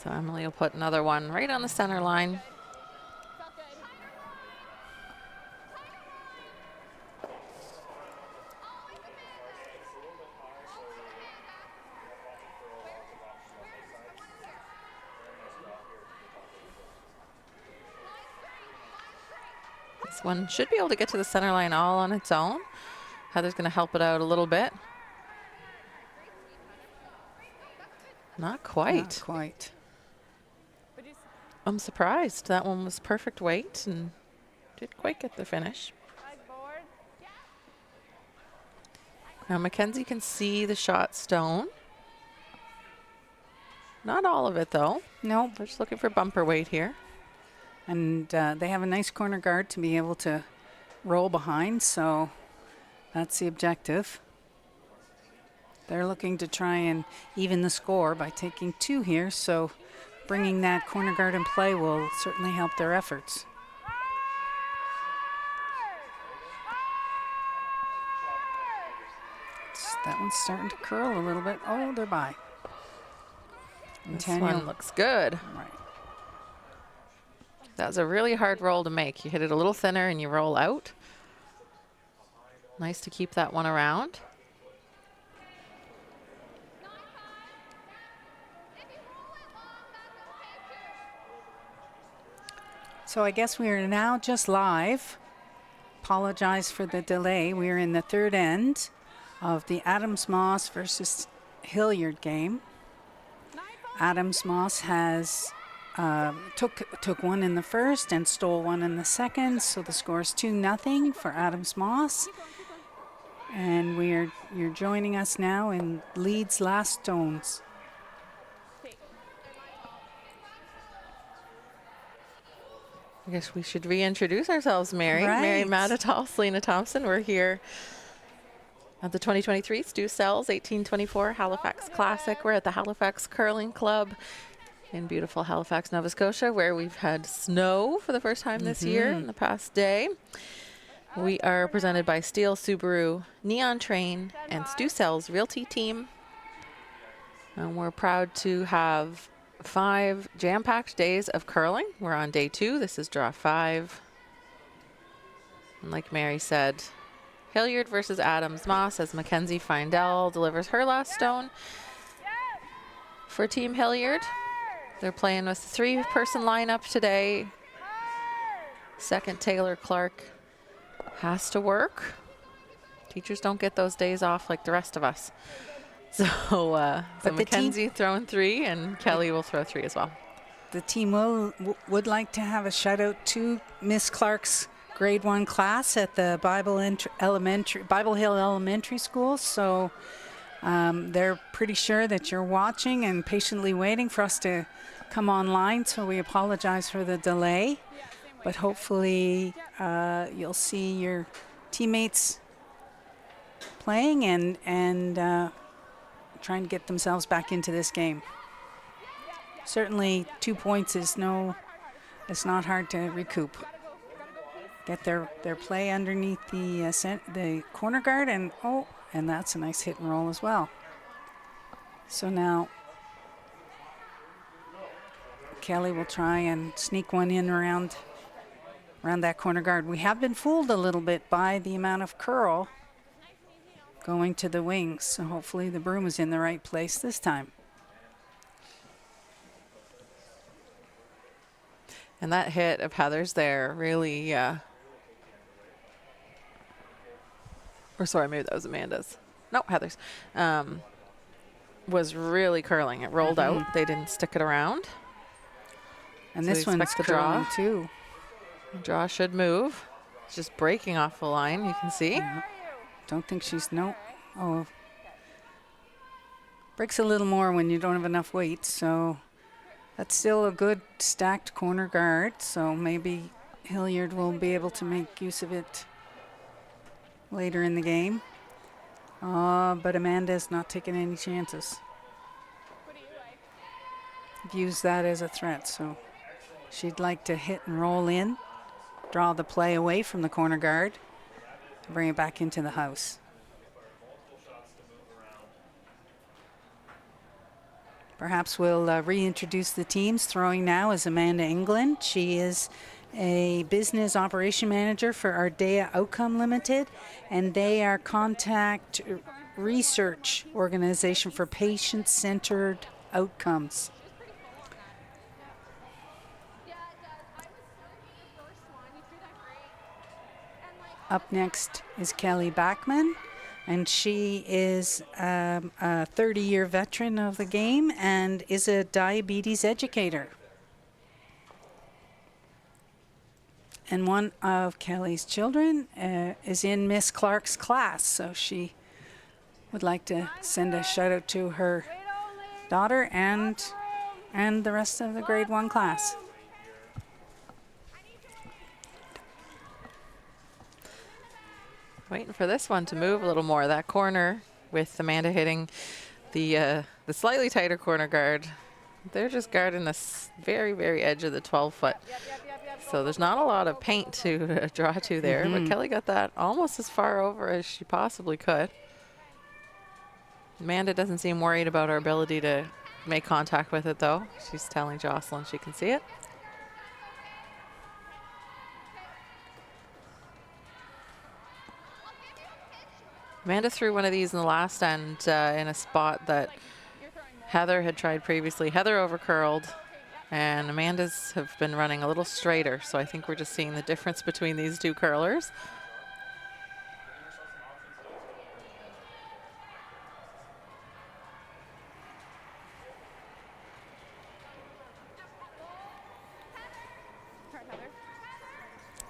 So Emily will put another one right on the center line. This one should be able to get to the center line all on its own. Heather's going to help it out a little bit. Not quite. Not quite. I'm surprised. That one was perfect weight and didn't quite get the finish. Now Mackenzie can see the shot stone. Not all of it though. No. They're just looking for bumper weight here. And they have a nice corner guard to be able to roll behind, so that's the objective. They're looking to try and even the score by taking 2 here, so bringing that corner guard in play will certainly help their efforts. That one's starting to curl a little bit. Oh, they're by. And This Tanya, one looks good. right. That was a really hard roll to make. You hit it a little thinner and you roll out. Nice to keep that one around. So I guess we are now just live. Apologize for the delay. We are in the third end of the Adams Moss versus Hilliard game. Adams Moss has took one in the first and stole one in the second, so the score is 2-0 for Adams Moss. And you're joining us now in Leeds Last Stones. I guess we should reintroduce ourselves, Mary. Right. Mary Matatal, Selena Thompson. We're here at the 2023 Stu Sells 1824 Halifax Classic. We're at the Halifax Curling Club in beautiful Halifax, Nova Scotia, where we've had snow for the first time this year in the past day. We are presented by Steel Subaru, Neon Train, and Stu Sells Realty Team. And we're proud to have 5 jam-packed days of curling. We're on day 2. This is draw 5. And like Mary said, Hilliard versus Adams Moss as Mackenzie Findell delivers her last stone for Team Hilliard. They're playing with a 3-person lineup today. Second, Taylor Clark has to work. Teachers don't get those days off like the rest of us. So Mackenzie throwing 3 and Kelly will throw 3 as well. The team would like to have a shout out to Miss Clark's grade 1 class at the Bible Hill Elementary School. So they're pretty sure that you're watching and patiently waiting for us to come online. So we apologize for the delay, but hopefully you'll see your teammates playing and trying to get themselves back into this game. Certainly 2 points is it's not hard to recoup. Get their play underneath the corner guard, and that's a nice hit and roll as well. So now Kelly will try and sneak one in around that corner guard. We have been fooled a little bit by the amount of curl going to the wings, so hopefully the broom is in the right place this time. And that hit of Heather's there really, or sorry, maybe that was Amanda's. No, Heather's. Was really curling. It rolled out. They didn't stick it around. And So this we one's expect the curling draw. too. The draw should move. It's just breaking off the line, you can see. Don't think breaks a little more when you don't have enough weight, so that's still a good stacked corner guard, so maybe Hilliard will be able to make use of it later in the game. But Amanda's not taking any chances. Views that as a threat, so she'd like to hit and roll in, draw the play away from the corner guard, and bring it back into the house. Perhaps we'll reintroduce the teams. Throwing now is Amanda England. She is a business operation manager for Ardea Outcome Limited, and they are contact research organization for patient-centered outcomes. Up next is Kelly Backman, and she is a 30-year veteran of the game and is a diabetes educator. And one of Kelly's children is in Miss Clark's class, so she would like to send a shout out to her daughter and the rest of the grade 1 class. Waiting for this one to move a little more. That corner with Amanda hitting the slightly tighter corner guard. They're just guarding this very, very edge of the 12-foot. So there's not a lot of paint to draw to there, but Kelly got that almost as far over as she possibly could. Amanda doesn't seem worried about her ability to make contact with it, though. She's telling Jocelyn she can see it. Amanda threw one of these in the last end in a spot that Heather had tried previously. Heather overcurled, and Amanda's have been running a little straighter. So I think we're just seeing the difference between these two curlers.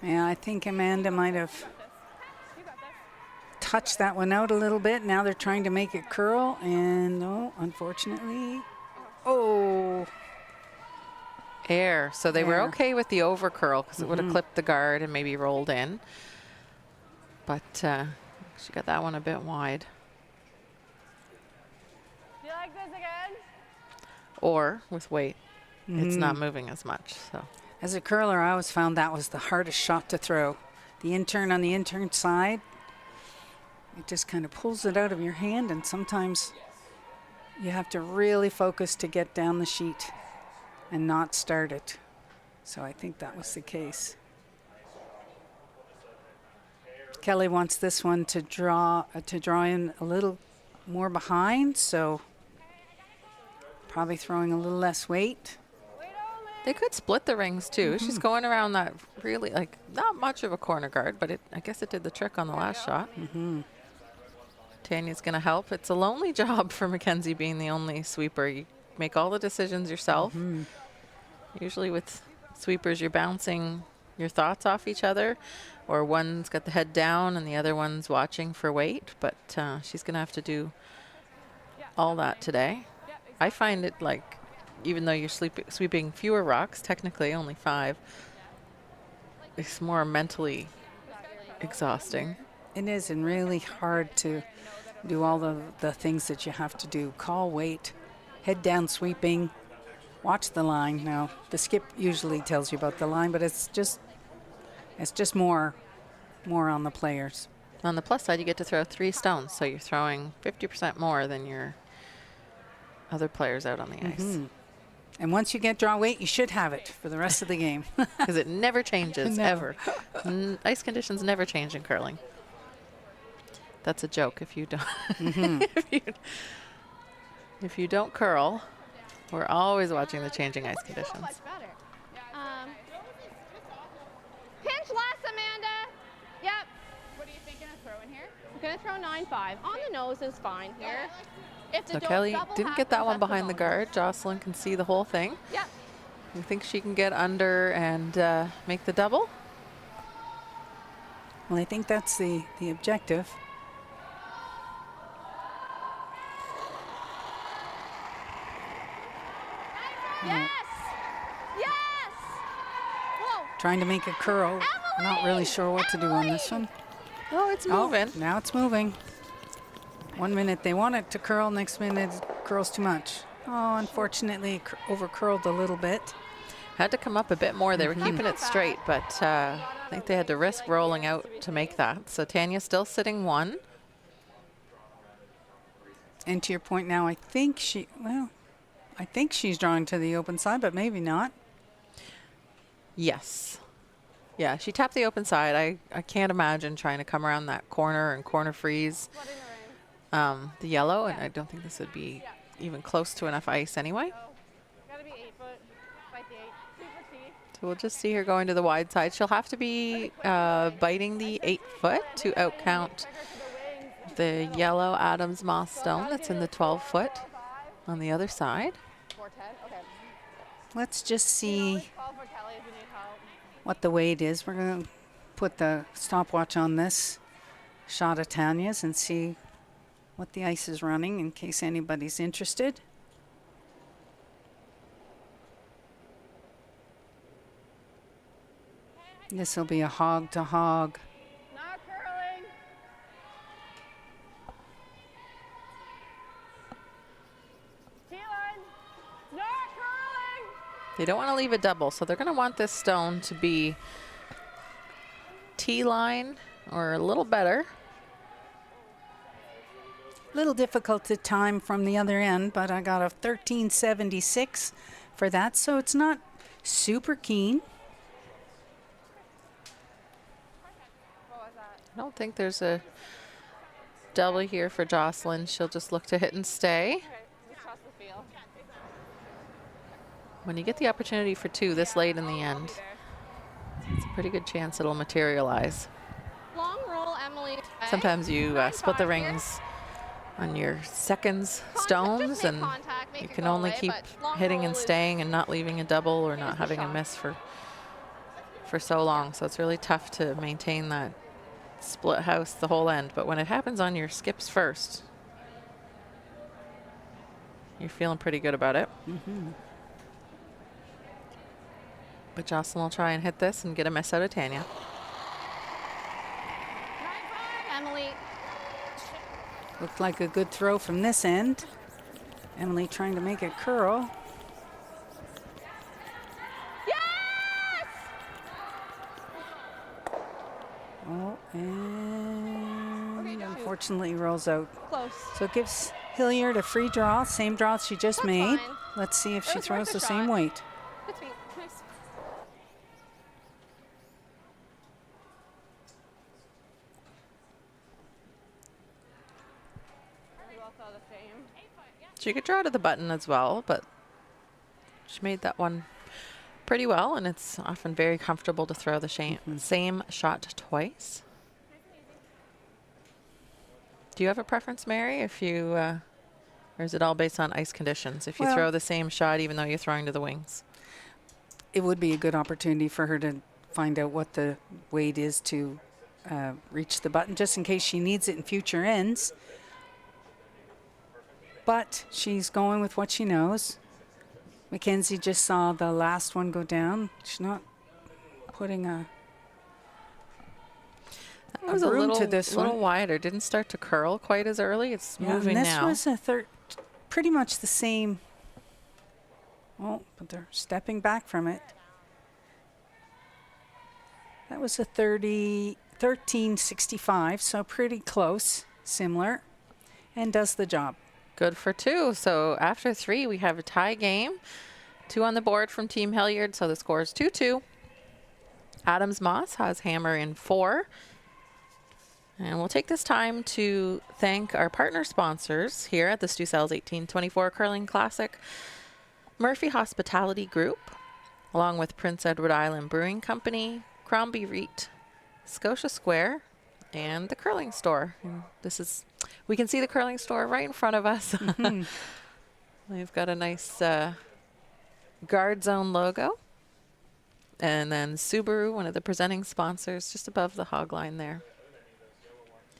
Yeah, I think Amanda might have touched that one out a little bit. Now they're trying to make it curl, and no, unfortunately, Air. So they were okay with the overcurl because it would have clipped the guard and maybe rolled in. But she got that one a bit wide. Do you like this again? Or with weight, it's not moving as much. So as a curler, I always found that was the hardest shot to throw. The intern on the intern side, it just kind of pulls it out of your hand, and sometimes you have to really focus to get down the sheet and not start it. So I think that was the case. Kelly wants this one to draw in a little more behind, so probably throwing a little less weight. they could split the rings too. She's going around that really, like, not much of a corner guard, but I guess it did the trick on the last shot. Tanya's going to help. It's a lonely job for Mackenzie being the only sweeper. You make all the decisions yourself. Usually with sweepers, you're bouncing your thoughts off each other, or one's got the head down and the other one's watching for weight, but she's going to have to do all that today. I find it like, even though you're sweeping fewer rocks, technically only 5, it's more mentally exhausting. It is, and really hard to do all the things that you have to do. Call weight, head down sweeping, watch the line. Now, the skip usually tells you about the line, but it's just more on the players. On the plus side, you get to throw 3 stones, so you're throwing 50% more than your other players out on the ice. And once you get draw weight, you should have it for the rest of the game. Because it never changes, No. ever. Ice conditions never change in curling. That's a joke if you don't. if you don't curl, we're always watching the changing ice conditions. Much better. Pinch less, Amanda. Yep. What are you thinking of throwing here? I'm going to throw 9-5. On the nose is fine here. If the So Kelly double didn't get that happens, one that's behind the bonus. guard. Jocelyn can see the whole thing. Yep. You think she can get under and make the double? Well, I think that's the objective. Yes. Yes. Whoa. Trying to make a curl. Not really sure what to do on this one. Oh, it's moving. Oh, now it's moving. 1 minute they want it to curl, next minute it curls too much. Oh, unfortunately, it over curled a little bit. Had to come up a bit more. They were keeping it straight, but I think they had to risk rolling out to make that. So Tanya's still sitting 1. And to your point now, I think she, well, I think she's drawing to the open side, but maybe not. Yes. Yeah, she tapped the open side. I can't imagine trying to come around that corner and corner freeze the yellow, and I don't think this would be even close to enough ice anyway. Gotta be 8 foot. Fight the 8. Super T. So we'll just see her going to the wide side. She'll have to be biting the 8 foot to outcount the yellow Adams Moss stone that's in the 12 foot on the other side. 410. Okay. Let's just see Call for Kelly if you need help. what the weight is. We're going to put the stopwatch on this shot of Tanya's and see what the ice is running in case anybody's interested. This will be a hog to hog. Not curling. T-line. Not curling. They don't want to leave a double, so they're going to want this stone to be T-line or a little better. Little difficult to time from the other end, but I got a 1376 for that, so it's not super keen. What was that? I don't think there's a double here for Jocelyn. She'll just look to hit and stay. Okay. Just trust the feel. When you get the opportunity for 2 this late in the end, it's a pretty good chance it'll materialize. Long roll, Emily. Sometimes you split the rings on your seconds stones, and you can only keep hitting and staying and not leaving a double or not having a miss for so long. So it's really tough to maintain that split house the whole end. But when it happens on your skips first, you're feeling pretty good about it. But Jocelyn will try and hit this and get a miss out of Tanya. Emily. Looked like a good throw from this end. Emily trying to make it curl. Yes! Oh, and unfortunately rolls out. Close. So it gives Hilliard a free draw, same draw she just That's made. fine. Let's see if It she was throws worth the a same shot. weight. Good feet. Nice. We both saw the same. She could draw to the button as well, but she made that one pretty well, and it's often very comfortable to throw the same shot twice. Do you have a preference, Mary, if you, or is it all based on ice conditions? If you Well- throw the same shot even though you're throwing to the wings? It would be a good opportunity for her to find out what the weight is to reach the button, just in case she needs it in future ends. But she's going with what she knows. Mackenzie just saw the last one go down. She's not putting a That was a broom little, to this little one. wider. Didn't start to curl quite as early. It's Yeah, moving and this now. was a pretty much the same. Oh, but they're stepping back from it. That was a 1365, so pretty close, similar, and does the job. Good for 2. So after 3, we have a tie game. 2 on the board from Team Hilliard, so the score is 2-2. Adams Moss has hammer in 4. And we'll take this time to thank our partner sponsors here at the Stu Sells 1824 Curling Classic, Murphy Hospitality Group, along with Prince Edward Island Brewing Company, Crombie Reet, Scotia Square, and the curling store. And we can see the curling store right in front of us. We've got a nice guard zone logo. And then Subaru, one of the presenting sponsors, just above the hog line there.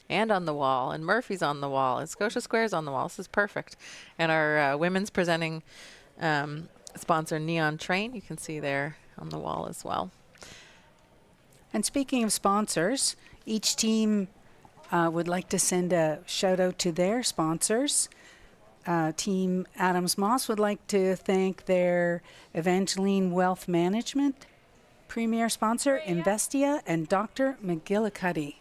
And on the wall, and Murphy's on the wall, and Scotia Square's on the wall. This is perfect. And our women's presenting sponsor, Neon Train, you can see there on the wall as well. And speaking of sponsors, each team would like to send a shout out to their sponsors. Team Adams Moss would like to thank their Evangeline Wealth Management premier sponsor, Investia, and Dr. McGillicuddy.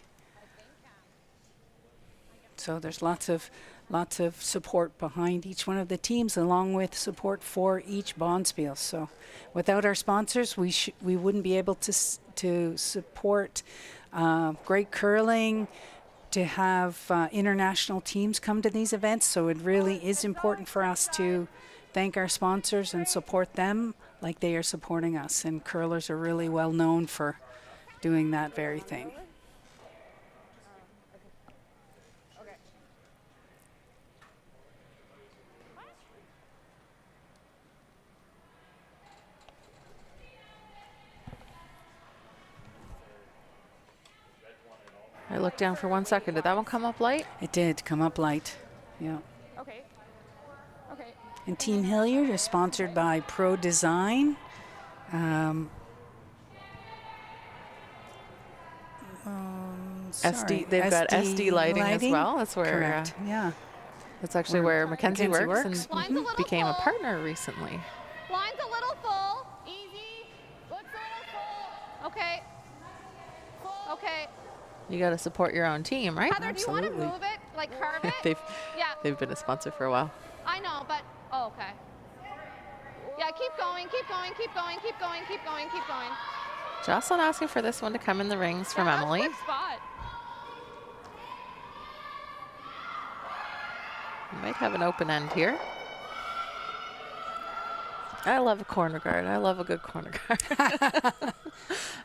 So there's lots of lots of support behind each one of the teams, along with support for each bonspiel. So without our sponsors, we wouldn't be able to support great curling, to have international teams come to these events. So it really is important for us to thank our sponsors and support them like they are supporting us. And curlers are really well known for doing that very thing. I looked down for 1 second. Did that one come up light? It did come up light, yeah. Okay. Okay. And Team Hilliard is sponsored by Pro Design. SD. They've got SD lighting as well. That's where. Correct. Yeah. That's actually where Mackenzie works and Line's a little became a full. partner recently. Line's a little full. Easy. Looks a little full. Okay. Okay. You got to support your own team, right? Heather, do you want to Absolutely. move it? Like carve it? Yeah. They've been a sponsor for a while. I know, but oh, okay. Yeah, keep going, keep going, keep going, keep going, keep going, keep going. Jocelyn asking for this one to come in the rings from Yeah, that's a Emily. good spot. You might have an open end here. I love a corner guard. I love a good corner guard.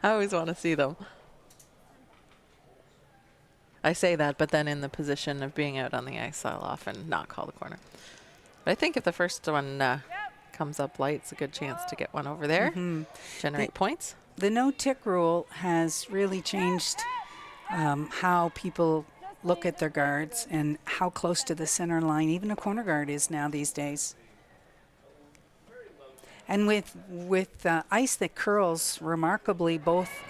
I always want to see them. I say that, but then in the position of being out on the ice, I'll often not call the corner. But I think if the first one comes up light, it's a good chance to get one over there, generate points. The no-tick rule has really changed how people look at their guards and how close to the center line even a corner guard is now these days. And with ice that curls remarkably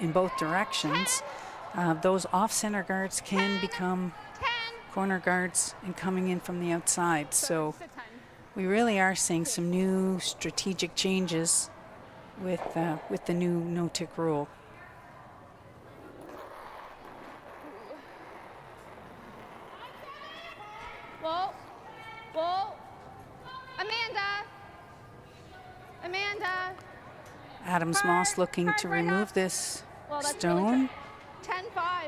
in both directions, those off-center guards can become 10. corner guards and coming in from the outside. So we really are seeing some new strategic changes with the new no-tick rule. Whoa. Whoa. Amanda. Adams Moss looking to remove this Well, that's stone. 10-5,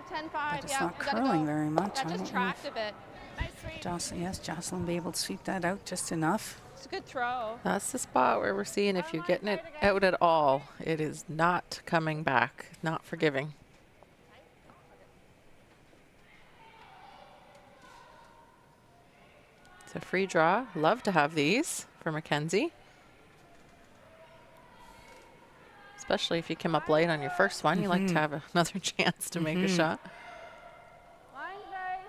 10-5. But it's Yeah, not we gotta curling go. very much. That I just don't know tracked a bit. Nice sweep. Jocelyn be able to sweep that out just enough. It's a good throw. That's the spot where we're seeing if you're getting it out at all, it is not coming back, not forgiving. It's a free draw. Love to have these for Mackenzie. Especially if you come up late on your first one, you like to have another chance to make a shot. Line today.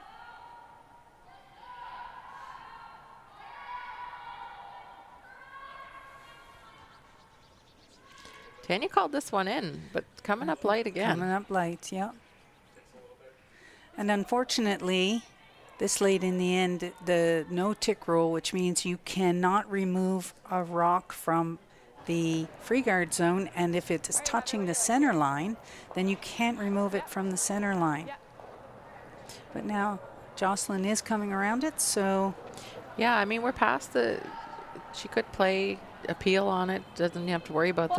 Tanya called this one in, but coming up light again. Coming up light, yeah. And unfortunately, this late in the end, the no-tick rule, which means you cannot remove a rock from the free guard zone, and if it is touching the center line, then you can't remove it from the center line. But now Jocelyn is coming around it, so Yeah, I mean, we're past the, she could play appeal on it. Doesn't have to worry about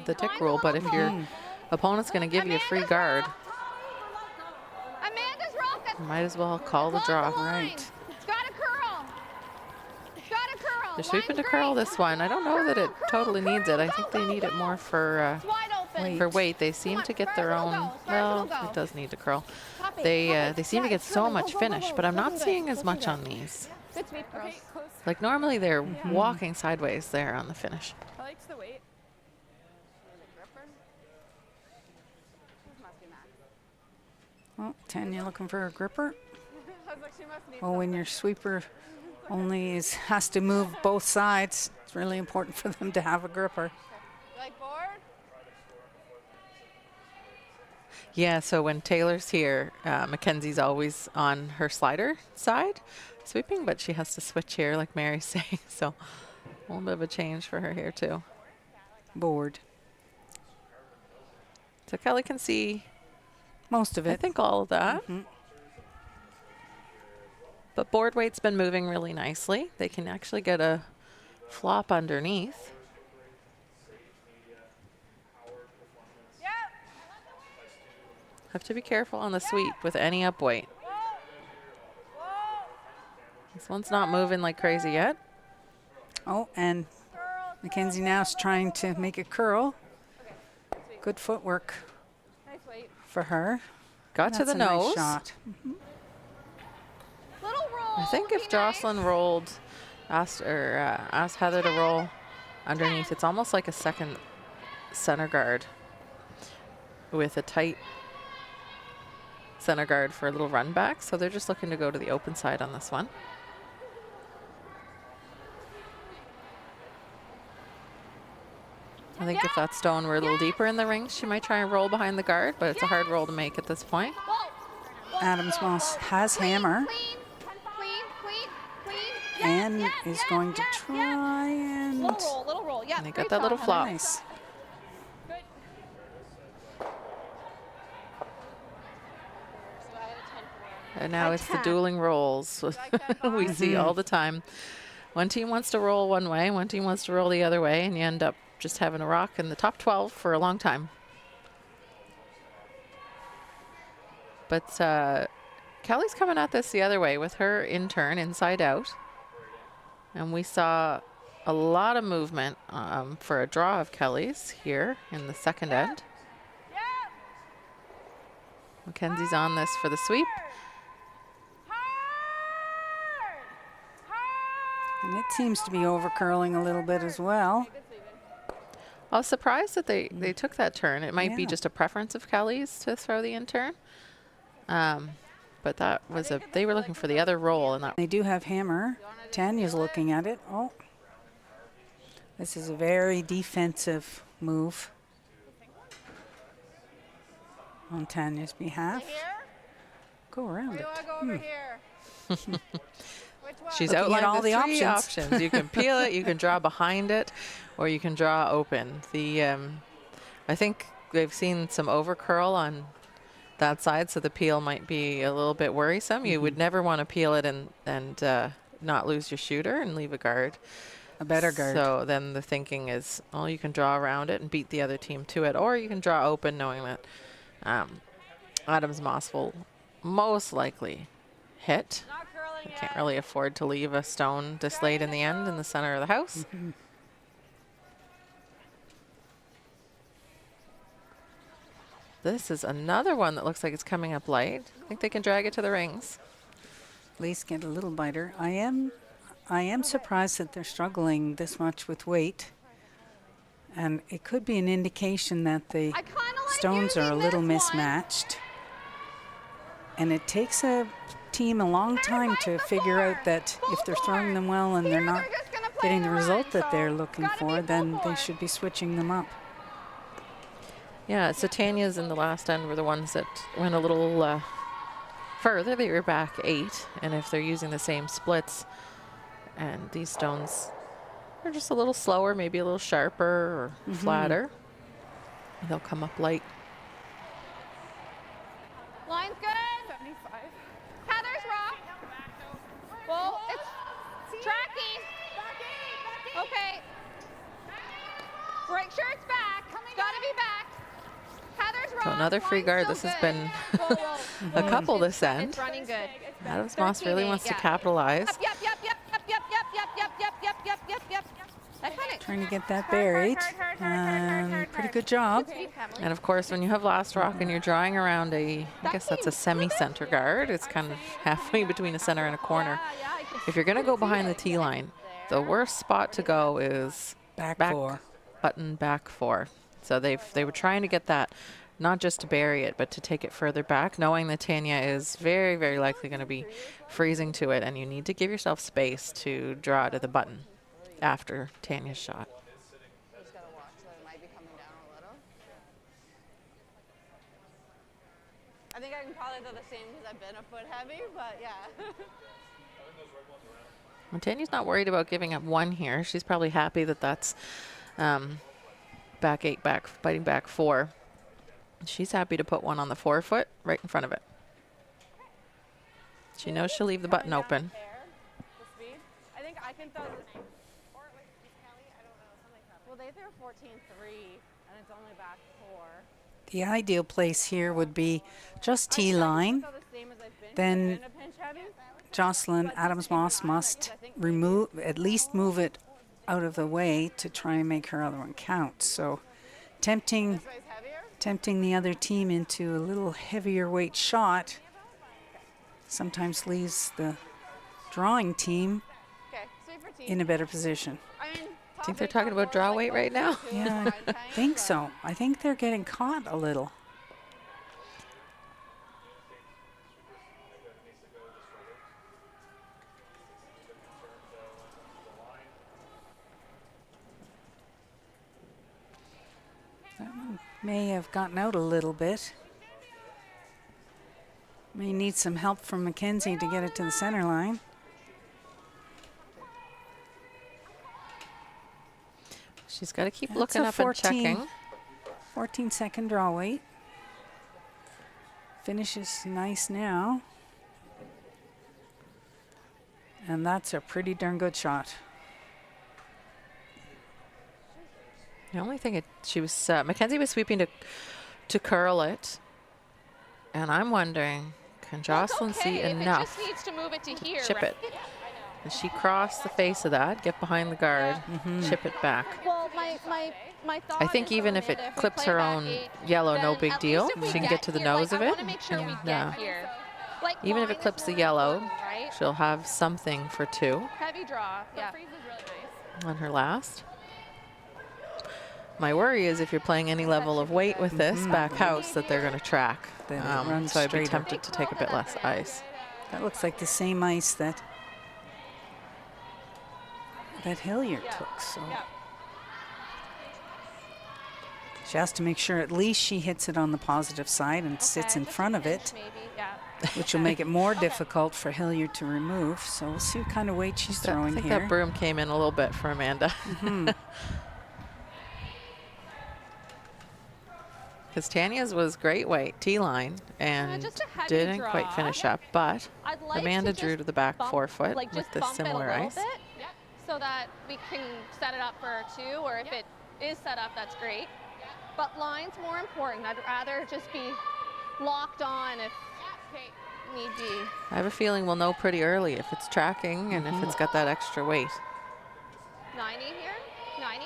the tick rule, but if your opponent's going to give you a free guard, Amanda's rocket. you might as well call the draw. Right. It's got a curl. It's got a curl. They're sweeping to Line's curl great. this one. I don't know that it totally needs it. I think they need it more for It's wide open. weight. They seem to get their own. Well, it does need to curl. They seem to get so much finish, but I'm not seeing as much on these. Good sweep, girls. Like normally they're walking sideways there on the finish. I likes the weight. oh, Tanya looking for a gripper. Oh, when your sweeper only has to move both sides, it's really important for them to have a gripper. Like board? Yeah, so when Taylor's here, Mackenzie's always on her slider side sweeping, but she has to switch here, like Mary's saying. So a little bit of a change for her here, too. Board. So Kelly can see, Most of I it. think, all of that. But board weight's been moving really nicely. They can actually get a flop underneath. Have to be careful on the sweep with any up weight. This one's not moving like crazy yet. Oh, and Mackenzie now is trying to make a curl. Good footwork for her. Got to That's the a nice nose. shot. Little roll. I think if Be Jocelyn nice. rolled, asked Heather to roll underneath, it's almost like a second center guard with a tight center guard for a little run back. So they're just looking to go to the open side on this one. I think if that stone were a little deeper in the ring, she might try and roll behind the guard, but it's a hard roll to make at this point. Whoa. Adams Moss has hammer Clean, clean, clean, clean. and is going to try and Little roll. Yeah. And they great got that little job. flop. nice. Good. And now I it's the can. dueling rolls we see all the time. One team wants to roll one way, one team wants to roll the other way, and you end up just having a rock in the top 12 for a long time. But Kelly's coming at this the other way with her in turn, inside out. And we saw a lot of movement for a draw of Kelly's here in the second end. Mackenzie's on this for the sweep. And it seems to be over curling a little bit as well. I was surprised that they took that turn. It might be Yeah. just a preference of Kelly's to throw the in turn. But that was they were looking for the other roll, and that They do have hammer. Tanya's looking at it. Oh, this is a very defensive move on Tanya's behalf. Go around it. Go over here. she's Looking at outlined all the the three options. options. You can peel it, you can draw behind it, or you can draw open. I think they've seen some over curl on that side, so the peel might be a little bit worrisome. You would never want to peel it and not lose your shooter and leave a guard. A better guard. So then the thinking is, oh, you can draw around it and beat the other team to it, or you can draw open knowing that Adams Moss will most likely hit. I can't really afford to leave a stone this late in the end in the center of the house. This is another one that looks like it's coming up light. I think they can drag it to the rings. At least get a little biter. I am surprised that they're struggling this much with weight. And it could be an indication that the I kinda like stones are a using little this one. mismatched. And it takes a team a long time to figure out that if they're throwing them well and they're Here, not they're just gonna play getting the the run, result that they're so looking gotta for, be then full they board. should be switching them up. Yeah, so Tanya's in the last end were the ones that went a little further. They were back 8, and if they're using the same splits, and these stones are just a little slower, maybe a little sharper or flatter, they'll come up light. Line's good. 75. Heather's rock. Well, it's tracking. Okay. Break sure it's back. Gotta be back. Heather's rock. So another free Line's guard. still This has good. been Whoa, whoa. a couple this It's end. running good. Adams Moss really 13-8, wants to yeah. capitalize. Yep. That kinda Trying to get that buried. And pretty good job. And of course, when you have last rock and you're drawing around I guess that's a semi-center guard. It's kind of halfway between a center and a corner. If you're going to go behind the tee line, the worst spot to go is Back 4. button back 4. So they were trying to get that, not just to bury it, but to take it further back, knowing that Tanya is very, very likely going to be freezing to it, and you need to give yourself space to draw to the button after Tanya's shot. Just gotta watch that it might be coming down a little. I think I can probably do the same because I've been a foot heavy, but yeah. Well, Tanya's not worried about giving up 1 here. She's probably happy that that's back 8, biting back 4. She's happy to put 1 on the 4 foot right in front of it. She knows she'll leave the button open. I think I can throw the well, they threw 14-3, and it's only back 4. The ideal place here would be just tee line. Then Jocelyn Adams-Moss must at least move it out of the way to try and make her other one count. So tempting the other team into a little heavier weight shot sometimes leaves the drawing team in a better position. I think they're talking about draw weight right now. Yeah, I think so. I think they're getting caught a little. That one may have gotten out a little bit. May need some help from Mackenzie to get it to the center line. She's got to keep That's looking a up and checking. 14-second draw weight. Finishes nice now. And that's a pretty darn good shot. The only thing she was Mackenzie was sweeping to curl it, and I'm wondering, can Jocelyn see enough? It just needs to move it to here. Chip it. Does she cross the face of that, get behind the guard, chip it back? Well, my thought I think is even though if it that we clips play her back own 8, yellow, no then big at deal. least if we She can get to the here, nose of I it. want to make sure we Yeah. get here. Like Even if it line clips is the more yellow, important, right? she'll have something for 2 Heavy draw. Yeah. on her last. My worry is if you're playing any level of weight with this back house that they're going to track. Then it runs So I'd be straighter. tempted to take a bit less ice. That looks like the same ice that Hilliard took. So she has to make sure at least she hits it on the positive side and sits in front of it, which will make it more difficult for Hilliard to remove. So we'll see what kind of weight she's throwing I think here. that broom came in a little bit for Amanda. Because Tanya's was great weight, T-line, and just a heavy didn't draw. quite finish up. But I'd like Amanda to drew just to the back bump, 4-foot like with just this bump similar it a little ice. bit, so that we can set it up for 2, or if it is set up, that's great. But line's more important. I'd rather just be locked on if need be. I have a feeling we'll know pretty early if it's tracking and if it's got that extra weight. 90 here? 90?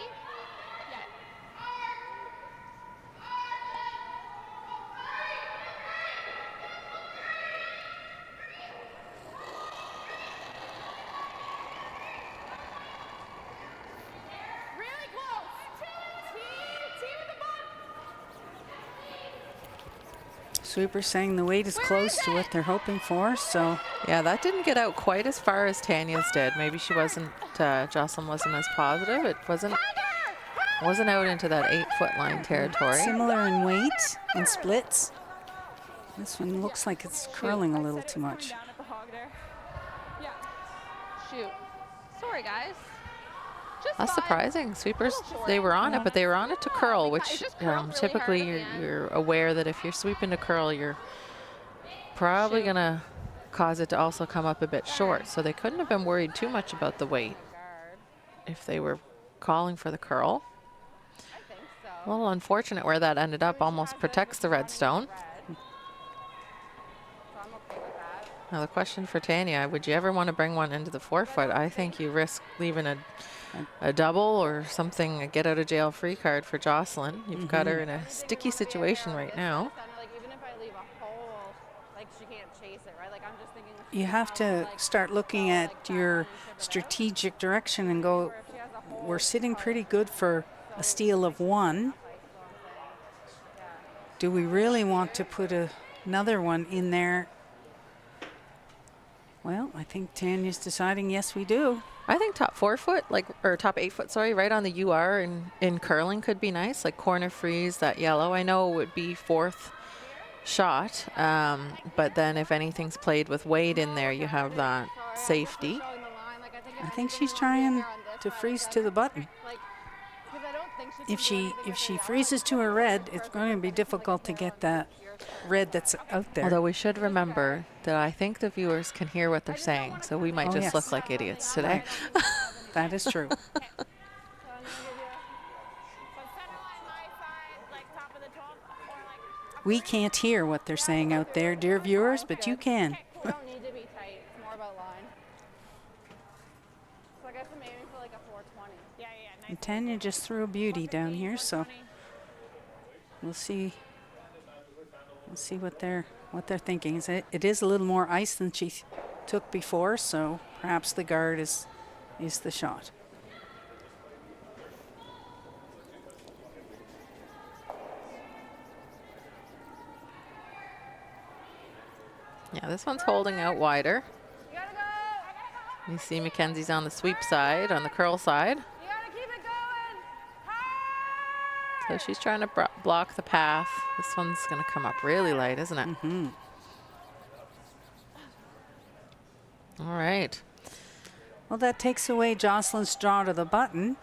Sweeper saying the weight is close to what they're hoping for. So Yeah, that didn't get out quite as far as Tanya's did. Maybe she wasn't, Jocelyn wasn't as positive. It wasn't out into that 8-foot line territory. similar in weight and splits. This one looks like it's curling a little too much. Shoot. Sorry, guys. Just That's 5. surprising. Sweepers, they were on it, but they were on it to curl, which just curled really typically hard at the you're aware that if you're sweeping to curl, you're probably going to cause it to also come up a bit short. So they couldn't have been worried too much about the weight if they were calling for the curl. I think so. A little unfortunate where that ended up. Almost protects the red stone. So I'm okay with that. Now the question for Tanya, would you ever want to bring one into the 4-foot? I think you risk leaving a double or something, a get out of jail free card for Jocelyn. You've got her in a sticky situation right now. Like, even if I leave a hole, like she can't chase it, right? Like I'm just thinking You have to start looking at your strategic direction and go, we're sitting pretty good for a steal of 1. Do we really want to put another one in there? Well, I think Tanya's deciding yes, we do. I think top 4-foot, or top 8-foot, sorry, right on the UR in curling could be nice, like corner freeze, that yellow. I know it would be 4th shot, but then if anything's played with weight in there, you have that safety. I think she's trying to freeze to the button. if she freezes to a red, it's going to be difficult to get that red that's out there. Although we should remember that I think the viewers can hear what they're saying, so we might Oh, just yes. look like idiots today. That is true. We can't hear what they're saying out there, dear viewers, but you can. We don't need to be tight. It's more about line. So I guess I'm aiming for like a 420. Yeah, nice. And Tanya just threw a beauty down here, so we'll see. We'll see what they're thinking. It is a little more ice than she took before, so perhaps the guard is the shot. Yeah, this one's holding out wider. You gotta go. You see Mackenzie's on the sweep side, on the curl side. You gotta keep it going. Hard. So she's trying to block the path. This one's going to come up really light, isn't it? Mm-hmm. All right. Well, that takes away Jocelyn's draw to the button,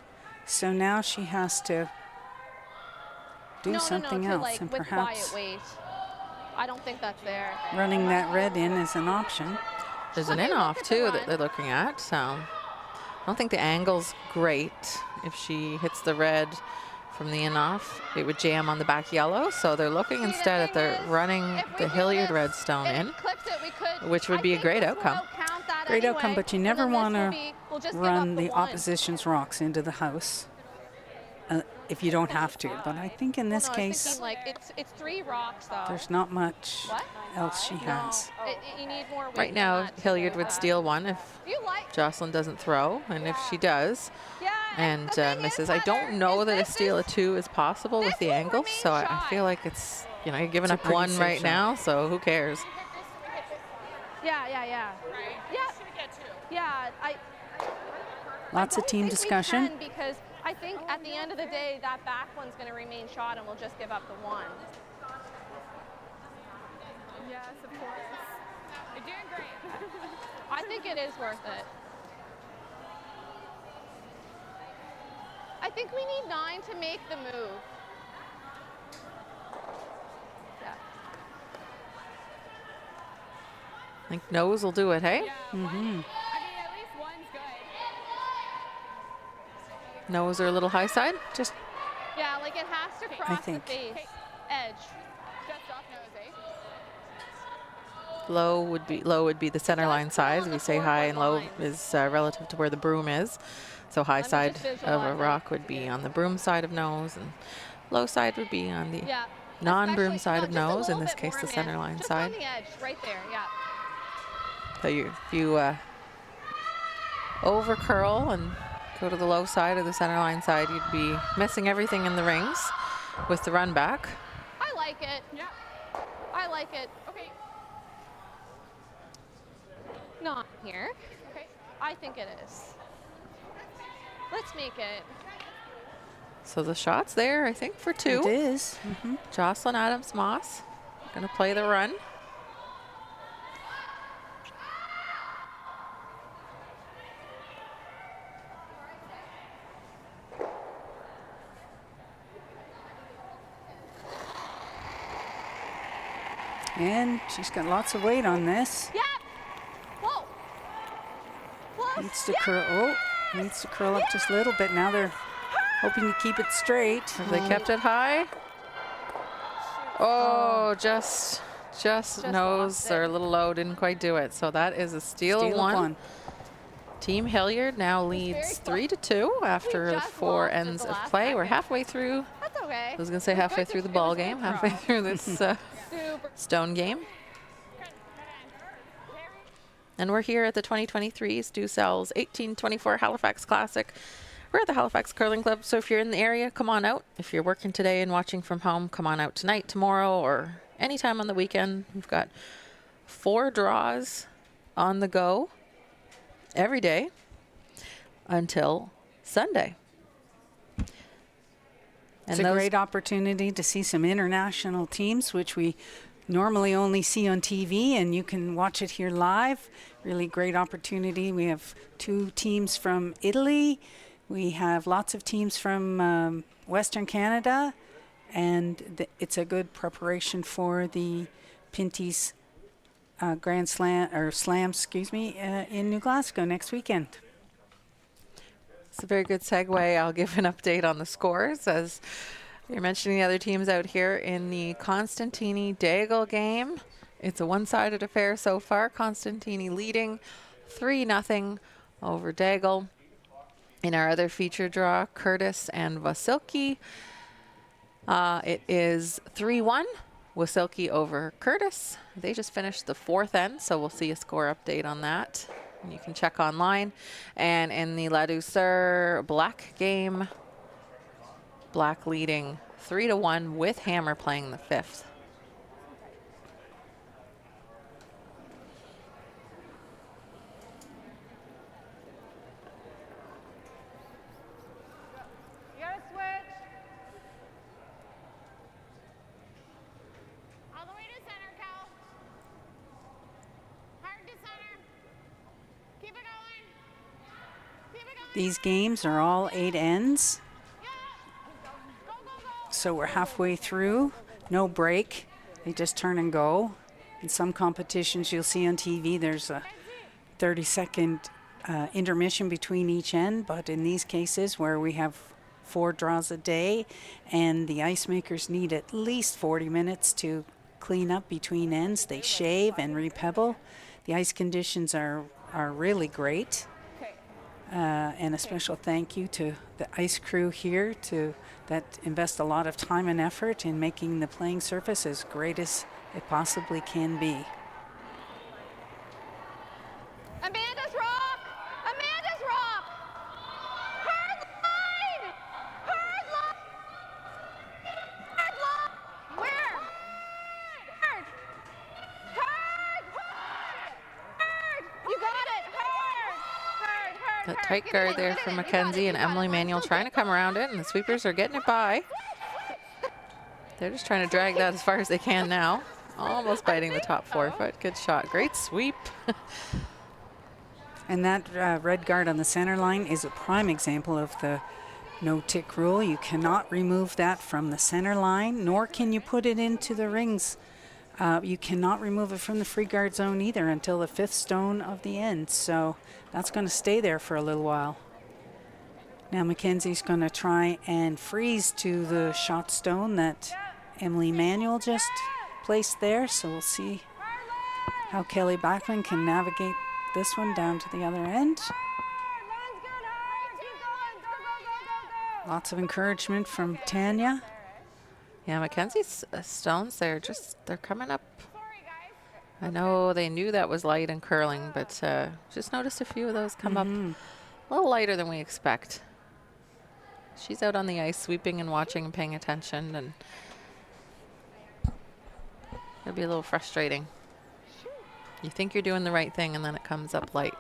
so now she has to do something to else, like and with perhaps quiet weight. I don't think that's there. running that red in is an option. There's an Okay, look in-off, at the too, run. that they're looking at. So I don't think the angle's great. If she hits the red from the in-off, it would jam on the back yellow. So they're looking See, the instead at thing they're is, running if we the do Hilliard this, redstone if in. we clipped it, we could, which would I be a think great this outcome. will count that Great outcome, anyway, but you and never then this want will to be- we'll just give run up the one. opposition's rocks into the house if you don't have to. But I think in Well, this no, I was case, thinking, like it's 3 rocks though. there's not much What? else she has. You need more weight Right than now, that to Hilliard hold would that. steal one if Do you like? Jocelyn doesn't throw. And if she does Yeah. and the thing is, misses, I Heather, don't know is that a this steal is- of 2 is possible with this the will angle. remain So I shy. feel like it's, you're giving It's a up pretty 1 safe right shot. now. So who cares? Yeah. Yeah. Yeah. Lots I of don't team think we discussion. can because I think at the end of the day, that back one's going to remain shot, and we'll just give up the 1. Yes, of course. You're doing great. I think it is worth it. I think we need 9 to make the move. Yeah. I think nose will do it, hey? Yeah. Mm-hmm. I mean, at least one's good. Nose or a little high side? Just Yeah, like it has to cross the think. face edge. Just off nose, eh? Low would be the center Just line pull side. on We the say high and low forward is relative to where the broom is. So high Let me side just of a visualize it. rock would be on the broom side of nose, and low side would be on the Yeah. non-broom Especially- side no, of just a nose. In little this bit case, more, the man. center line Just side. on the edge, right there. Yeah. So if you over curl and go to the low side or the center line side, you'd be missing everything in the rings with the run back. I like it. Yeah. I like it. Okay. Not here. Okay. I think it is. Let's make it. So the shot's there, I think, for 2. it is. Mm-hmm. Jocelyn Adams Moss gonna play the run. And she's got lots of weight on this. Yeah. Whoa. Plus. Needs to curl. Oh, needs to curl up just a little bit. Now they're hoping to keep it straight. Have they kept it high? Oh, just nose lost or a it. little low, didn't quite do it. So that is a steal, Steal of of 1. Team Hilliard now leads 3-2 after just 4 lost at ends the of last play. We're second. halfway through. That's okay. I was gonna say halfway through the ball game, halfway through this Super. stone game. And we're here at the 2023 Stu Sells 1824 Halifax Classic. We're at the Halifax Curling Club, so if you're in the area, come on out. If you're working today and watching from home, come on out tonight, tomorrow, or anytime on the weekend. We've got 4 draws on the go every day until Sunday. It's a great opportunity to see some international teams, which we normally only see on TV, and you can watch it here live. Really great opportunity. We have 2 teams from Italy We have lots of teams from Western Canada, and it's a good preparation for the Pinty's Grand Slam, or Slam, in New Glasgow next weekend. It's a very good segue. I'll give an update on the scores as you're mentioning the other teams out here in the Constantini-Daigle game. It's a one-sided affair so far. Constantini leading 3-0 over Daigle. In our other feature draw, Curtis and Vasilki. It is 3-1, Wasilki over Curtis. They just finished the fourth end, so we'll see a score update on that. And you can check online. And in the La Douceur Black game, Black leading 3-1 with Hammer playing the fifth. You gotta switch. All the way to center, Cal. Hard to center. Keep it going. Keep it going. These games are all 8 ends. Go, go, go. So we're halfway through, no break. They just turn and go. In some competitions you'll see on TV there's a 30-second intermission between each end, but in these cases where we have 4 draws a day and the ice makers need at least 40 minutes to clean up between ends, they shave and repebble. The ice conditions are really great. And a special thank you to the ice crew here that invest a lot of time and effort in making the playing surface as great as it possibly can be. Amanda's rock! Amanda's rock! Hard line! Hard line! Hard line! Where? Hard! Hard! Hard! You got it! Hard! That tight guard there from Mackenzie and Emily Manuel trying to come around it, and the sweepers are getting it by. They're just trying to drag that as far as they can now. Almost biting the top 4 foot. Good shot. Great sweep. And that red guard on the center line is a prime example of the no-tick rule. You cannot remove that from the center line, nor can you put it into the rings. You cannot remove it from the free guard zone either until the 5th stone of the end. So that's going to stay there for a little while. Now Mackenzie's going to try and freeze to the shot stone that Emily Manuel just placed there. So we'll see how Kelly Backman can navigate this one down to the other end. Lots of encouragement from Tanya. Yeah, Mackenzie's stones, they're coming up. I know they knew that was light in curling, but just noticed a few of those come up a little lighter than we expect. She's out on the ice sweeping and watching and paying attention, and it'll be a little frustrating. You think you're doing the right thing, and then it comes up light.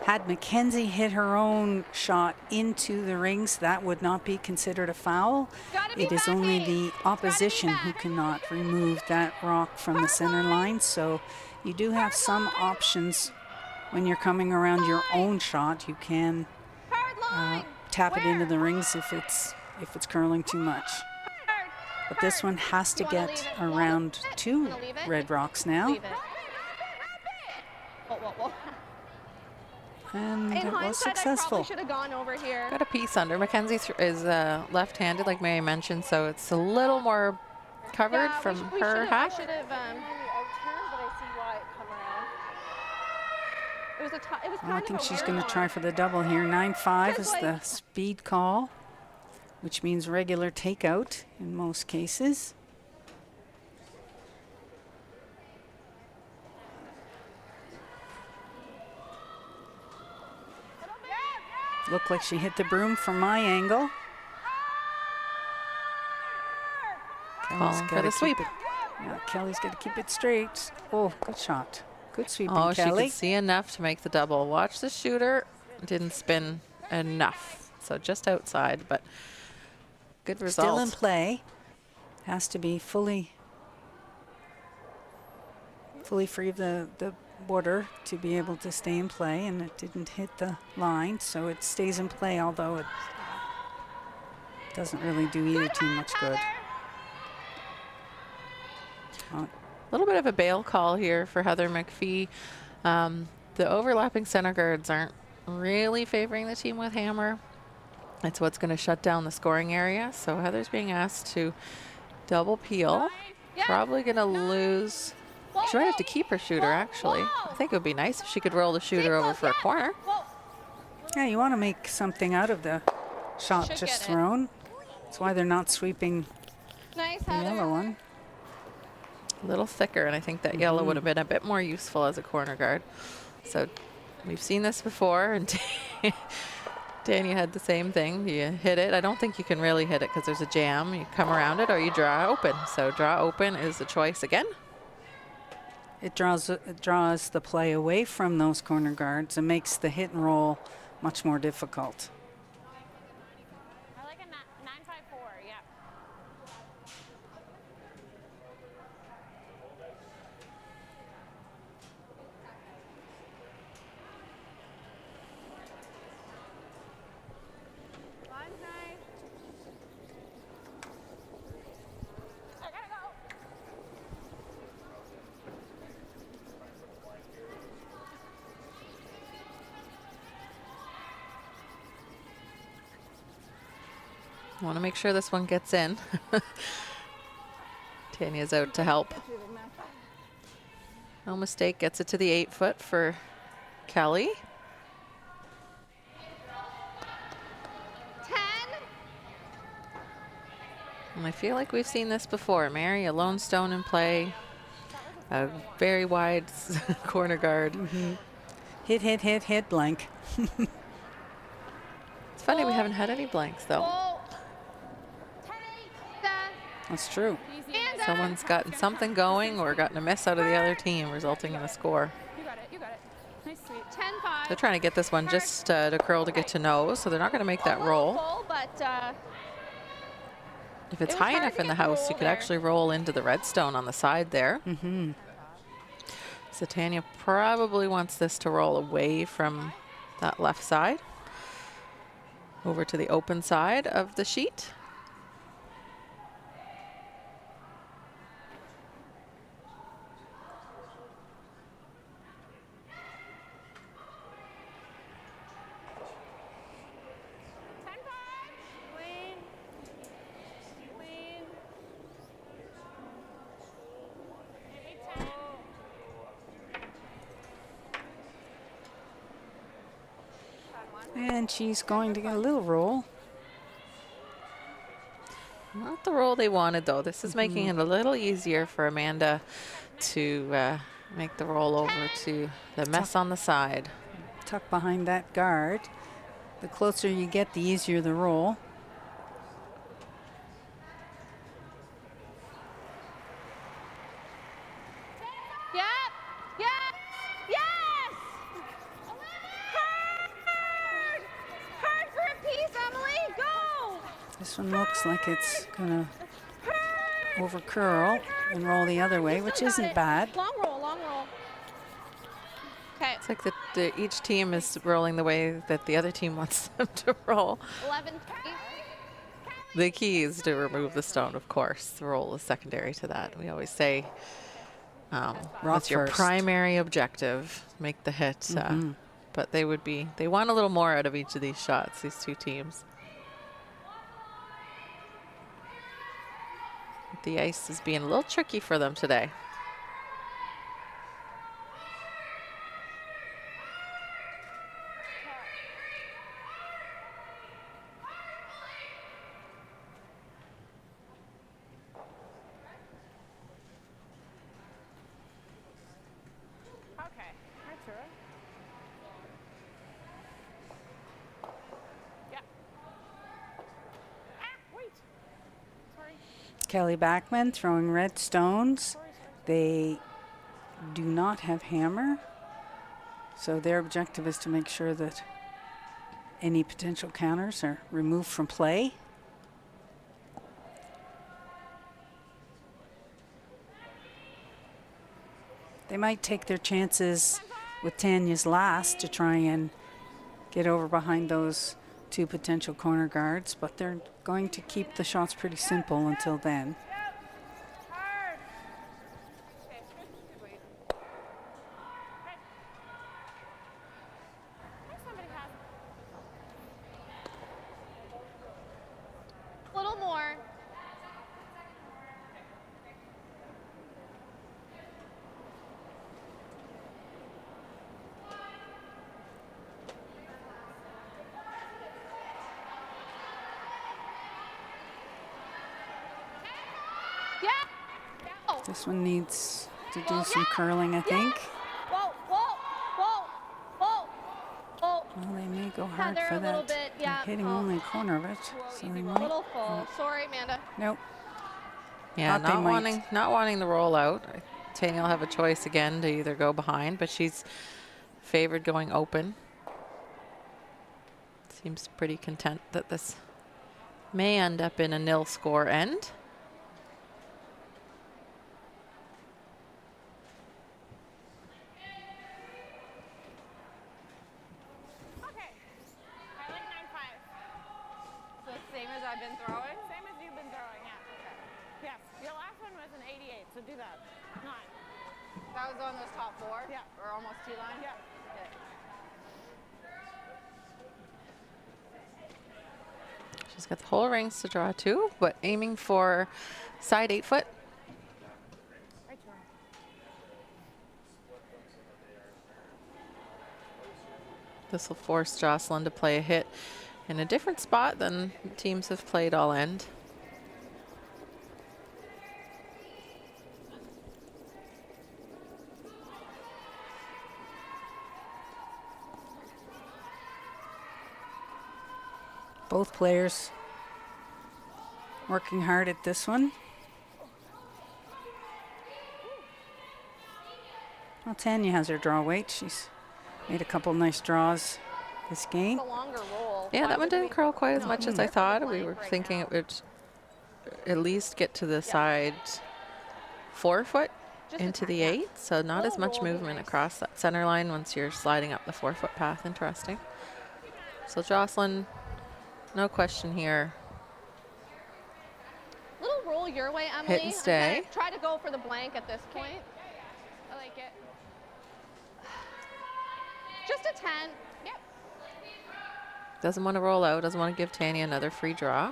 Had Mackenzie hit her own shot into the rings, that would not be considered a foul. It is only the opposition who cannot remove that rock from the center line. So you do have some options when you're coming around your own shot. You can tap it into the rings if it's curling too much. But this one has to get around 2 red rocks now. And it was successful. Should have gone over here. Got a piece under. Mackenzie is left-handed, like Mary mentioned, so it's a little more covered from her half. Should have outturned, but I see why it come around. It was I think she's going to try for the double here. 9-5 is the speed call, which means regular takeout in most cases. Looked like she hit the broom from my angle. Kelly's For gotta the sweep. Yeah, Kelly's got to keep it straight. Oh, good shot. Good sweeping, Oh, Kelly. she could see enough to make the double. Watch the shooter. Didn't spin enough. So just outside, but good result. Still in play. Has to be fully fully free of the border to be able to stay in play, and it didn't hit the line, so it stays in play, although it doesn't really do either team much good. A little bit of a bail call here for Heather McPhee. The overlapping center guards aren't really favoring the team with hammer. It's what's going to shut down the scoring area. So Heather's being asked to double peel. Yeah. Probably going to lose. She might have to keep her shooter, actually. I think it would be nice if she could roll the shooter over for a corner. Yeah, you want to make something out of the shot Should just get it. thrown. That's why they're not sweeping Nice, the Heather. yellow one. A little thicker, and I think that yellow would have been a bit more useful as a corner guard. So we've seen this before, and Tanya had the same thing. You hit it. I don't think you can really hit it because there's a jam. You come around it or you draw open. So draw open is the choice again. It draws the play away from those corner guards and makes the hit and roll much more difficult. I like a 9-5-4, yeah. Line's nice. I gotta go. I want to make sure this one gets in. Tanya's out to help. No mistake, gets it to the 8-foot for Kelly. 10. And I feel like we've seen this before. Mary, a lone stone in play, a very wide corner guard. Hit, blank. It's funny we haven't had any blanks though. Whoa. 10. That's true. And Someone's gotten something going or gotten a miss out of the other team, resulting in a score. You got it, you got it. Nice sweep. 10-5. They're trying to get this one just to curl to get to know, so they're not going to make that roll. Full, but If it's It was high hard enough to in the get the house, roll you could there. actually roll into the redstone on the side there. So Tanya probably wants this to roll away from that left side over to the open side of the sheet. Clean. Clean. Maybe 10. And she's going to get a little roll. Not the roll they wanted, though. This is making it a little easier for Amanda to make the roll over to the mess on the side. Tuck behind that guard. The closer you get, the easier the roll. Yep. Yes. Yes. Hard for a piece, Emily. Go. This one looks like it's gonna over curl and roll the other way, which isn't bad. Long roll, long roll. Okay. It's like each team is rolling the way that the other team wants them to roll. 11. The key is to remove the stone, of course. The roll is secondary to that. We always say that's your first. primary objective, make the hit. But they want a little more out of each of these shots, these two teams. The ice is being a little tricky for them today. Okay. Arturo. Yeah. Ah, wait. Sorry. Kelly Backman throwing red stones. They do not have hammer, so their objective is to make sure that any potential counters are removed from play. they might take their chances with Tanya's last to try and get over behind those two potential corner guards, but they're going to keep the shots pretty simple until then. Hard. Okay, good wait. Okay. I think somebody has. A little more. Yeah. Oh. This one needs to do some curling, I think. Whoa, whoa, whoa, whoa, whoa. Well, they may go hard Heather, for a little that. bit, They're yeah. hitting Oh. only a corner of it, so they A might. little full. Sorry, Amanda. Nope. Yeah, Thought they might. not wanting the roll out. Tanya will have a choice again to either go behind, but she's favored going open. Seems pretty content that this may end up in a nil score end. Okay. I like 9-5. So same as I've been throwing. Same as you've been throwing, yeah. Okay. Yes. Your last one was an 88, so do that. 9. That was on those top four? Yeah. Or almost T-line? Yeah. Okay. She's got the whole rings to draw to, but aiming for side 8 foot. Right turn. This will force Jocelyn to play a hit in a different spot than teams have played all end. Both players working hard at this one. Well, Tanya has her draw weight. She's made a couple nice draws this game. The longer roll. Yeah, Why that one would didn't we- curl quite as No, much as we're I thought. We blank were right thinking now. it would at least get to the side 4 foot Just a into the tiny- 8, so not as Little much roll would be movement nice. across that center line once you're sliding up the 4 foot path. Interesting. So Jocelyn, no question here. Little roll your way, Emily. and stay. Okay, try to go for the blank at this point. I like it. Just a 10. Yep. Doesn't want to roll out, doesn't want to give Tanya another free draw.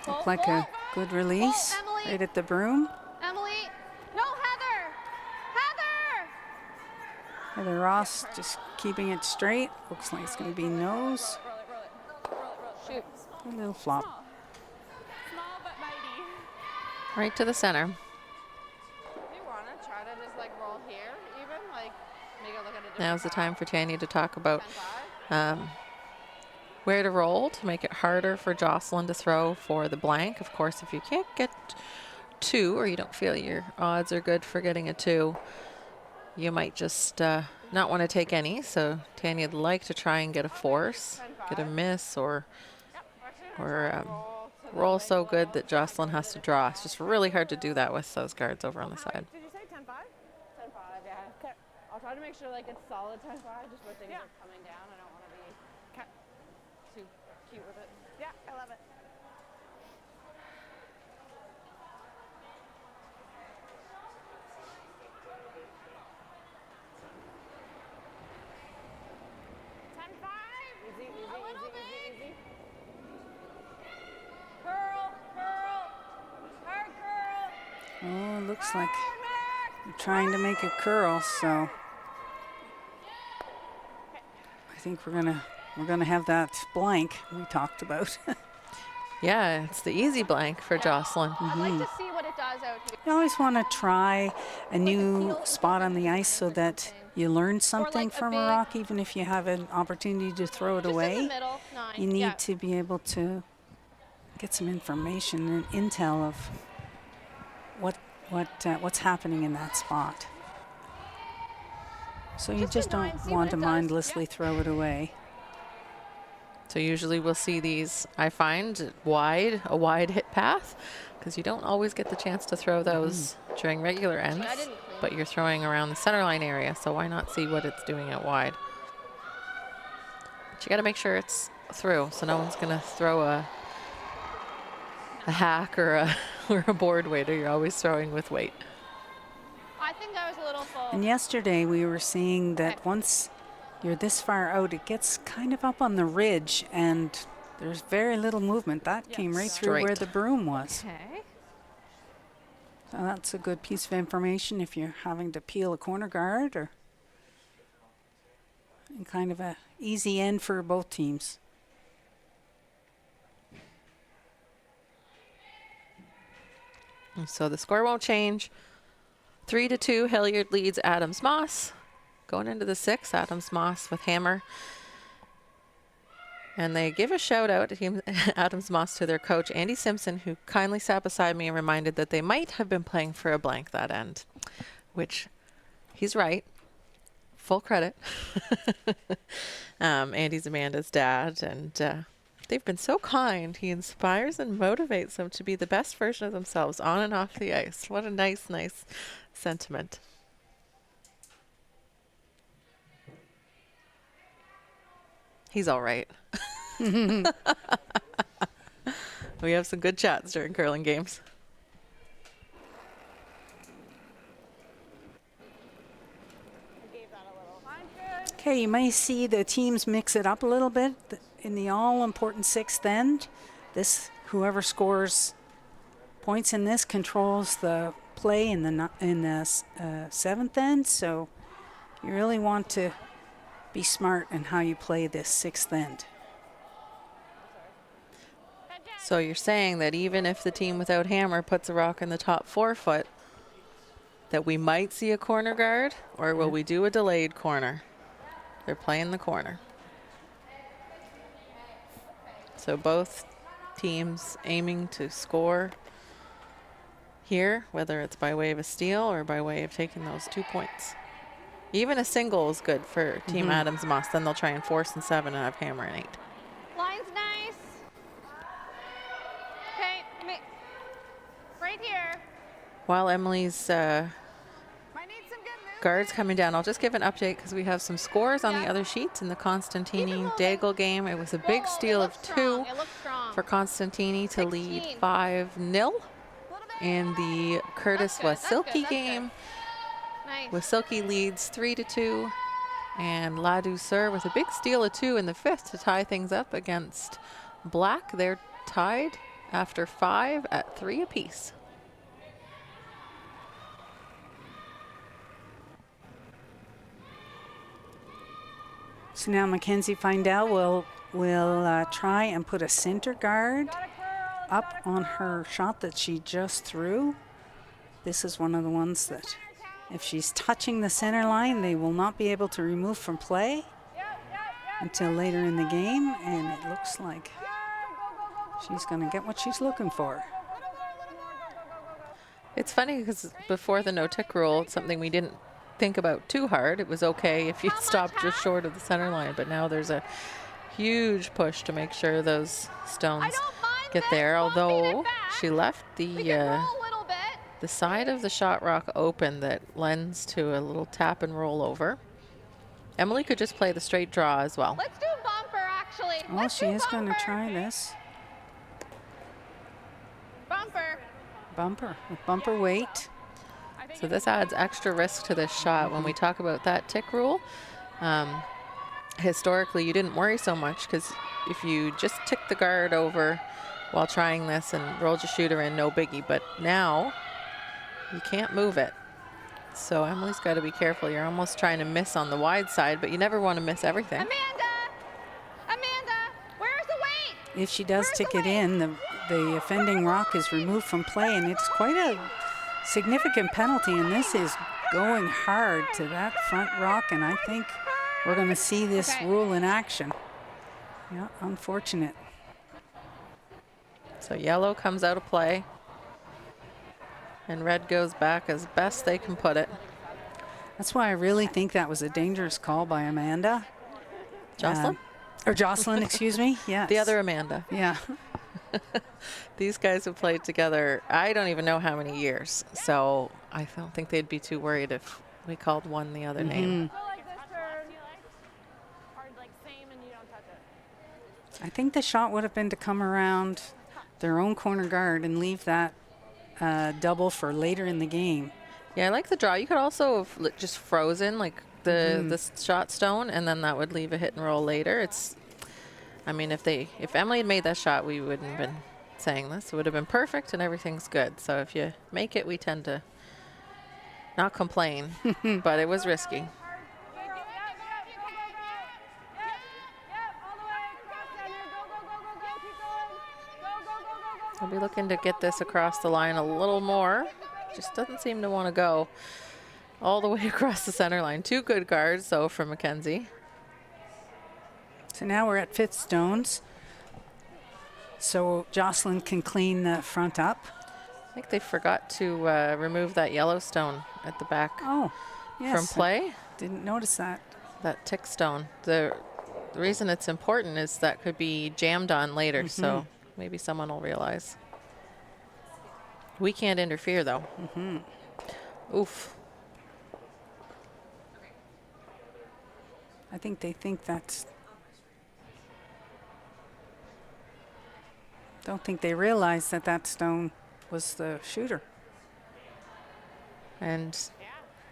Looked like a good release Emily. right at the broom. Emily. No, Heather. Heather. Heather Ross just keeping it straight. Looks like it's going to be nose. Roll it, roll it. Roll it, roll it. Shoot. A little flop. Small but mighty. Right to the center. Do you want to try to just like roll here even? Like make it look at a different Now's the time for Tanya to talk about 10-5? where to roll to make it harder for Jocelyn to throw for the blank. Of course, if you can't get 2 or you don't feel your odds are good for getting a 2, you might just not want to take any. So Tanya'd like to try and get a force, get a miss, or roll so good that Jocelyn has to draw. It's just really hard to do that with those guards over on the side. Did you say 10-5? 10-5, yeah. Okay. I'll try to make sure like it's solid 10-5 just where things Yeah. are coming down. I don't want to be Okay. too cute with it. Yeah, I love it. Easy, easy, A little easy, bit. easy, easy. Curl, curl, hard curl. Oh, it looks like they're trying to make it curl, so I think we're gonna have that blank we talked about. Yeah, it's the easy blank for Jocelyn. I'd like to see what it does out here. You always want to try a new spot on the ice so that you learn something like a from a big- rock, even if you have an opportunity to throw it Just in the away. middle, 9. You need yeah. to be able to get some information and intel of what's happening in that spot. So you Just just annoying, don't see what want it to does. mindlessly throw it away. So usually we'll see these, I find, a wide hit path, because you don't always get the chance to throw those during regular ends, I didn't clean but you're throwing around the center line area, so why not see what it's doing out wide? But you got to make sure it's through, so no one's going to throw a hack or a, or a board waiter. You're always throwing with weight. I think I was a little full. And yesterday we were seeing that once you're this far out, it gets kind of up on the ridge, and there's very little movement. That came right through where Straight. the broom was. Okay. So that's a good piece of information if you're having to peel a corner guard, or and kind of a easy end for both teams. And so the score won't change. 3-2, Hilliard leads Adams Moss. Going into the 6th, Adams Moss with hammer. And they give a shout out to Adams Moss to their coach, Andy Simpson, who kindly sat beside me and reminded that they might have been playing for a blank that end, which he's right. Full credit. Andy's Amanda's dad, and they've been so kind. He inspires and motivates them to be the best version of themselves on and off the ice. What a nice sentiment. He's all right. We have some good chats during curling games. Okay, you may see the teams mix it up a little bit in the all-important 6th end. Whoever scores points in this controls the play in the 7th end. So you really want to be smart in how you play this 6th end. So you're saying that even if the team without hammer puts a rock in the top 4 foot, that we might see a corner guard, or will we do a delayed corner? They're playing the corner. So both teams aiming to score here, whether it's by way of a steal or by way of taking those 2 points. Even a single is good for Team Adams Moss. Then they'll try and force in 7 and have hammer in 8. Line's nice. Okay, right here. While Emily's Might need some good movement. guards coming down, I'll just give an update because we have some scores on the other sheets in the Constantini-Daigle game. It was a big steal of 2 for Constantini to lead 5-0 in the Curtis Wasilki game. Nice. Wasilki leads 3-2, and La Douceur with a big steal of 2 in the 5th to tie things up against Black. They're tied after 5 at 3 apiece. So now Mackenzie Findell will try and put a center guard up on her shot that she just threw. This is one of the ones that if she's touching the center line, they will not be able to remove from play until later in the game, and it looks like she's going to get what she's looking for. It's funny because before the no-tick rule, it's something we didn't think about too hard. It was okay if you stopped just short of the center line, but now there's a huge push to make sure those stones get there, although she left the side of the shot rock open that lends to a little tap and roll over. Emily could just play the straight draw as well. Let's do bumper, actually. Oh, she is going to try this. Bumper. Bumper, with bumper weight. So this adds extra risk to this shot. When we talk about that tick rule, historically you didn't worry so much because if you just tick the guard over while trying this and rolled your shooter in, no biggie. But now you can't move it. So Emily's got to be careful. You're almost trying to miss on the wide side, but you never want to miss everything. Amanda, where's the weight? If she does tick it in, the offending rock is removed from play, and it's quite a significant penalty, and this is going hard to that front rock, and I think we're going to see this rule in action. Yeah, unfortunate. So yellow comes out of play. And red goes back as best they can put it. That's why I really think that was a dangerous call by Amanda. Jocelyn? Or Jocelyn, excuse me. Yes. The other Amanda. Yeah. These guys have played together, I don't even know how many years. So I don't think they'd be too worried if we called one the other name. Go like this turn. Or like same and you don't touch it. I think the shot would have been to come around their own corner guard and leave that double for later in the game. Yeah, I like the draw. You could also have just frozen like the shot stone, and then that would leave a hit and roll later. I mean, if Emily had made that shot, we wouldn't have been saying this. It would have been perfect and everything's good. So if you make it, we tend to not complain, but it was risky. I'll be looking to get this across the line a little more. Just doesn't seem to want to go all the way across the center line. Two good guards, though, from Mackenzie. So now we're at fifth stones. So Jocelyn can clean the front up. I think they forgot to remove that yellow stone at the back Oh, yes. from play. Didn't notice that. That tick stone. The reason it's important is that could be jammed on later, so maybe someone will realize. We can't interfere, though. Oof. I think they think that's... Don't think they realize that that stone was the shooter. And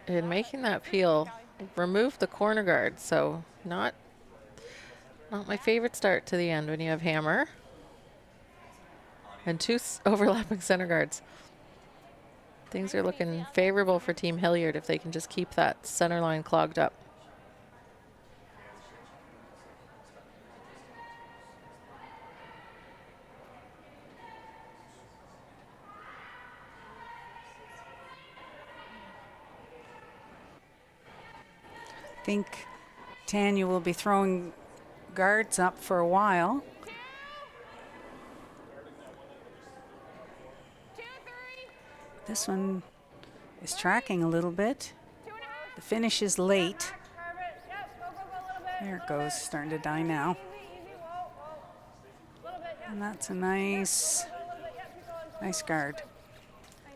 in making that peel, remove the corner guard. So not my favorite start to the end when you have hammer and two overlapping center guards. Things are looking favorable for Team Hilliard if they can just keep that center line clogged up. I think Tanya will be throwing guards up for a while. 2, 3. This one is tracking a little bit. 2.5. The finish is late. Perfect. Yep. Go, go, go a little bit. There it goes, starting to die now. Easy, easy. Whoa, whoa. A little bit. Yep. And that's a nice, A little bit. Yep. Keep going. nice guard.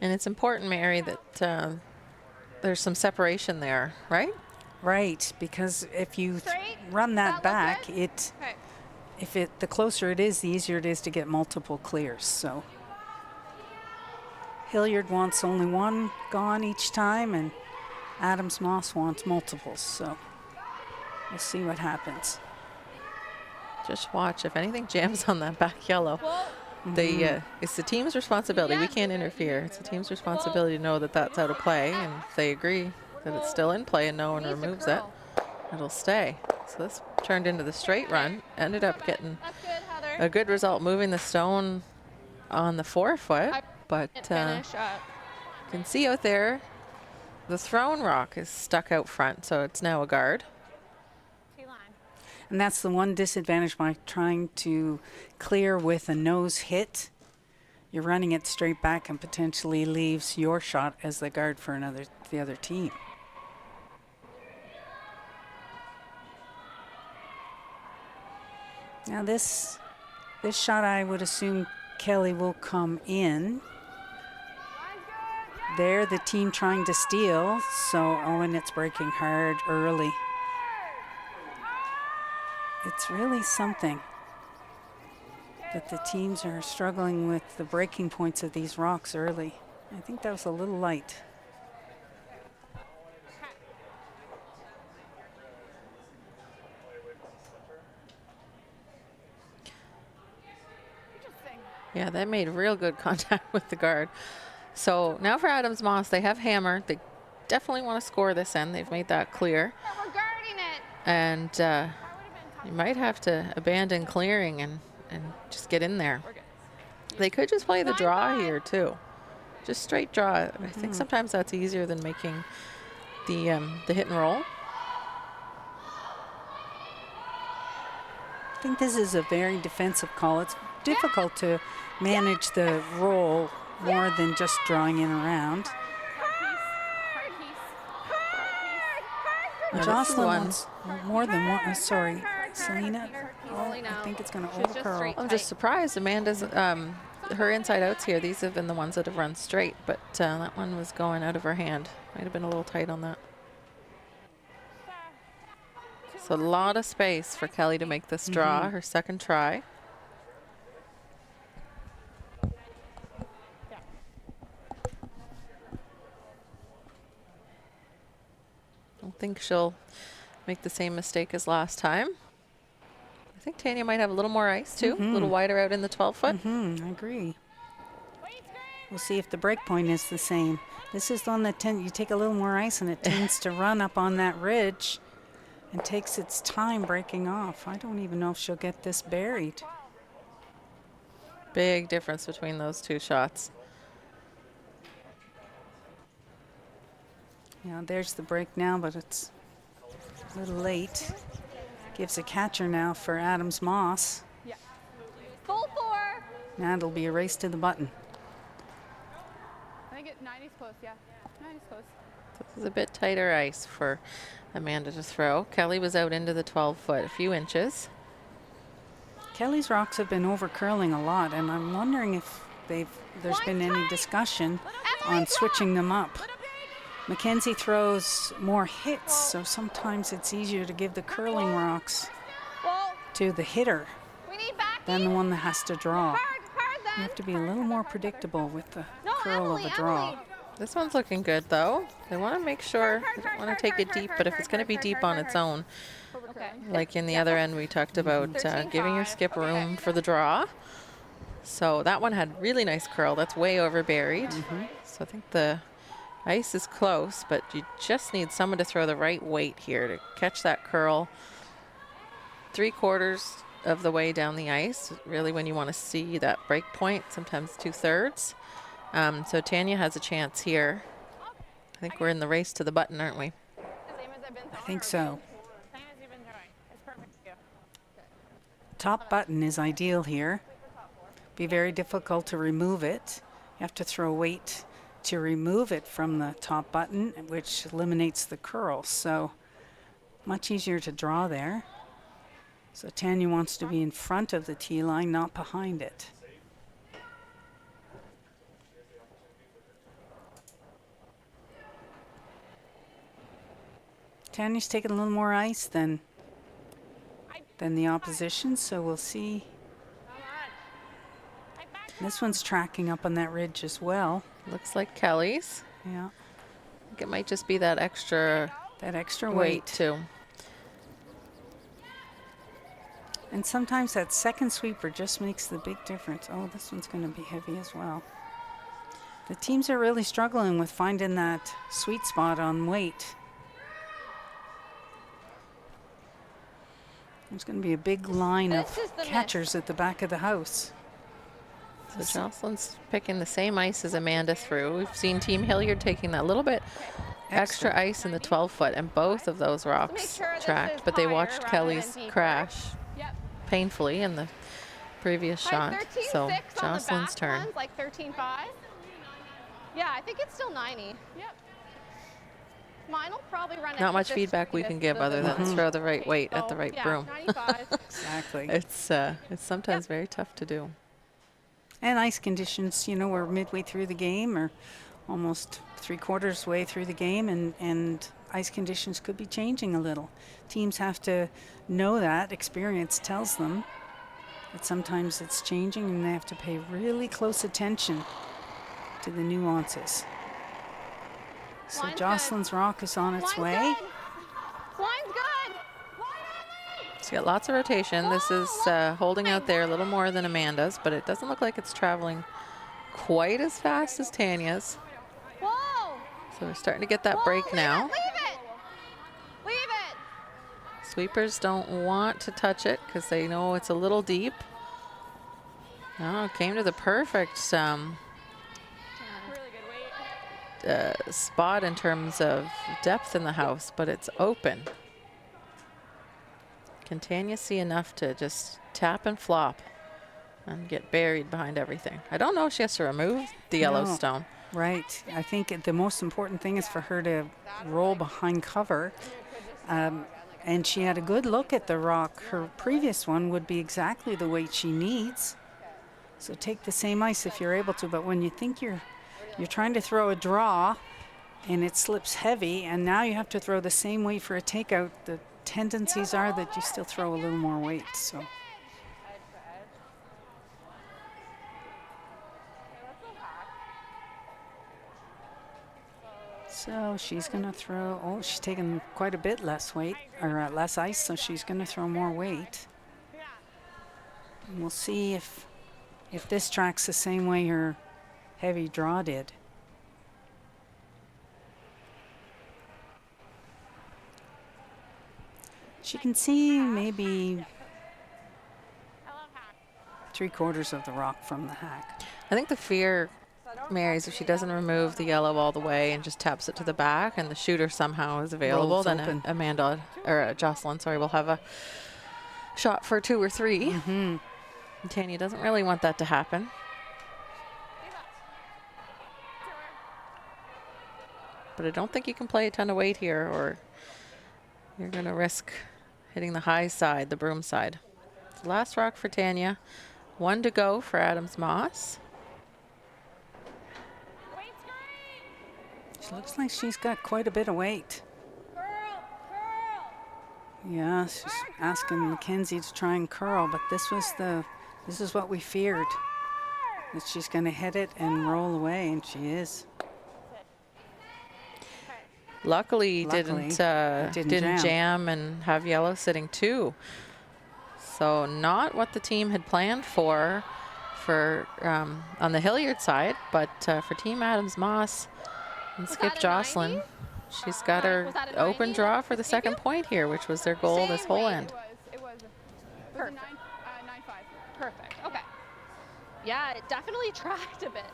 And it's important, Mary, that there's some separation there, right? Right, because if you Straight? run that That look back, good? Okay. the closer it is, the easier it is to get multiple clears. So Hilliard wants only one gone each time, and Adams Moss wants multiples. So we'll see what happens. Just watch. If anything jams on that back yellow, it's the team's responsibility. We can't interfere. It's the team's responsibility to know that that's out of play, and if they agree that it's still in play and no one removes it, it'll stay. So this turned into the straight run, ended up getting That's good, Heather. a good result, moving the stone on the 4-foot, but Finish up. you can see out there the thrown rock is stuck out front, so it's now a guard. T-line. And that's the one disadvantage by trying to clear with a nose hit. You're running it straight back and potentially leaves your shot as the guard for the other team. Now this shot, I would assume Kelly will come in. There, the team trying to steal, so Owen, it's breaking hard early. It's really something that the teams are struggling with the breaking points of these rocks early. I think that was a little light. Yeah, that made real good contact with the guard. So now for Adams Moss, they have hammer. They definitely want to score this end. They've made that clear. We're guarding it. And you might have to abandon clearing and just get in there. They could just play the draw here too. Just straight draw. I think sometimes that's easier than making the hit and roll. I think this is a very defensive call. It's difficult to manage the roll more than just drawing in around. Now this is Jocelyn one. wants more than one. Sorry, Selena. Oh, I think it's going to She's just overcurl. straight. I'm just surprised. Amanda's, her inside outs here, these have been the ones that have run straight, but that one was going out of her hand. Might have been a little tight on that. So a lot of space for Kelly to make this draw, her second try. I don't think she'll make the same mistake as last time. I think Tanya might have a little more ice too, a little wider out in the 12-foot. I agree. We'll see if the break point is the same. This is the one that you take a little more ice and it tends to run up on that ridge and takes its time breaking off. I don't even know if she'll get this buried. Big difference between those two shots. Yeah, there's the break now, but it's a little late. Gives a catcher now for Adams Moss. Full 4. Now it'll be a race to the button. I think 90's close, yeah. 90's close. This is a bit tighter ice for Amanda to throw. Kelly was out into the 12-foot, a few inches. Kelly's rocks have been over curling a lot, and I'm wondering if there's been any discussion on switching them up. Mackenzie throws more hits, so sometimes it's easier to give the curling rocks Well, to the hitter we need back than the one that has to draw. hard then. You have to be a little more predictable with the No, curl Emily, of a draw. Emily. This one's looking good though. They want to make sure, they don't want to take it deep, but if it's going to be deep on its own, Okay. like in the other end we talked about giving your skip room for the draw. So that one had really nice curl. That's way over buried. So I think the ice is close, but you just need someone to throw the right weight here to catch that curl 3/4 of the way down the ice, really when you want to see that break point, sometimes 2/3. So Tanya has a chance here. I think we're in the race to the button, aren't we? I think so. Same as you've been doing. It's perfect for you. Top button is ideal here. Be very difficult to remove it. You have to throw weight to remove it from the top button, which eliminates the curl. So much easier to draw there. So Tanya wants to be in front of the tee line, not behind it. Tanya's taking a little more ice than the opposition, so we'll see. This one's tracking up on that ridge as well. Looks like Kelly's. Yeah, I think it might just be that extra that extra weight weight. too. And sometimes that second sweeper just makes the big difference. Oh, this one's going to be heavy as well. The teams are really struggling with finding that sweet spot on weight. There's going to be a big line of This is the catchers at the back of the house. So Jocelyn's picking the same ice as Amanda threw. We've seen Team Hilliard taking that little bit extra ice in the 12-foot, and both of those rocks sure this tracked, is but they higher watched rather Kelly's than deeper. crash Yep. painfully in the previous shot. 13.6 So on the Jocelyn's back turn. ones, like 13.5. Yeah, I think it's still 90. Yep. Mine will probably run. Not much feedback we can give other than throw the right weight at the right broom. 95. Exactly. It's sometimes very tough to do. And ice conditions, you know, we're midway through the game or almost 3/4 way through the game, and ice conditions could be changing a little. Teams have to know that. Experience tells them that sometimes it's changing, and they have to pay really close attention to the nuances. So Line's Jocelyn's rock is on its Line's way. good. Line's good. It's got lots of rotation. This is holding out there a little more than Amanda's, but it doesn't look like it's traveling quite as fast as Tanya's. Whoa. So we're starting to get that Whoa, break leave now. It, leave it. Leave it. Sweepers don't want to touch it because they know it's a little deep. Oh, came to the perfect Really good weight. spot in terms of depth in the house, but it's open. Can Tanya see enough to just tap and flop? and get buried behind everything. I don't know if she has to remove the yellow No. stone. Right. I think the most important thing is for her to roll behind cover. And she had a good look at the rock. Her previous one would be exactly the weight she needs. So take the same ice if you're able to. But when you think you're trying to throw a draw and it slips heavy, and now you have to throw the same weight for a takeout, the tendencies are that you still throw a little more weight. So she's going to throw, oh, she's taking quite a bit less weight, or less ice, so she's going to throw more weight. And we'll see if this tracks the same way her heavy draw did. She can see maybe 3/4 of the rock from the hack. I think the fear, Mary, is if she doesn't remove the yellow all the way and just taps it to the back and the shooter somehow is available, Rolls then open. Amanda, or Jocelyn, sorry, will have a shot for 2 or 3. Mm-hmm. Tanya doesn't really want that to happen. But I don't think you can play a ton of weight here, or you're going to risk hitting the high side, the broom side. Last rock for Tanya. 1 to go for Adams Moss. She looks like she's got quite a bit of weight. Yeah, she's asking Mackenzie to try and curl, but this is what we feared. That she's going to hit it and roll away, and she is. Luckily Luckily, didn't jam and have yellow sitting too. So not what the team had planned for on the Hilliard side, but for Team Adams Moss and Skip Jocelyn, she's got her open draw for the second point here, which was their goal this whole end. It was a 9-5. Perfect. Okay. Yeah, it definitely tracked a bit.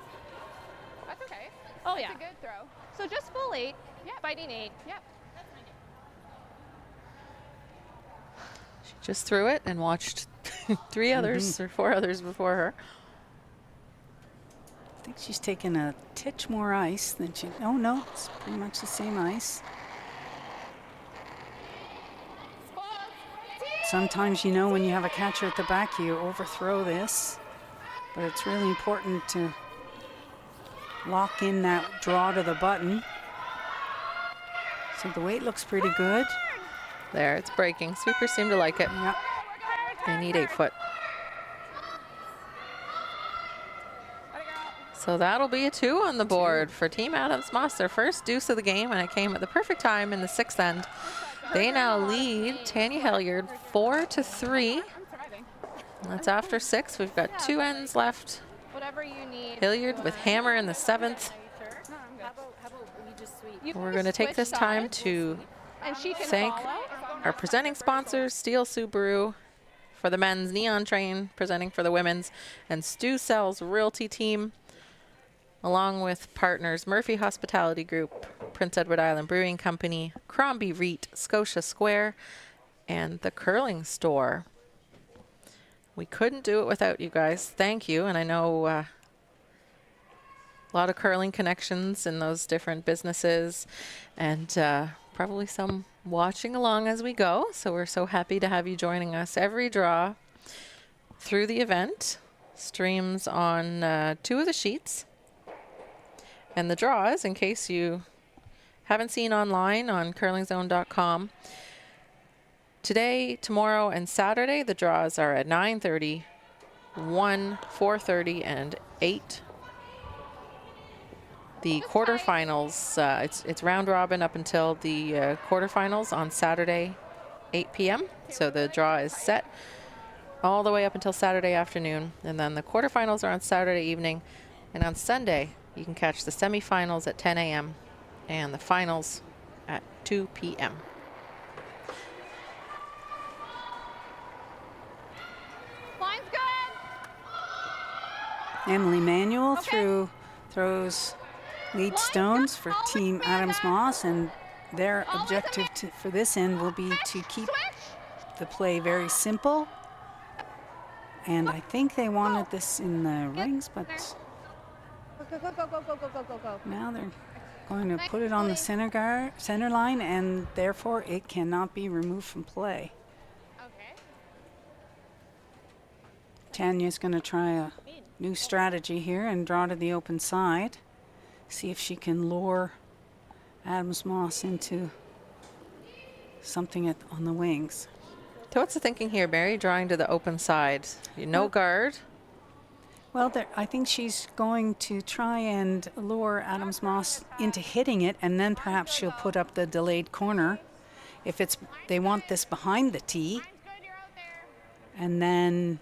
That's okay. Oh, That's yeah. a good throw. So just full 8, Yep. fighting 8. Yep. She just threw it and watched 3 others or 4 others before her. I think she's taken a titch more ice than she. Oh no, it's pretty much the same ice. Sometimes, you know, when you have a catcher at the back, you overthrow this, but it's really important to lock in that draw to the button. So the weight looks pretty good. There, it's breaking. Sweepers seem to like it. Yep. They need 8 foot. So that'll be a 2 on the board for Team Adams Moss, their first deuce of the game, and it came at the perfect time in the 6th end. They now lead Tanya Hilliard 4-3. That's after 6. We've got 2 ends left. Whatever you need. Hilliard with hammer in the 7th. We're going to take this time to And she can thank follow. our presenting sponsors, Steel Subaru for the men's, Neon Train presenting for the women's, and Stu Sell's Realty Team, along with partners Murphy Hospitality Group, Prince Edward Island Brewing Company, Crombie Reet, Scotia Square, and the Curling Store. We couldn't do it without you guys. Thank you. And I know a lot of curling connections in those different businesses, and probably some watching along as we go. So we're so happy to have you joining us. Every draw through the event streams on 2 of the sheets. And the draws, in case you haven't seen online on curlingzone.com, today, tomorrow, and Saturday, the draws are at 9:30, 1, 4:30, and 8. The quarterfinals, it's round robin up until the quarterfinals on Saturday, 8 p.m. So the draw is set all the way up until Saturday afternoon. And then the quarterfinals are on Saturday evening. And on Sunday, you can catch the semifinals at 10 a.m. and the finals at 2 p.m. Line's good. Emily Manuel throws lead stones for Team Adams Moss, and their objective for this end will be to keep the play very simple And I think they wanted this in the rings, but Go, go, go, go, go, go, go, go, go. now they're going to put it on the center line, and therefore it cannot be removed from play. Okay. Tanya's going to try a new strategy here and draw to the open side. See if she can lure Adams Moss into something on the wings. So what's the thinking here, Mary? Drawing to the open side. No guard. Well, I think she's going to try and lure Adams Moss into hitting it, and then perhaps she'll put up the delayed corner. If they want this behind the tee, Mine's good, you're out there. and then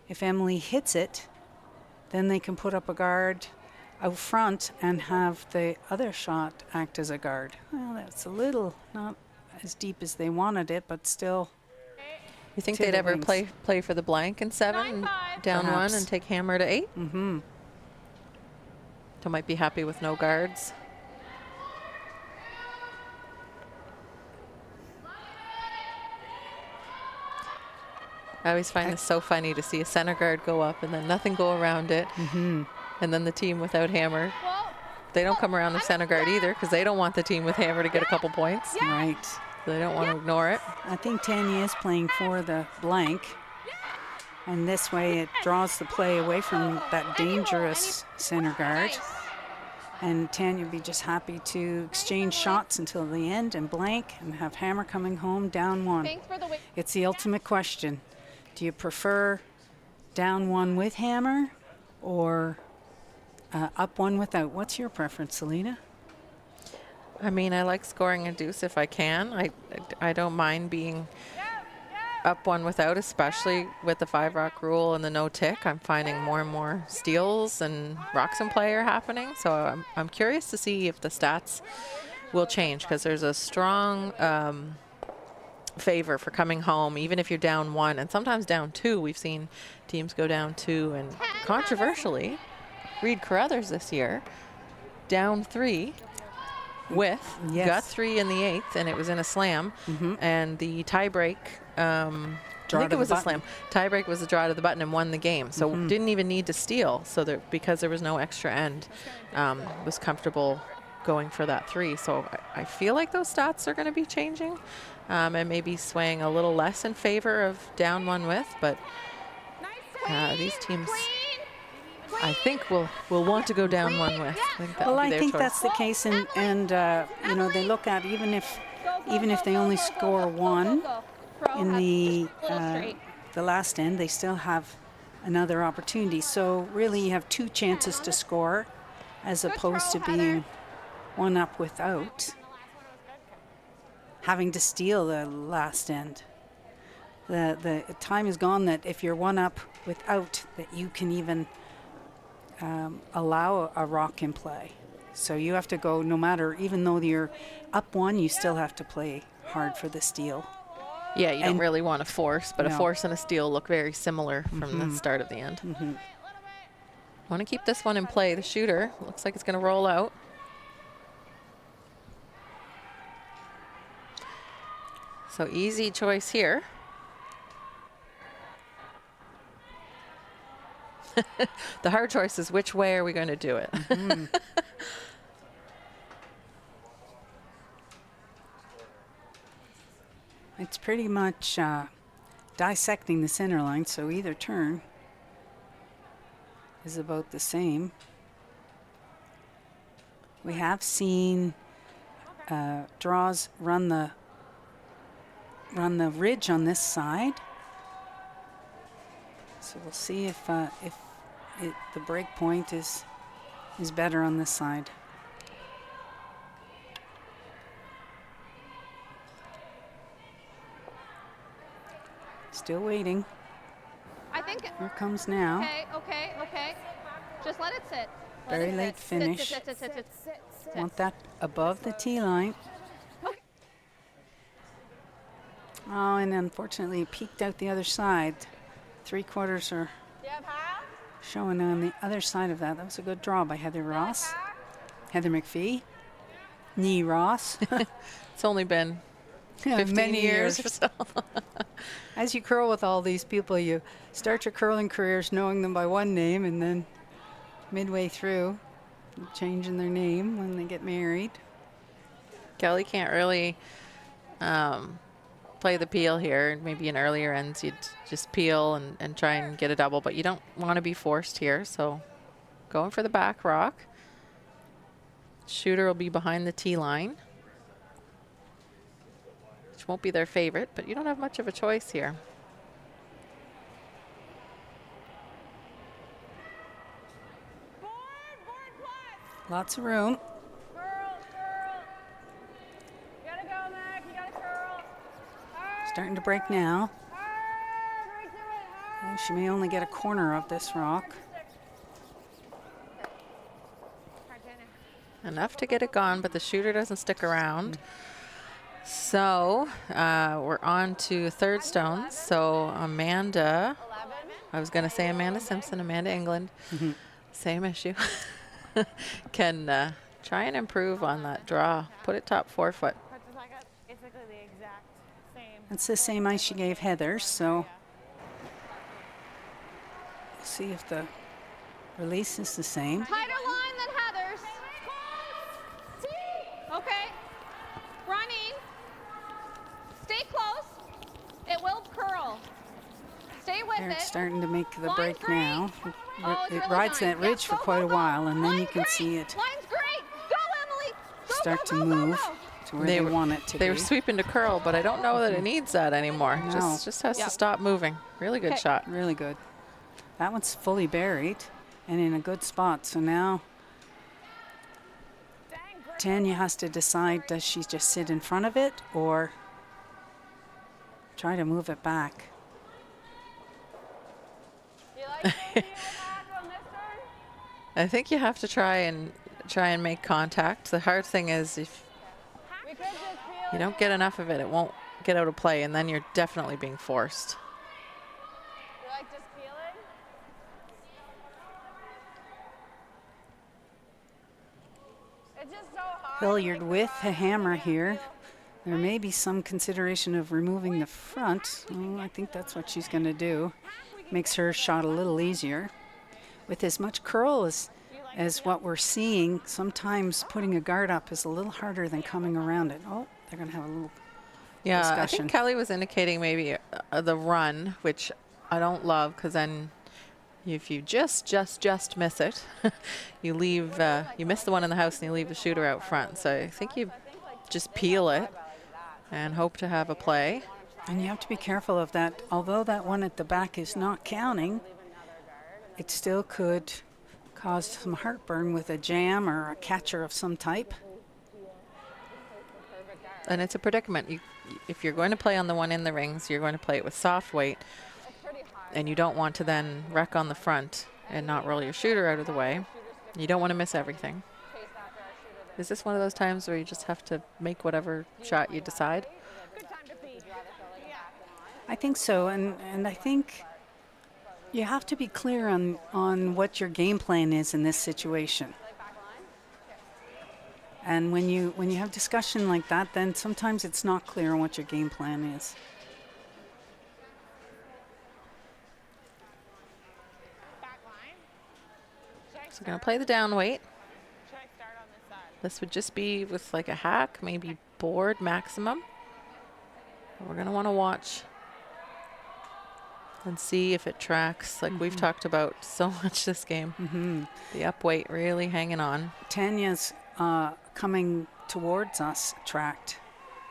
if Emily hits it, then they can put up a guard out front and have the other shot act as a guard. Well, that's a little not as deep as they wanted it, but still. You think To they'd the ever wings. play for the blank in 7, and 9-5. down Perhaps. 1, and take hammer to 8? Mm-hmm. They might be happy with no guards. I always find this so funny to see a center guard go up and then nothing go around it. Mm-hmm. And then the team without hammer, Well, they don't come around the center guard either because they don't want the team with hammer to get a couple points. Right. They don't want to ignore it. I think Tanya is playing for the blank. And this way it draws the play away from that dangerous center guard. nice. And Tanya would be just happy to exchange shots until the end and blank and have hammer coming home down 1. Thanks for the win. It's the ultimate question. Do you prefer down 1 with hammer or up 1 without? What's your preference, Selena? I mean, I like scoring a deuce if I can. I don't mind being up 1 without, especially with the 5 rock rule and the no tick. I'm finding more and more steals and rocks in play are happening. So I'm curious to see if the stats will change because there's a strong favor for coming home, even if you're down 1 and sometimes down 2. We've seen teams go down 2, and controversially, Reed Carruthers this year down 3 with Yes. got 3 in the 8th, and it was in a slam, and the tiebreak. I Draw think to it was the a slam. Tiebreak was a draw to the button and won the game. So didn't even need to steal. So because there was no extra end, was comfortable going for that 3. So I feel like those stats are going to be changing, and maybe swaying a little less in favor of down 1 with. But these teams, I think, will want to go down 1 with. I think that Well, would be I their think choice. that's the case, and you know, they look at even if they only score 1 in the last end, they still have another opportunity. So really, you have 2 chances to score, as opposed to being 1 up without having to steal the last end. The time is gone that if you're 1 up without, that you can even allow a rock in play. So you have to go, no matter, even though you're up 1, you still have to play hard for the steal. Yeah, you don't and- really want to force, but a No. force and a steal look very similar from the start of the end. Want to keep this one in play. The shooter looks like it's going to roll out. So easy choice here. The hard choice is which way are we going to do it? It's pretty much dissecting the center line, so either turn is about the same. We have seen draws run the ridge on this side. So we'll see if the break point is better on this side. Still waiting. I think. Here comes now. Okay. Just let it sit. Let Very it late sit. finish. Sit. Want that above the tee line. Okay. Oh, and unfortunately peeked out the other side. 3/4 are Yeah, pal. showing on the other side of that. That was a good draw by Heather Ross. Heather McPhee. Nee Ross. It's only been 15 Many years or so. As you curl with all these people, you start your curling careers knowing them by one name, and then midway through, changing their name when they get married. Kelly can't really play the peel here. Maybe in earlier ends you'd just peel and try and get a double, but you don't want to be forced here, so going for the back rock. Shooter will be behind the tee line, which won't be their favorite, but you don't have much of a choice here. Board plus. Lots of room. Curl, curl. You gotta go, Mac. You gotta curl. Hard, Starting to break now. hard. Right through it. Hard. She may only get a corner of this rock. Hard, Tanya. Enough to get it gone, but the shooter doesn't stick around. So we're on to third stones. So Amanda, 11. I was going to say Amanda Simpson, Amanda England, same issue, can try and improve on that draw. Put it top 4 foot. It's basically the exact same. It's the same ice she gave Heather, so we'll see if the release is the same. Tighter line than Heather's. Okay. Running. Stay close. It will curl. Stay with There, it. it's starting to make the Line's break great. now. Oh, it's It really rides going. that ridge for Go, quite go, a go. while, and then you Line's can great. see it Line's great. Go, Emily. Go, start go, to go, go, move go. to where they want it to They be. were sweeping to curl, but I don't know that it needs that anymore. No. Just has Yep. to stop moving. Really good Okay. shot. Really good. That one's fully buried and in a good spot. So now Tanya has to decide, does she just sit in front of it or try to move it back? You like the feel back on this turn? I think you have to try and make contact. The hard thing is if We could just feel you don't get enough of it, it won't get out of play, and then you're definitely being forced. You like just feeling? It's just so hard. Hilliard with a hammer here. There may be some consideration of removing the front. Well, I think that's what she's going to do. Makes her shot a little easier. With as much curl as what we're seeing, sometimes putting a guard up is a little harder than coming around it. Oh, they're going to have a little Yeah, I discussion. think Kelly was indicating maybe the run, which I don't love, because then if you just miss it, you leave you miss the one in the house and you leave the shooter out front. So I think you just peel it and hope to have a play. And you have to be careful of that. Although that one at the back is not counting, it still could cause some heartburn with a jam or a catcher of some type. And it's a predicament. If you're going to play on the one in the rings, you're going to play it with soft weight, and you don't want to then wreck on the front and not roll your shooter out of the way. You don't want to miss everything. Is this one of those times where you just have to make whatever shot you decide? Good time to pee. I think so, and I think you have to be clear on what your game plan is in this situation. And when you have discussion like that, then sometimes it's not clear on what your game plan is. Back line. Should I So we're going to play the down weight. Should I start on this side? This would just be with like a hack, maybe board maximum. We're going to want to watch and see if it tracks, like we've talked about so much this game. The up weight really hanging on. Tanya's coming towards us tracked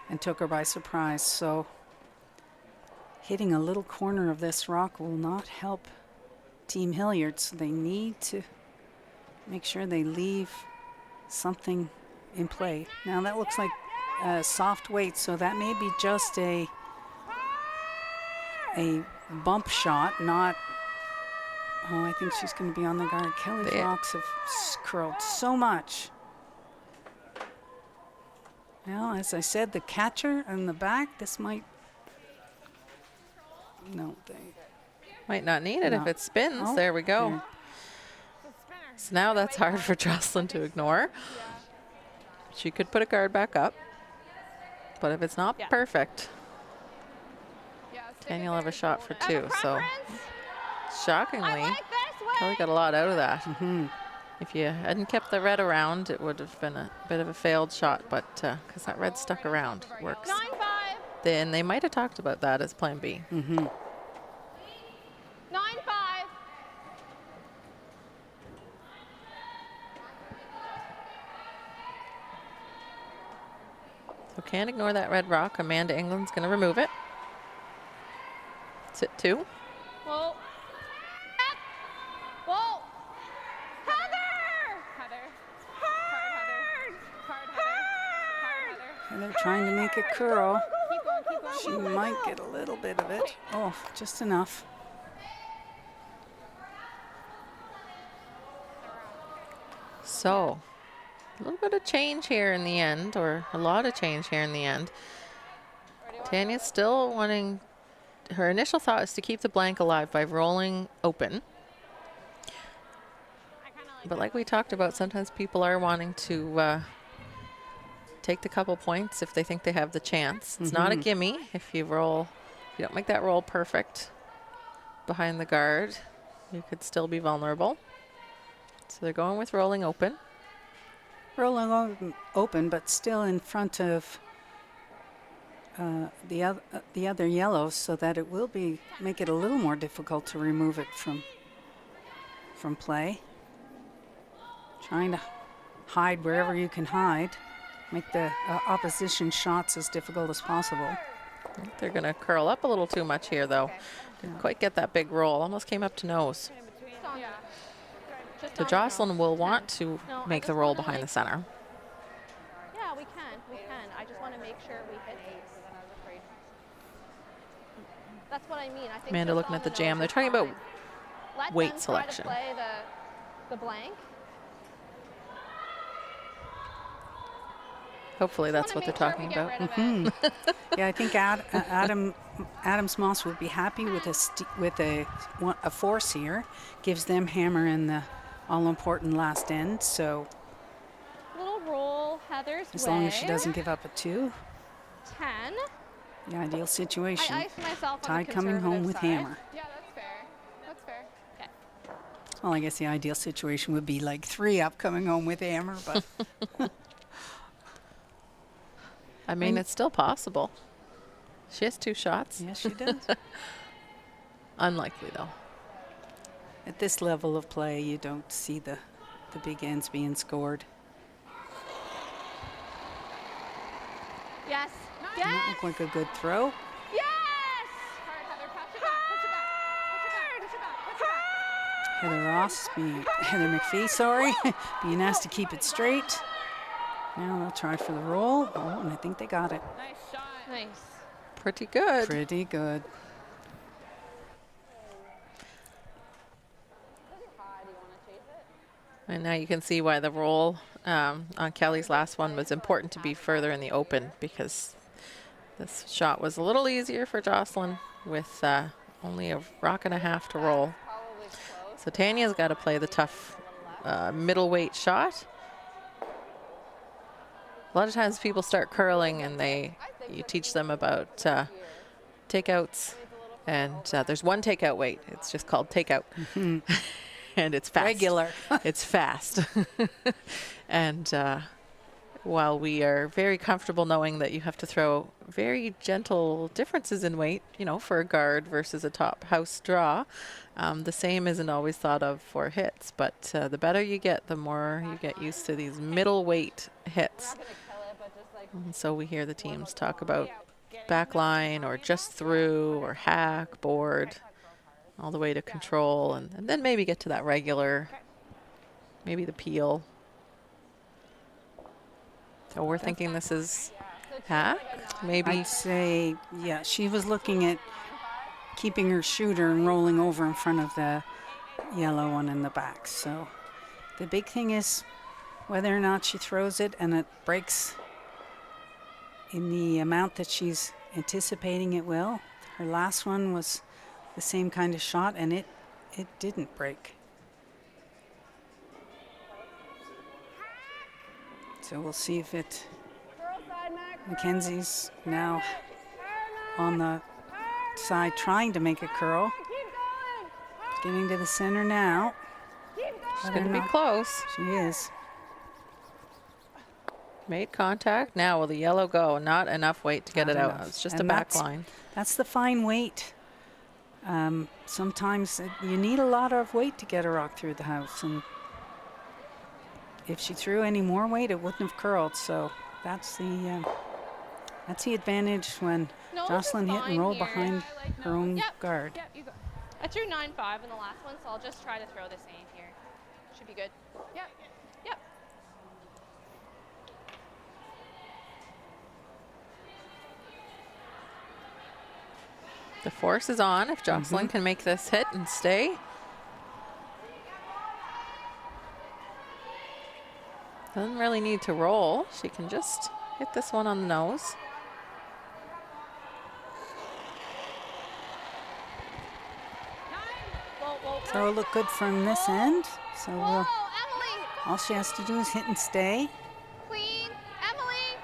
and took her by surprise. So hitting a little corner of this rock will not help Team Hilliard. So they need to make sure they leave something in play. Now that looks like a soft weight, so that may be just a bump shot, not. Oh, I think she's going to be on the guard. Kelly's Yeah. rocks have curled so much. Well, as I said, the catcher in the back, this might. No, they. Might not need it if No. it spins. Oh, There we go. there. So now that's hard for Jocelyn to ignore. She could put a guard back up, but if it's not perfect, Tanya will have a shot for As a 2. So preference, shockingly, I like this way. Kelly got a lot out of that. If you hadn't kept the red around, it would have been a bit of a failed shot, but because that red stuck around, works. 9-5. Then they might have talked about that as plan B. 9-5. So can't ignore that red rock. Amanda England's going to remove it. Sit 2. Whoa. Whoa. Heather! Hard, Heather. And they're trying to make it curl. Keep going, keep going. She might get a little bit of it. Oh, just enough. So a little bit of change here in the end, or a lot of change here in the end. Tanya's still wanting, her initial thought is to keep the blank alive by rolling open. But like we talked about, sometimes people are wanting to take the couple points if they think they have the chance. It's not a gimme if you don't make that roll perfect behind the guard, you could still be vulnerable. So they're going with rolling open. Rolling open, but still in front of the other yellows, so that it will make it a little more difficult to remove it from play. Trying to hide wherever you can hide, make the opposition shots as difficult as possible. I think they're going to curl up a little too much here, though. Didn't quite get that big roll. Almost came up to nose. So Jocelyn will want to make the roll behind the center. Yeah, we can. We can. I just want to make sure we hit these. That's what I mean. I think Amanda just looking on at the nose jam. is They're talking about fine. Let weight them try selection. to play the blank. Hopefully that's what they're talking about. Yeah, I think Adams Moss would be happy with a force here. Gives them hammer in the all-important last end. So Little roll, Heather's as way. long as she doesn't give up a 2, 10. the ideal situation. I iced myself on Tide the coming home with conservative side. hammer. Yeah, that's fair. That's fair. Okay. Well, I guess the ideal situation would be like 3 up coming home with hammer, but I mean, it's still possible. She has 2 shots. yes, she does. Unlikely, though. At this level of play, you don't see the big ends being scored. Yes. Doesn't Yes. that look like a good throw? Yes. Hard, Heather. Patch it back. Push it back. Push it back. Push it back. Push it back. Heather Ross, Heather McPhee, sorry, being asked to keep it straight. Now they'll try for the roll. Oh, and I think they got it. Nice shot. Nice. Pretty good. Pretty good. And now you can see why the roll on Kelly's last one was important to be further in the open, because this shot was a little easier for Jocelyn with only a rock and a half to roll. So Tanya's got to play the tough middleweight shot. A lot of times people start curling and you teach them about takeouts, and there's one takeout weight. It's just called takeout. And it's fast. Regular. It's fast. And while we are very comfortable knowing that you have to throw very gentle differences in weight, for a guard versus a top house draw, the same isn't always thought of for hits. But the better you get, the more you get used to these middleweight hits. And so we hear the teams talk about backline or just through or hack, board, all the way to control, and then maybe get to that regular, maybe the peel. So we're thinking this is hack, maybe. I'd say, yeah, she was looking at keeping her shooter and rolling over in front of the yellow one in the back. So the big thing is whether or not she throws it and it breaks in the amount that she's anticipating it will. Her last one was the same kind of shot, and it didn't break. So we'll see if it. Mackenzie's now on the side trying to make a curl. Keep going. Getting to the center now. Keep going. She's going to be close. She is. Made contact. Now will the yellow go? Not enough weight to get Not it out. enough. It's just And a back line. That's the fine weight. Sometimes you need a lot of weight to get a rock through the house, and if she threw any more weight, it wouldn't have curled. So that's the advantage when No, this is Jocelyn hit fine and roll here. behind her own Yep. guard. Yep, you go. I threw 9.5 in the last one, so I'll just try to throw the same here. Should be good. Yep. Yep. The force is on if Jocelyn can make this hit and stay. Doesn't really need to roll. She can just hit this one on the nose. Whoa, whoa, So it'll look good from this end. So whoa, we'll, Emily! all she has to do is hit and stay. Clean! Emily!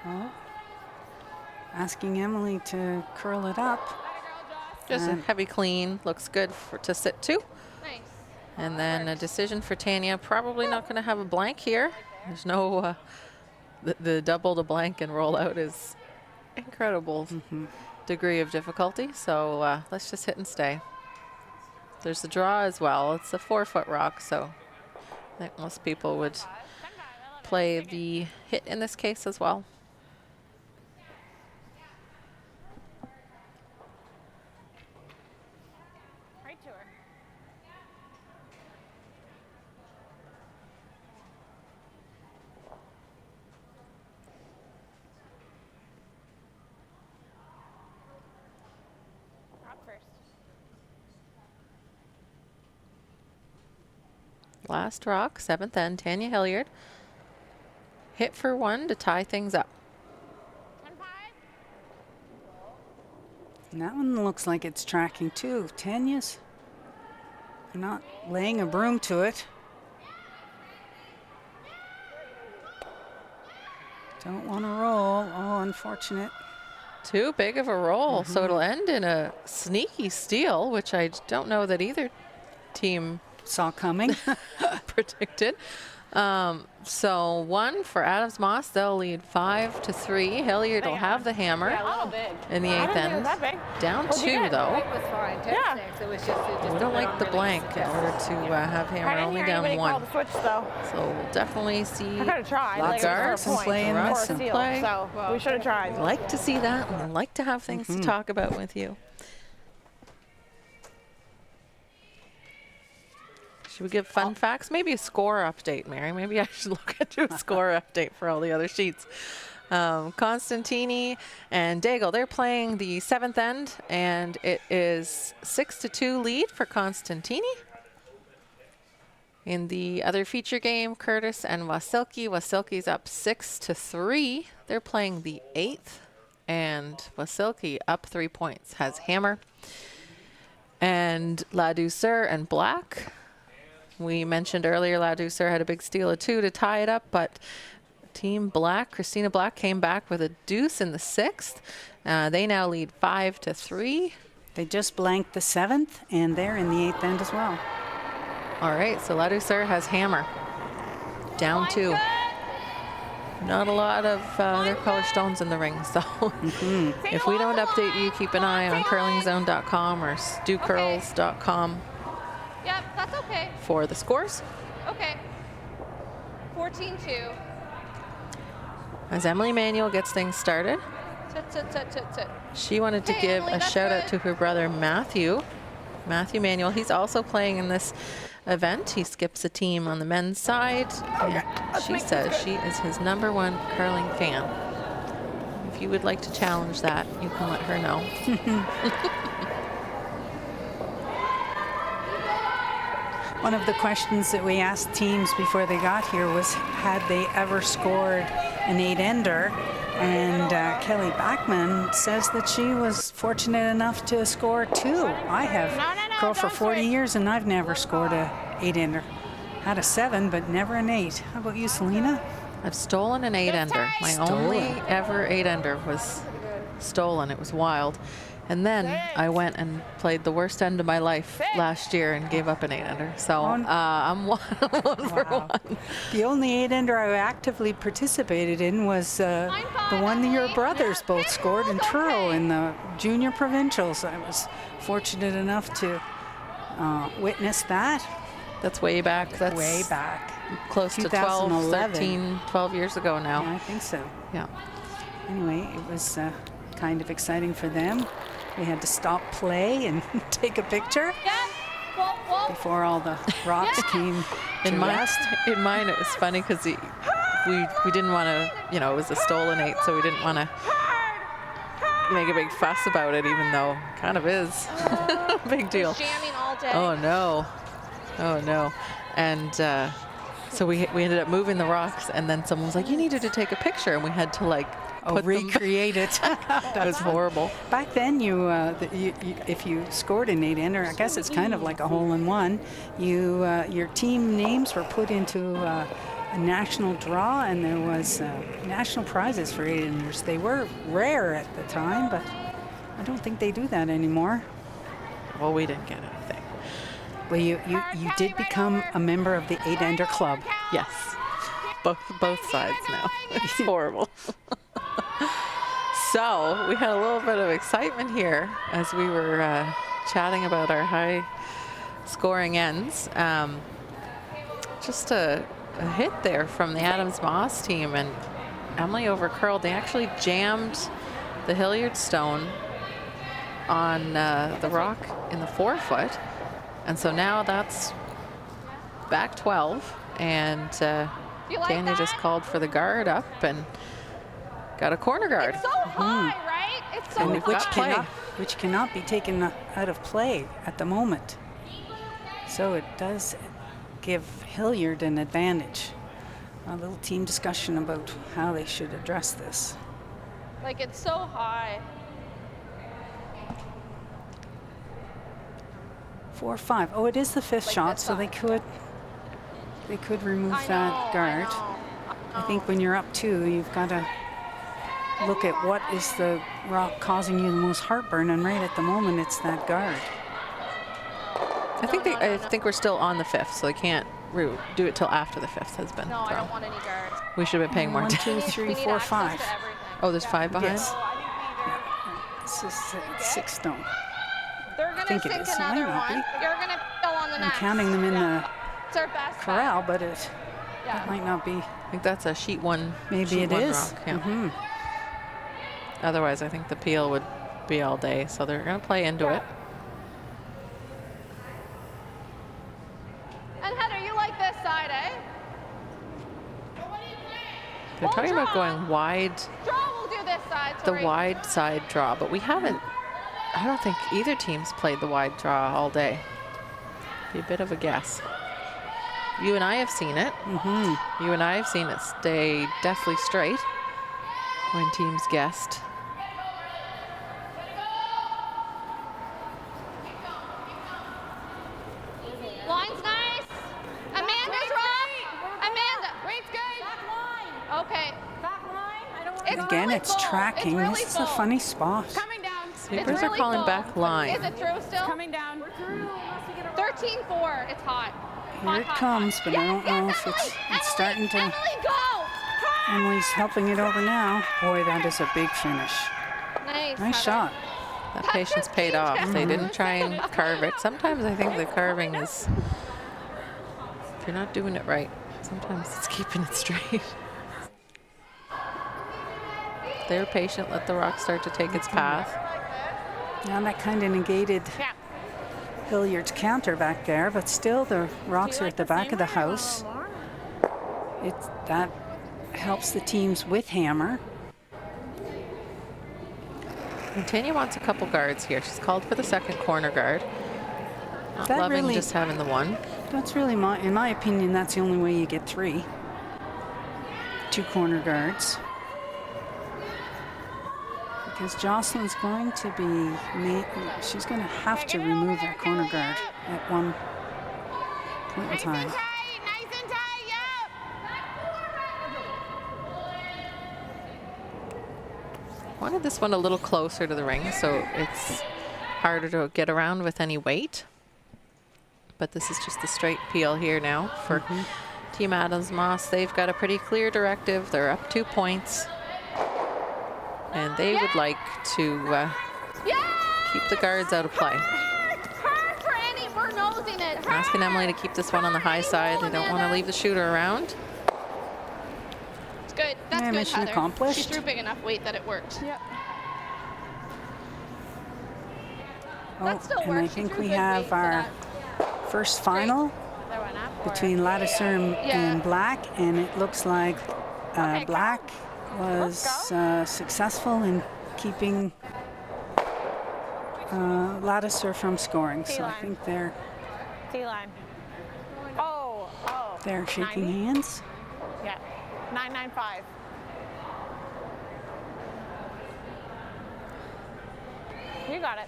Oh. Asking Emily to curl it up. Just a And- heavy clean. Looks good to sit to. Nice. And then a decision for Tanya. Probably not going to have a blank here. There's no, the double to blank and roll out is incredible degree of difficulty. So let's just hit and stay. There's the draw as well. It's a 4-foot rock, so I think most people would play the hit in this case as well. Right to her. Rock first. Last rock, 7th end, Tanya Hilliard. Hit for 1 to tie things up. 10-5. And that one looks like it's tracking too. Tanya's not laying a broom to it. Don't want to roll. Oh, unfortunate. Too big of a roll, so it'll end in a sneaky steal, which I don't know that either team Saw coming. predicted. So 1 for Adams Moss. They'll lead 5-3. Hilliard will have the hammer Yeah, a little big. in the I 8th didn't think it was end. that big. Down What'd you 2 get? though. It was fine. 10 Yeah. sticks. It was just We don't like the blank in order to have I hammer didn't only hear down anybody call 1. the switch though. So we'll definitely see. I could have tried. Lots like, of guards for a and point play and or a listen. steal, Play. so we should have tried. Like to see that and like to have things to talk about with you. Should we give fun facts? Maybe a score update, Mary. Maybe I should look into a score update for all the other sheets. Constantini and Daigle, they're playing the 7th end, and it is 6-2 lead for Constantini. In the other feature game, Curtis and Wasilki. Wasilki's up 6-3. They're playing the 8th, and Wasilki up 3 points, has hammer. And La Douceur and Black. We mentioned earlier La Douceur had a big steal of 2 to tie it up, but Team Black, Christina Black, came back with a deuce in the 6th. They now lead 5-3. They just blanked the 7th, and they're in the 8th end as well. All right, so La Douceur has hammer. Down 2. Not a lot of their color stones in the ring, so if we don't update you, keep an eye on curlingzone.com or stewcurls.com Yep, that's okay. for the scores. Okay. 14-2. As Emily Manuel gets things started, Tut. she wanted to Hey, give Emily, a that's shout out good. to her brother Matthew Manuel. He's also playing in this event. He skips a team on the men's side. And she says she is his #1 curling fan. If you would like to challenge that, you can let her know. One of the questions that we asked teams before they got here was, had they ever scored an 8-ender? And Kelly Backman says that she was fortunate enough to score 2. I have curled for don't 40 switch. years and I've never scored a 8-ender. Had a 7, but never an 8. How about you, Selena? I've stolen an 8-ender. My only ever 8-ender was stolen. It was wild. And then I went and played the worst end of my life last year and gave up an 8-ender. So I'm one for one. The only 8-ender I actively participated in was the one that your brothers both scored in Truro in the junior provincials. I was fortunate enough to witness that. That's way back. That's way back. Close to 12, 13, 12 years ago now. Yeah, I think so. Yeah. Anyway, it was kind of exciting for them. We had to stop play and take a picture before all the rocks came to rest. In mine, it was funny because we didn't want to, you know, it was a stolen 8, so we didn't want to make a big fuss about it, even though it kind of is. Big deal. Jamming all day. Oh, no. Oh, no. And so we ended up moving the rocks, and then someone was like, you needed to take a picture, and we had to like recreate it. That was horrible. Back then, if you scored an 8-ender, I guess it's kind of like a hole-in-one. Your team names were put into a national draw, and there was national prizes for 8-enders. They were rare at the time, but I don't think they do that anymore. Well, we didn't get anything. Well, you did become a member of the 8-ender club. Yes. Both sides now. It's horrible. So we had a little bit of excitement here as we were chatting about our high scoring ends. Just a hit there from the Adams Moss team, and Emily overcurled. They actually jammed the Hilliard stone on the rock in the 4-foot. And so now that's back 12, and Tanya just called for the guard up and got a corner guard. It's so high, right? It's so high. Which cannot be taken out of play at the moment. So it does give Hilliard an advantage. A little team discussion about how they should address this. Like, it's so high. 4-5. Oh, it is the 5th shot, so they could remove that guard. I think when you're up 2, you've got to look at what is the rock causing you the most heartburn, and right at the moment it's that guard. I think we're still on the 5th, so they can't do it till after the 5th has been thrown. I don't want any guards. We should have been paying more 1, attention. 2, 3, 4, 5. Oh, there's 5 behind? Yes. Yeah. This is 6 stone. They're going to think it sink is. It might another not one. be. You're going to fill on the I'm next. counting them in the It's our best corral, bet. but that might not be. I think that's a sheet 1. Maybe sheet it 1 is. rock, yeah. Otherwise, I think the peel would be all day, so they're going to play into it. And Heather, you like this side, eh? They're talking about going wide, Draw, we'll do this side. the Sorry. wide side draw, but we haven't. I don't think either team's played the wide draw all day. Be a bit of a guess. You and I have seen it. You and I have seen it stay deathly straight when teams guessed. Line's nice. Amanda's rock. Amanda. Wait's good. Back line. Okay. Back line. I don't want It's Again, really it's full. tracking. It's really This is full. a funny spot. coming down. Sweepers It's are really calling full. back line. Is it through still? Coming down. We're through. 13-4. It's hot. Here it comes, but I don't know if it's starting to. Emily, go! Emily's helping it over now. Boy, that is a big finish. Nice. Nice Heather. shot. That patience paid off. They didn't try and carve it. Sometimes I think the carving is, if you're not doing it right, sometimes it's keeping it straight. They're patient, let the rock start to take its path. Now that kind of negated Hilliard's counter back there, but still the rocks are at the back of the house. That helps the teams with hammer. And Tanya wants a couple guards here. She's called for the second corner guard. Not That loving really- just having the one. That's really in my opinion, that's the only way you get 3. 2 corner guards. Because Jocelyn's going to be, she's going to have to remove that corner guard at one point in time. Nice and tight. Yep. Wanted this one a little closer to the ring, so it's harder to get around with any weight. But this is just the straight peel here now for Team Adams Moss. They've got a pretty clear directive. They're up 2 points. And they would like to keep the guards out of play. Hard for Annie. We're nosing it. Asking Emily to keep this one on the high side. They don't want to leave the shooter around. It's good. That's good, mission Heather. accomplished. She threw big enough weight that it worked. Yep. That still and works. I She think threw we good have weight for our that. first final There went up for between Lattiser and Black, and it looks like Okay, Black was successful in keeping Lattiser from scoring. So I T-line. think they're T-line. Oh. shaking 90? hands. Yeah. 995. You got it.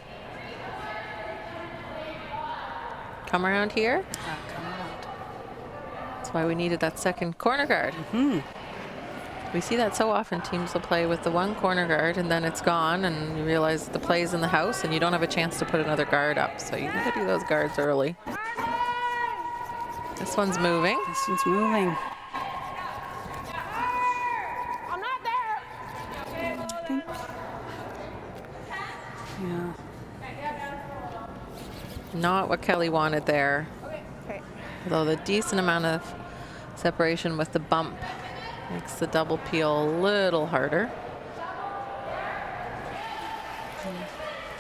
Come around here. That's why we needed that second corner guard. We see that so often. Teams will play with the one corner guard and then it's gone, and you realize the play's in the house and you don't have a chance to put another guard up. So you need to do those guards early. This one's moving. This one's moving. I'm not there. Yeah. Not what Kelly wanted there. Okay. Although the decent amount of separation with the bump makes the double peel a little harder.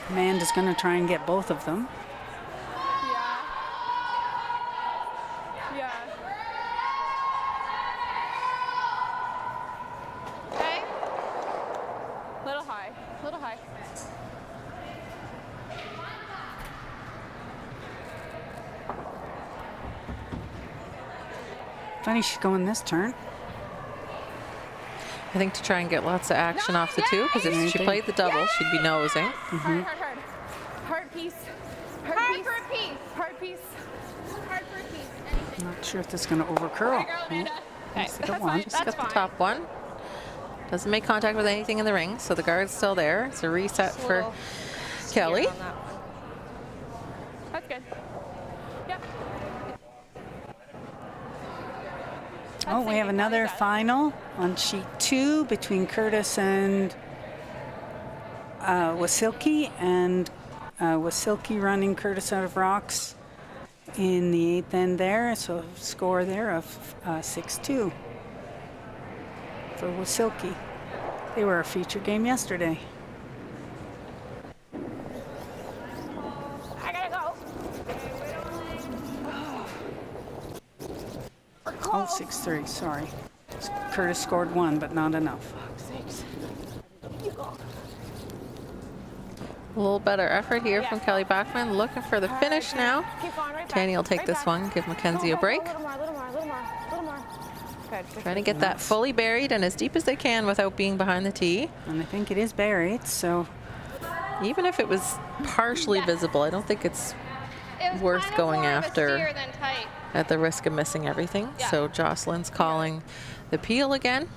Amanda's going to try and get both of them. Yeah. Okay. Little high. Little high. Funny she's going this turn. I think to try and get lots of action off the two, because if she played the double, she'd be nosing. Hard. Hard piece. Hard piece. For a piece. Hard piece. Hard for a piece. I'm not sure if this is going to overcurl. Amanda. That's the That's one. fine. Just got That's the fine. top one. Doesn't make contact with anything in the ring, so the guard's still there. It's a reset for Little Kelly. on that one. That's good. Yep. Oh, we have another final on sheet 2 between Curtis and Wasilki, and Wasilki running Curtis out of rocks in the 8th end there. So score there of 6-2 for Wasilki. They were a feature game yesterday. I gotta go. Oh, 6-3, sorry. Curtis scored 1, but not enough. A little better effort here from Kelly Bachman. Looking for the finish now. Keep on right back. Tanya will take Right this back. one, give Mackenzie a break. A little more. Good. Trying to get that fully buried and as deep as they can without being behind the tee. And I think it is buried, so Even if it was partially visible, I don't think it's It was worth kind of going more of a after steer than tight. at the risk of missing everything. Yeah. So Jocelyn's calling the peel again.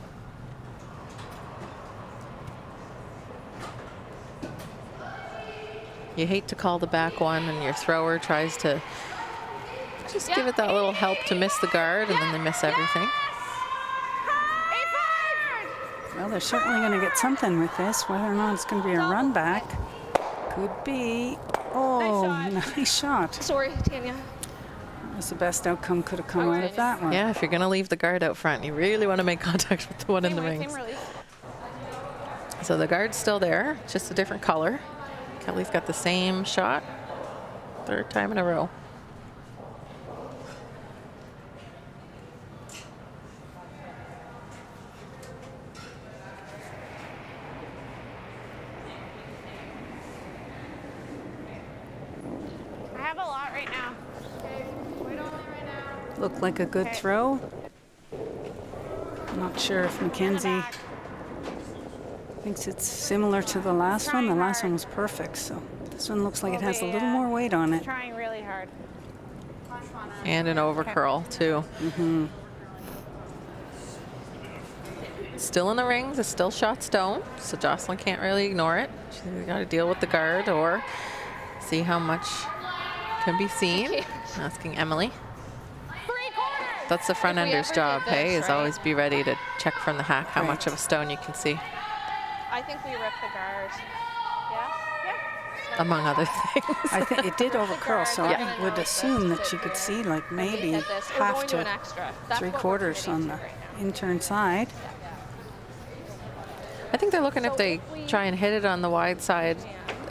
You hate to call the back one and your thrower tries to just give it that little help to miss the guard, and then they miss everything. well, they're certainly going to get something with this. Whether or not it's going to be a run back could be. Oh, nice shot. Sorry, Tanya. That was the best outcome could have come out of that one. Yeah, if you're going to leave the guard out front, you really want to make contact with the one in the rings. So the guard's still there, just a different color. Kelly's got the same shot, third time in a row. I have a lot right now. Looked like a good throw. Not sure if Mackenzie thinks it's similar to the last one. The last one was perfect, so this one looks like it has a little more weight on it. Trying really hard. And an over curl, too. still in the rings, it's still shot stone, so Jocelyn can't really ignore it. She's got to deal with the guard or see how much can be seen. Asking Emily. That's the front ender's job, hey, is always be ready to check from the hack how much of a stone you can see. I think we ripped the guard. Yeah? Yeah. Among other things. I think it did overcurl, so Yeah. I would assume that you could see like maybe Hit this. We're half going to to an extra. That's what we're 3/4 committing on to the right now. intern side. I think they're looking if they try and hit it on the wide side,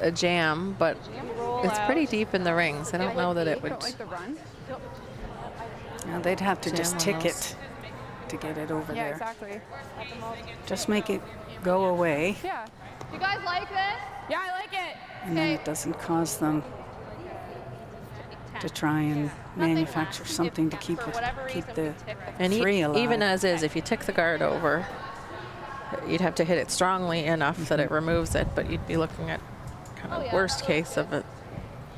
a jam, but Roll it's out. pretty deep in the rings. I don't know that it would. Don't like the run. Now they'd have to Jam just on tick those. it to get it over Yeah, there. exactly. Just make it go away, Yeah. You guys like this? Yeah, I like it. and then it doesn't cause them to try and manufacture less. something to If keep for it, whatever keep reason we the tick And three alive. even as is, if you tick the guard over, you'd have to hit it strongly enough that it removes it, but you'd be looking at kind of Oh, yeah. worst case of a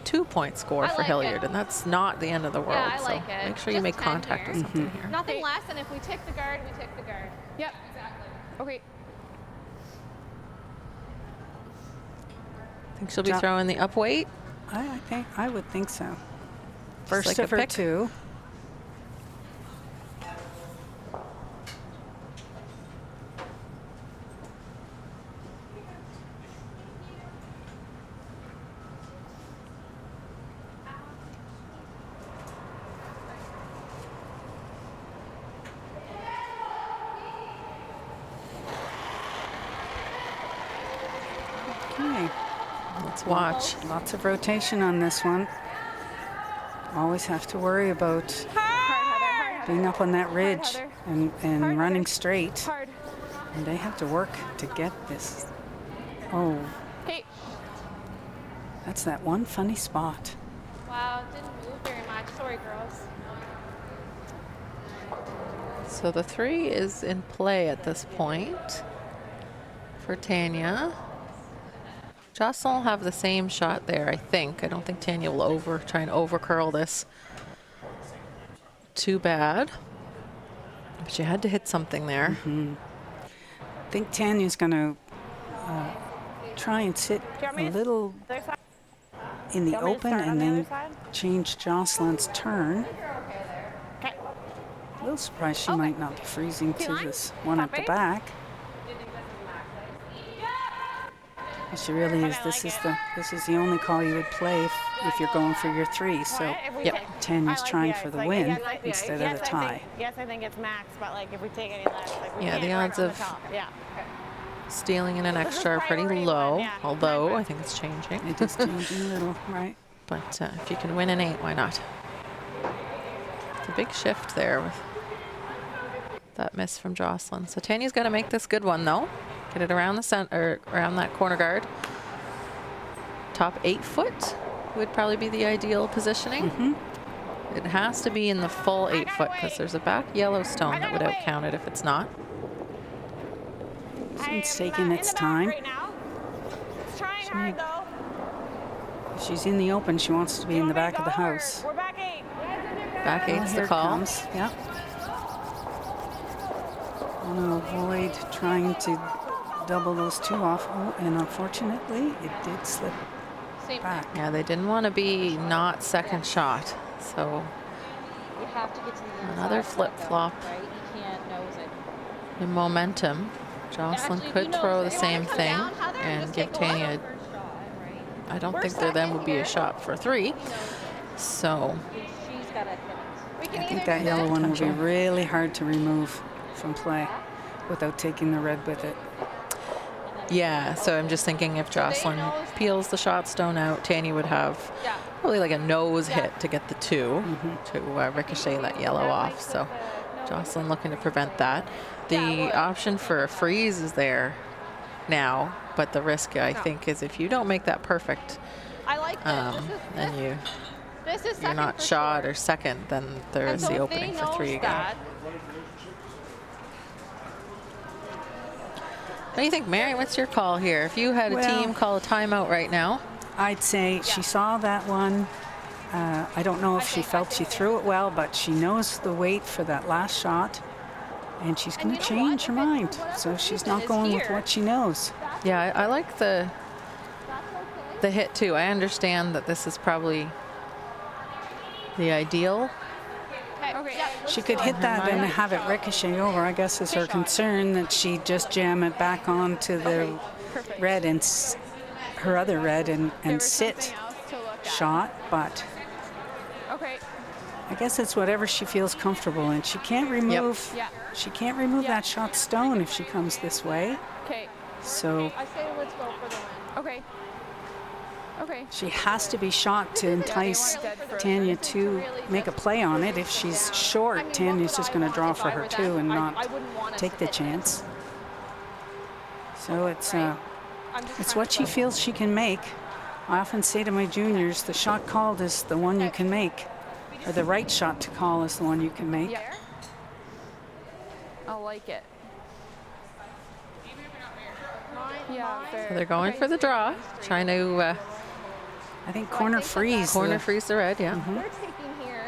2-point score I for like Hilliard, it. and that's not the end of the world. Yeah, I so like it. make sure you Just make 10 contact here. with something here. Nothing less than if we tick the guard, we tick the guard. Yep. Okay. Think she'll be Jo- throwing the up weight? I would think so. Just First like of a her pick? 2. Okay. Let's watch. Lots of rotation on this one. Always have to worry about Hard, Heather. being up on that ridge Heather. and Hard, running Heather. straight. Hard. And they have to work to get this. Oh, Okay. that's that one funny spot. Wow, it didn't move very much. Sorry, girls. So the 3 is in play at this point for Tanya. Jocelyn will have the same shot there, I think. I don't think Tanya will try and over curl this too bad. But she had to hit something there. I think Tanya's going to try and sit Do you want me a to- little Other side? in the You want me to open start on and the then other side? change Jocelyn's turn. Okay. A little surprised she might not be freezing to line? this one at the Top eight? back. She really is. I This like is it. this is the only call you would play if you're going for your 3. So What? If we Yep. take- Tanya's I like trying the for ice. the Like, win yes, I like the ice. instead Yes, of the I tie. think- yes, I think it's max, but like if we take any less, like we Yeah, can't the right odds on the of- top. Yeah. Stealing in an This is extra are pretty priority low, one, yeah. although I think it's changing. It is changing a little, right? But if you can win an 8, why not? It's a big shift there with that miss from Jocelyn. So Tanya's got to make this good one, though. Get it around the center, around that corner guard. Top 8 foot would probably be the ideal positioning. It has to be in the full 8 foot because there's a back yellow stone that would outcount it if it's not. It's I'm, taking in its the back time. Right now. It's trying hard though. If she's in the open, she wants to be in the back of the house. We're back 8. Back Oh, 8's here the it call. comes. Yep. Want to avoid trying to double those 2 off. Oh, and unfortunately, it did slip Same back. Yeah, they didn't want to be not second shot. So You have to get to the Another inside flip-flop. right? You can't nose it. in momentum, Jocelyn Actually, could you know, throw the if you same wanna come thing down, Heather, and just give take a look. Tanya. First shot, right? I don't We're think there then second would be a here. shot for 3. So She's got to hit it. We can I either think that do yellow this. one will be Potential. really hard to remove from play without taking the red with it. yeah, so I'm just thinking if Jocelyn knows- peels the shot stone out, Tanya would have Yeah. probably like a nose hit to get the 2 to ricochet that yellow off. So Jocelyn looking to prevent that. The option for a freeze is there now, but the risk I think is if you don't make that perfect, I like this. then This is you're second not for shot sure. or second, then there And is so the if opening they for 3 knows again. that, What do you think, Mary? What's your call here? If you had a Well- team call a timeout right now, I'd say she saw that one. I don't know if she felt she threw it well, but she knows the weight for that last shot. And she's And going you to know what? change her If it's mind. for whatever So she's reason not is going with here, what she knows. Yeah, I like the that's okay. the hit too. I understand that this is probably the ideal. Okay. Yeah, She could hit that and have it ricochet over. I guess is her concern that she just jam it back onto the Perfect. red and her other red and Give her sit something else to look at. shot. But Okay. I guess it's whatever she feels comfortable in. She can't remove. Yeah. She can't remove Yeah. that shot stone if she comes this way. Okay. So I say let's go for the win. Okay. Okay. she has to be shot to entice want dead first. Tanya to make a play on it. If she's short, Tanya's just going to draw for her too and not take the chance. So it's what she feels she can make. I often say to my juniors, the shot called is the one you can make, or the right shot to call is the one you can make. Yeah. I like it. Yeah. So they're going for the draw, trying to I think corner freeze. freeze the red. Yeah. We're taking here.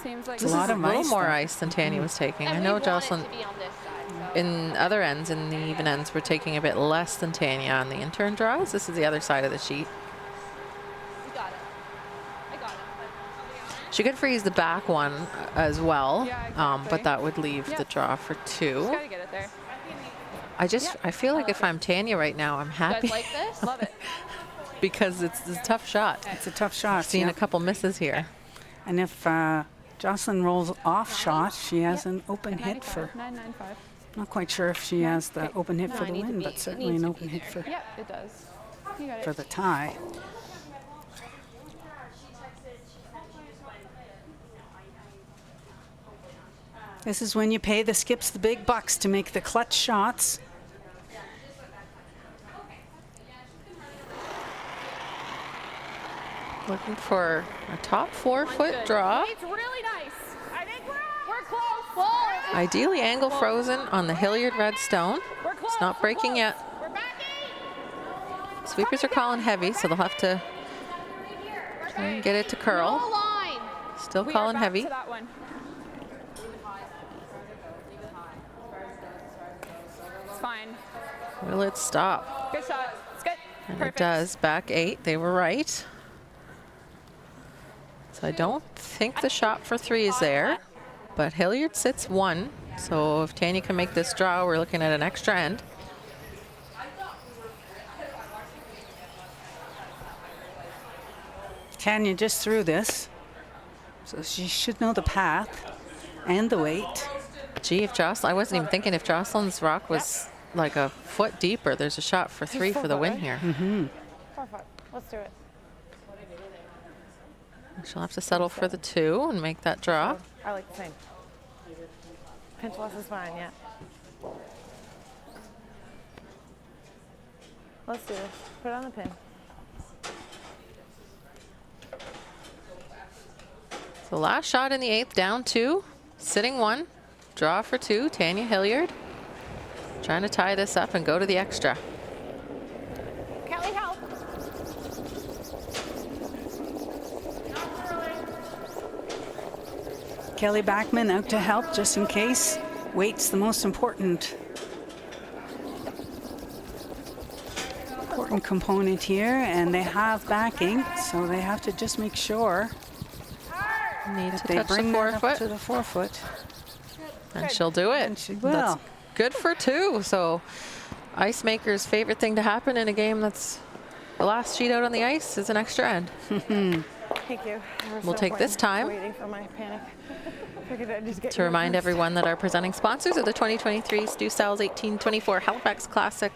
Seems like It's a lot A of little ice more there. ice than Tanya was taking. I And know we want it Jocelyn to be on this side. in other ends, in the even ends, we're taking a bit less than Tanya on the intern draws. This is the other side of the sheet. We got it. I got it. She could freeze the back one as well, Yeah, but exactly. that would leave the Yep. draw for two. Gotta get it there. I feel like if I'm Tanya right now, I'm You happy guys like this? Love it. because it's a tough shot. It's a tough shot. Seen yeah. a couple misses here. And if Jocelyn rolls off shot, she has an open hit for. 995. Not quite sure if she has the Okay. open hit No, for it the needs to win, be- but it certainly needs an to open be hit for, Yep, it does. You got it. for the tie. This is when you pay the skips the big bucks to make the clutch shots. Looking for a top 4-foot draw. It's really nice. I think we're close. Whoa. Ideally angle frozen on the Hilliard red stone. We're close. It's not breaking yet. We're backing. Sweepers are calling heavy, so they'll have to try and get it to No curl. line. Still We are calling back heavy. to that one. It's fine. Will it stop? Good shot. It's good. And Perfect. it does. Back 8. They were right. So I don't think the shot for 3 is there, but Hilliard sits 1. So if Tanya can make this draw, we're looking at an extra end. Tanya just threw this, so she should know the path and the weight. Gee, if Jocelyn, I wasn't even thinking if Jocelyn's rock was like a foot deeper, there's a shot for 3 for the win here. 4 foot. Let's do it. She'll have to settle for the 2 and make that draw. I like the same. Pinch loss is fine, yeah. Let's do this. Put it on the pin. So last shot in the 8th, down 2, sitting 1, draw for 2, Tanya Hilliard. Trying to tie this up and go to the extra. Kelly, help. Kelly Backman out to help just in case. Weight's the most important component here, and they have backing, so they have to just make sure Need that to they touch the bring that up 4-foot, to the 4-foot. and she'll do it. And she will. That's good for 2. So ice maker's favorite thing to happen in a game that's the last sheet out on the ice is an extra end. Thank you. We'll take this time Waiting for my panic. Figured I'd just get to you remind first. everyone that our presenting sponsors are the 2023 Stu Sal's 1824 Halifax Classic,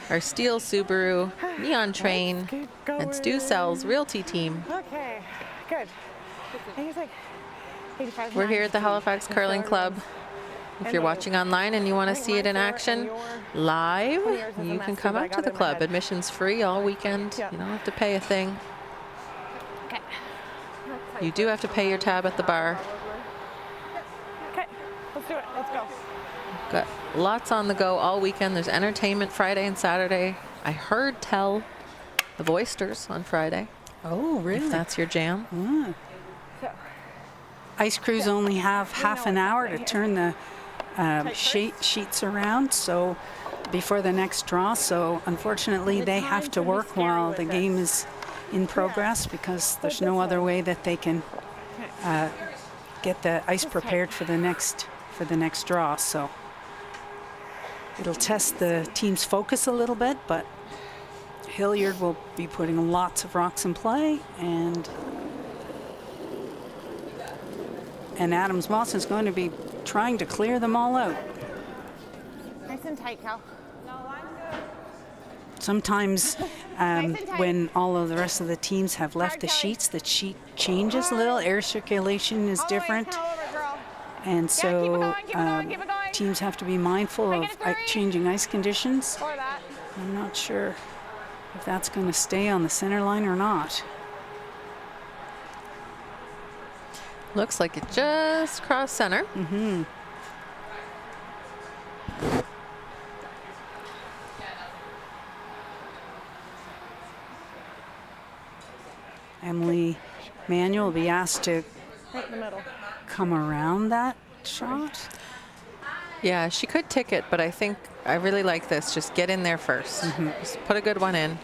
our Steel Subaru, Neon Train, keep and Stu going. Sal's Realty Team. Okay, good. I think it's like 85. We're here at the Halifax Curling Club. If you're watching online and you want to see it in action live, you can come out to the club. Admission's free all weekend. Yeah. You don't have to pay a thing. You do have to pay your tab at the bar. Okay, let's do it. Let's go. Got lots on the go all weekend. There's entertainment Friday and Saturday. I heard tell the Voisters on Friday, Oh, if really? that's your jam. Ah. So, ice crews only have half an hour to turn the sheets around, so before the next draw. So unfortunately, they have to work while the game is in progress because there's no other way that they can get the ice prepared for the next draw. So it'll test the team's focus a little bit, but Hilliard will be putting lots of rocks in play, and Adams Moss is going to be trying to clear them all out. Nice and tight, Cal. Sometimes when all of the rest of the teams have left the sheets, the sheet changes a little. Air circulation is different. And so teams have to be mindful of changing ice conditions. I'm not sure if that's going to stay on the center line or not. Looks like it just crossed center. Mm-hmm. Emily Manuel will be asked to come around that shot. Yeah, she could tick it, but I think I really like this. Just get in there first. Just put a good one in.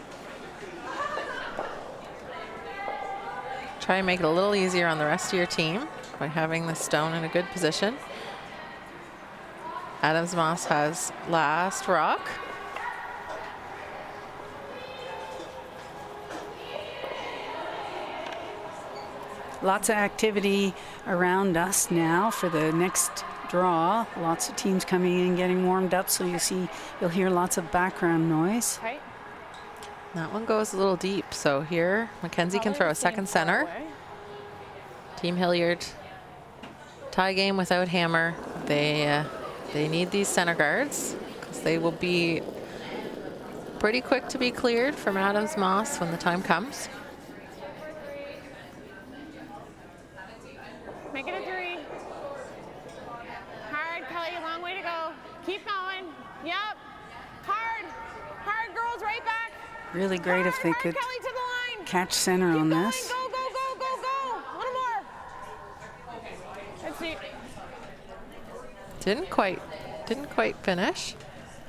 Try and make it a little easier on the rest of your team by having the stone in a good position. Adams Moss has last rock. Lots of activity around us now for the next draw. Lots of teams coming in, getting warmed up, so you'll hear lots of background noise. Okay. That one goes a little deep, so here Mackenzie can throw a second center. Team Hilliard, tie game without hammer. They need these center guards because they will be pretty quick to be cleared from Adams Moss when the time comes. Make it a 3. Hard, Kelly, long way to go. Keep going. Yep. Hard. Hard, girls, right back. Really great if they could Kelly, to the line. catch center on this. Go, go, go, go, go. A little more. Let's see. Didn't quite finish.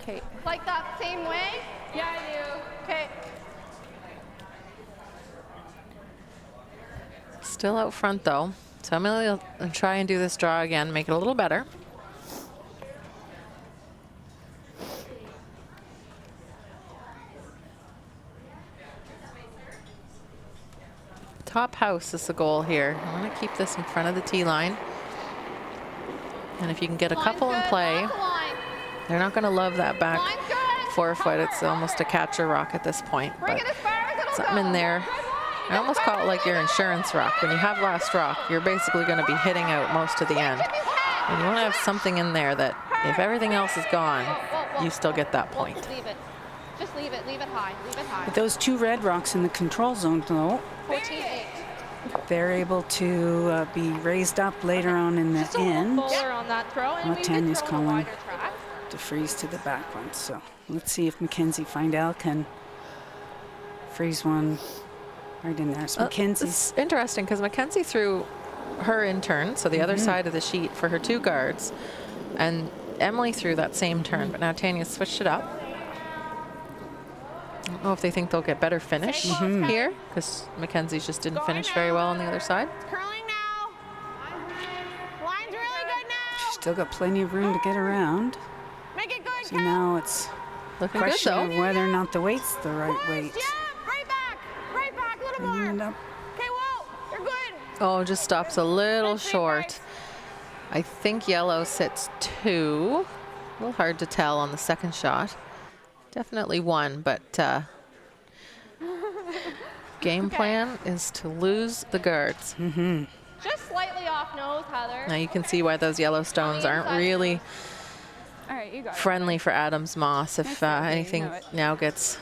Okay. Like that same way? Yeah, I do. Okay. Still out front though. So Emily will try and do this draw again, make it a little better. Top house is the goal here. I want to keep this in front of the tee line. And if you can get a couple in play, they're not going to love that back 4 foot. It's almost a catcher rock at this point, but something in there. I almost call it like your insurance rock. When you have last rock, you're basically going to be hitting out most of the end. And you want to have something in there that if everything else is gone, you still get that point. Leave it. Just leave it. Leave it high. Leave it high. With those 2 red rocks in the control zone, though, 14-8. they're able to be raised up later on in the end. On that throw, and What we did Tanya's throw on a calling wider track. to freeze to the back one. So let's see if Mackenzie Findell can freeze one right in there. So Mackenzie's It's interesting because Mackenzie threw her in turn, so the other side of the sheet for her 2 guards, and Emily threw that same turn, but now Tanya switched it up. I don't know if they think they'll get better finish here because Mackenzie's just didn't finish very well on the other side. Curling now. Line's really good now. still got plenty of room to get around. Make it good, So now it's Looking good question though. of whether or not the weight's the right weight. Yeah, right back, a little more. And up. Okay, whoa, you're good. Oh, just stops a little short. I think yellow sits 2. A little hard to tell on the second shot. Definitely 1, but game plan is to lose the guards. Just slightly off nose, Heather. Now you can see why those yellow stones aren't really All right, you got it. friendly for Adams Moss. If anything now gets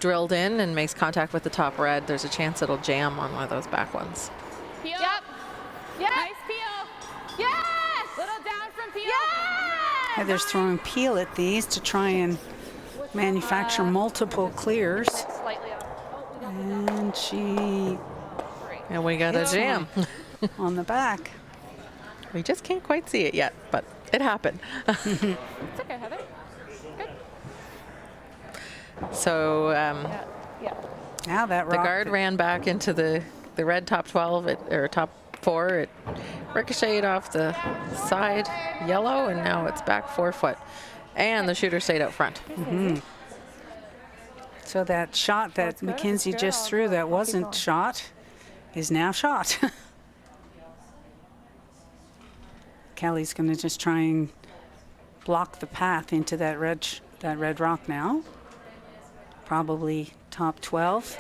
drilled in and makes contact with the top red, there's a chance it'll jam on one of those back ones. Peel. Yep. Yes. Nice peel. Yes. Little down from peel. Yes. Heather's throwing peel at these to try and manufacture multiple clears. Slightly off. And she And we got a Hits jam. on the back. We just can't quite see it yet, but it happened. It's okay, Heather. Good. So Yeah. Now that the rock. guard ran back into the red top 12, or top 4. It ricocheted off the side yellow, and now it's back 4 foot. And the shooter stayed out front. So that shot that Mackenzie just threw that wasn't shot is now shot. Kelly's going to just try and block the path into that red rock now. Probably top 12.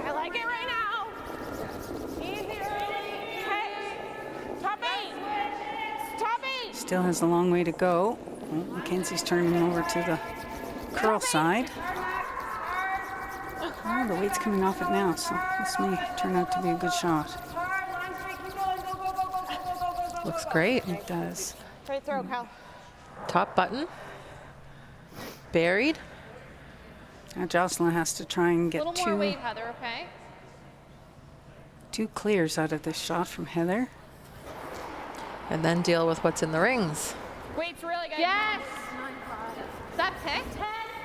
I like it right now. Easy early. Okay. Top 8. Top 8. Still has a long way to go. Well, Mackenzie's turning over to the curl side. Oh, the weight's coming off it now, so this may turn out to be a good shot. Looks great. It does. Great throw, Cal. Top button. Buried. Now Jocelyn has to try and A get little more weight, Heather, okay? two clears out of this shot from Heather. And then deal with what's in the rings. Weight's really good. Yes! Is that picked?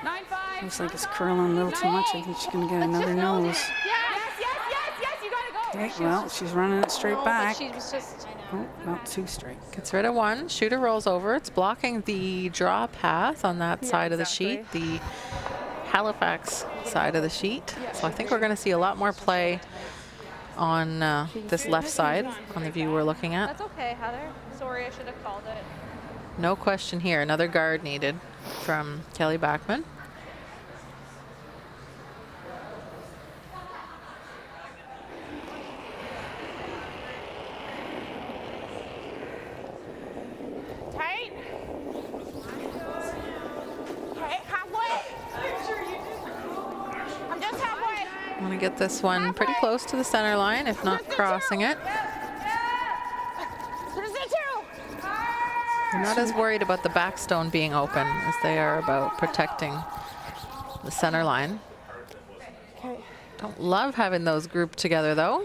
9-5. Looks like it's curling a little too much. I think she's going to get another nose. Yes! Yes, you gotta go. Okay, well, she's running it straight No, back. but she was just... Oh, not too straight. Gets rid of 1. Shooter rolls over. It's blocking the draw path on that side of the sheet, the Halifax side of the sheet. So I think we're going to see a lot more play on this left side on the view we're looking at. That's okay, Heather. Sorry, I should have called it. No question here. Another guard needed from Kelly Backman. Tight. Okay, halfway. I'm just halfway. I want to get this one pretty close to the center line, if not crossing it. I'm not as worried about the backstone being open as they are about protecting the center line. Don't love having those grouped together, though.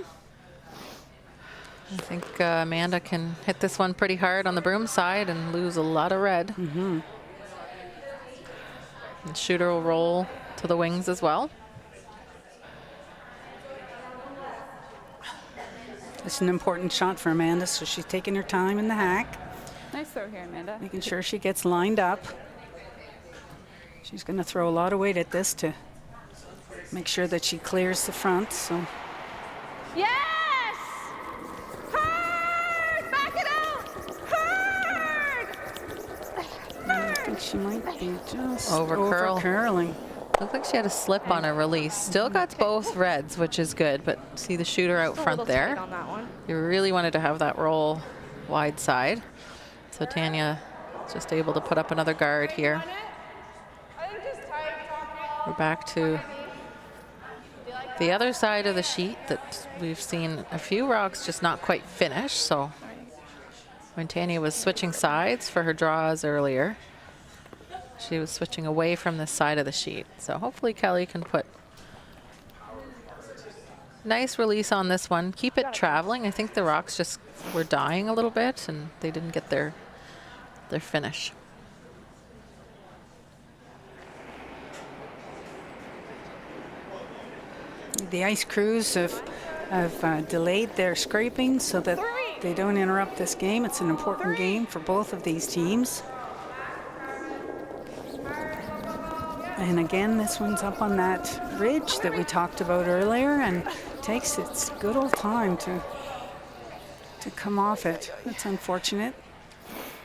I think Amanda can hit this one pretty hard on the broom side and lose a lot of red. And shooter will roll to the wings as well. It's an important shot for Amanda, so she's taking her time in the hack, Nice throw here, Amanda. making sure she gets lined up. She's going to throw a lot of weight at this to make sure that she clears the front. So Yes! Hard! Back it out! Hard! I think she might be just Over curl. curling. Looked like she had a slip on a release. Still got both reds, which is good, but see the shooter out front there. On that one. You really wanted to have that roll wide side. So Tanya just able to put up another guard here. We're back to the other side of the sheet that we've seen a few rocks just not quite finish. So when Tanya was switching sides for her draws earlier, she was switching away from this side of the sheet. So hopefully Kelly can put nice release on this one. Keep it traveling. I think the rocks just were dying a little bit and they didn't get their finish. The ice crews have delayed their scraping so that they don't interrupt this game. It's an important game for both of these teams. And again, this one's up on that ridge that we talked about earlier and takes its good old time to come off it. That's unfortunate.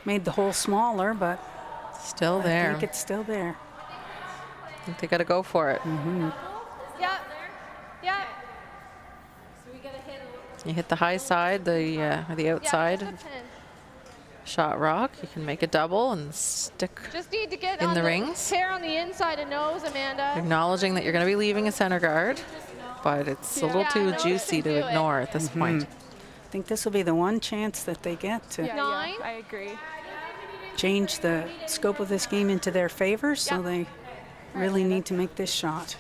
Made the hole smaller, but Still I there. think it's still there. I think they got to go for it. Yep. Yep. You hit the high side, the outside Yeah, just a pin. shot rock. You can make a double and stick, Just need to get In on the rings? hair on the inside and nose, Amanda. acknowledging that you're going to be leaving a center guard, but it's a little Yeah, too no, juicy can do to it. ignore at this point. I think this will be the one chance that they get to Nine. I agree. change the scope of this game into their favor, so they really need to make this shot.